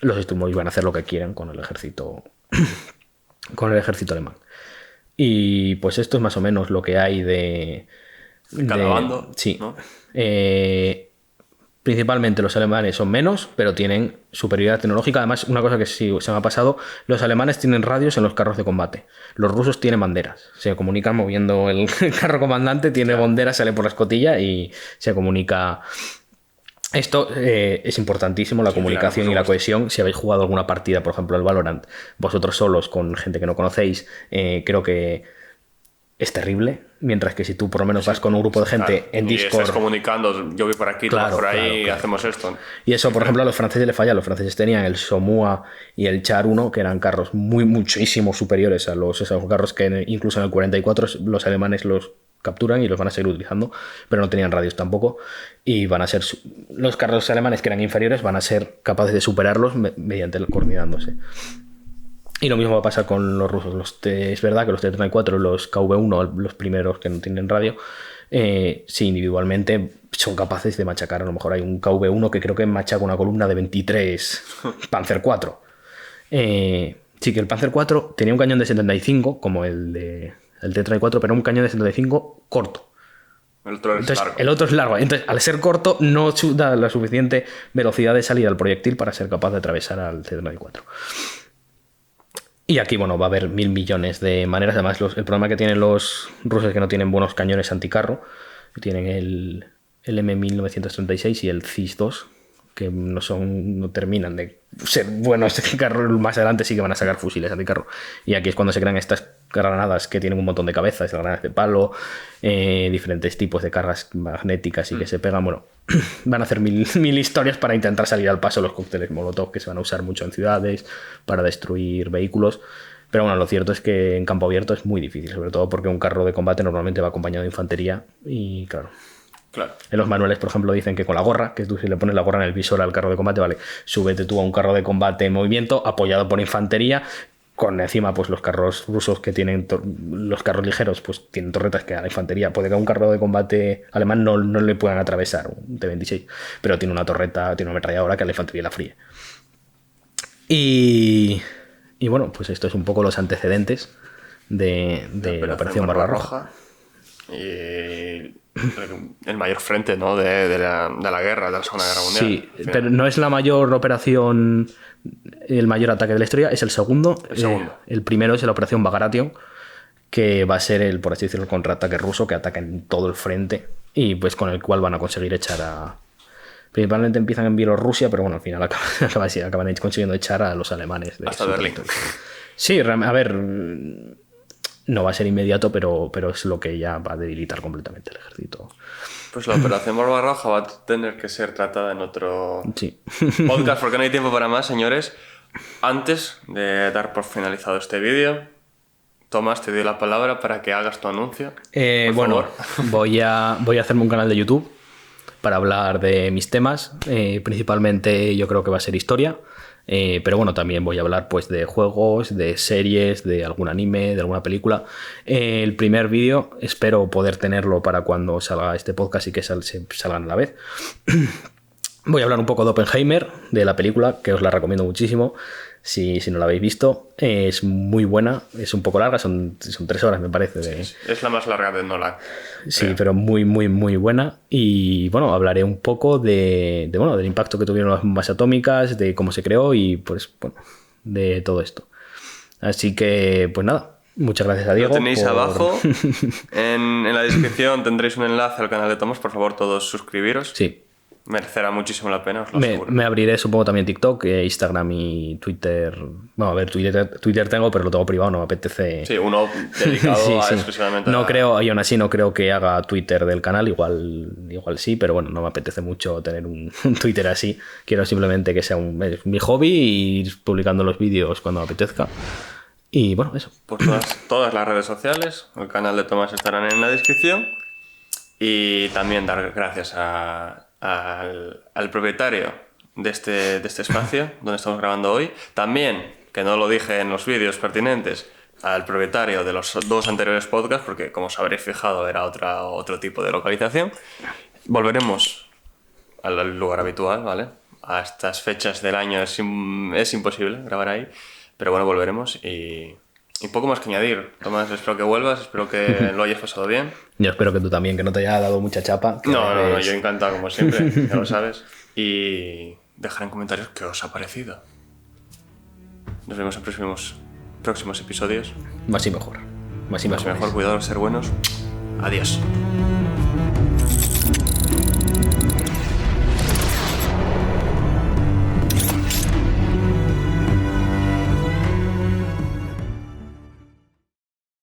los Sturmovik van a hacer lo que quieran con el ejército alemán. Y pues esto es más o menos lo que hay de cada bando. Sí. ¿No? Principalmente los alemanes son menos, pero tienen superioridad tecnológica. Además, una cosa que sí se me ha pasado, los alemanes tienen radios en los carros de combate. Los rusos tienen banderas. Se comunican moviendo el carro comandante, tiene banderas, sale por la escotilla y se comunica. Esto es importantísimo, la comunicación, claro, y la cohesión. Si habéis jugado alguna partida, por ejemplo, el Valorant, vosotros solos con gente que no conocéis, creo que es terrible. Mientras que si tú por lo menos vas con un grupo de gente, claro, en Discord... Y estás comunicando, yo voy por aquí, claro, tú vas por ahí, claro. Hacemos esto. Y eso, por ejemplo, a los franceses les falla. Los franceses tenían el Somua y el Char 1, que eran carros muchísimo superiores a esos carros que incluso en el 44 los alemanes los capturan y los van a seguir utilizando, pero no tenían radios tampoco, y van a ser los carros alemanes que eran inferiores van a ser capaces de superarlos mediante coordinándose. Y lo mismo va a pasar con los rusos. Es verdad que los T-34, los KV-1, los primeros que no tienen radio, sí, individualmente son capaces de machacar. A lo mejor hay un KV-1 que creo que machaca una columna de 23 Panzer IV. Sí, que el Panzer IV tenía un cañón de 75, como el T-34, pero un cañón de 75 corto. El otro es largo. El otro es largo. Entonces, al ser corto, no da la suficiente velocidad de salida al proyectil para ser capaz de atravesar al T-34. Y aquí, bueno, va a haber 1.000 millones de maneras. Además, el problema que tienen los rusos es que no tienen buenos cañones anticarro. Tienen el M1936 y el CIS-2, que no terminan de ser buenos anticarro. Más adelante sí que van a sacar fusiles anticarro. Y aquí es cuando se crean estas granadas que tienen un montón de cabezas, granadas de palo, diferentes tipos de cargas magnéticas y que se pegan. Bueno, van a hacer mil historias para intentar salir al paso los cócteles Molotov, que se van a usar mucho en ciudades para destruir vehículos. Pero bueno, lo cierto es que en campo abierto es muy difícil, sobre todo porque un carro de combate normalmente va acompañado de infantería y claro. En los manuales, por ejemplo, dicen que con la gorra, que tú si le pones la gorra en el visor al carro de combate, vale, súbete tú a un carro de combate en movimiento apoyado por infantería, con encima pues los carros rusos que tienen los carros ligeros pues tienen torretas que a la infantería puede que a un carro de combate alemán no le puedan atravesar un T-26, pero tiene una torreta, tiene una ametralladora que a la infantería la fríe. Y bueno, pues esto es un poco los antecedentes de la Operación Barbarroja. Y el mayor frente, ¿no? de la guerra, de la Segunda Guerra Mundial. Sí, pero no es la mayor operación, el mayor ataque de la historia, es el segundo. El primero es la Operación Bagration, que va a ser por así decirlo, el contraataque ruso que ataca en todo el frente y pues con el cual van a conseguir echar a... Principalmente empiezan en Bielorrusia, pero bueno, al final acaban consiguiendo echar a los alemanes. Hasta Berlín. Sí, a ver... No va a ser inmediato, pero es lo que ya va a debilitar completamente el ejército. Pues la Operación Barbarroja va a tener que ser tratada en otro podcast, porque no hay tiempo para más, señores. Antes de dar por finalizado este vídeo, Tomás, te doy la palabra para que hagas tu anuncio. Bueno, voy a hacerme un canal de YouTube para hablar de mis temas. Principalmente yo creo que va a ser historia. Pero bueno, también voy a hablar pues de juegos, de series, de algún anime, de alguna película. El primer vídeo espero poder tenerlo para cuando salga este podcast y que salgan a la vez. Voy a hablar un poco de Oppenheimer, de la película, que os la recomiendo muchísimo. Si no la habéis visto, es muy buena, es un poco larga, son 3 horas me parece. Sí, es la más larga de Nolan. Sí, pero muy, muy, muy buena. Y bueno, hablaré un poco del impacto que tuvieron las bombas atómicas, de cómo se creó y pues bueno, de todo esto. Así que, pues nada, muchas gracias a Diego. Lo tenéis abajo, en la descripción tendréis un enlace al canal de Tomás, por favor todos suscribiros. Sí. Merecerá muchísimo la pena, os lo aseguro. Me abriré, supongo, también TikTok, Instagram y Twitter. Bueno, a ver, Twitter tengo, pero lo tengo privado, no me apetece. Sí, uno dedicado sí. exclusivamente no creo, y aún así no creo que haga Twitter del canal, igual sí, pero bueno, no me apetece mucho tener un Twitter así. Quiero simplemente que sea mi hobby y ir publicando los vídeos cuando me apetezca. Y bueno, eso. Pues todas las redes sociales, el canal de Tomás estarán en la descripción. Y también dar gracias al propietario de este espacio donde estamos grabando hoy. También, que no lo dije en los vídeos pertinentes, al propietario de los 2 anteriores podcasts, porque como os habréis fijado era otro tipo de localización. Volveremos al lugar habitual, ¿vale? A estas fechas del año es imposible grabar ahí, pero bueno, volveremos y poco más que añadir. Tomás, espero que vuelvas, espero que lo hayas pasado bien. Yo espero que tú también, que no te haya dado mucha chapa. No, yo encantado como siempre, ya lo sabes. Y dejar en comentarios qué os ha parecido. Nos vemos en próximos episodios. Más y mejor. Más y mejor, cuidados, ser buenos. Adiós.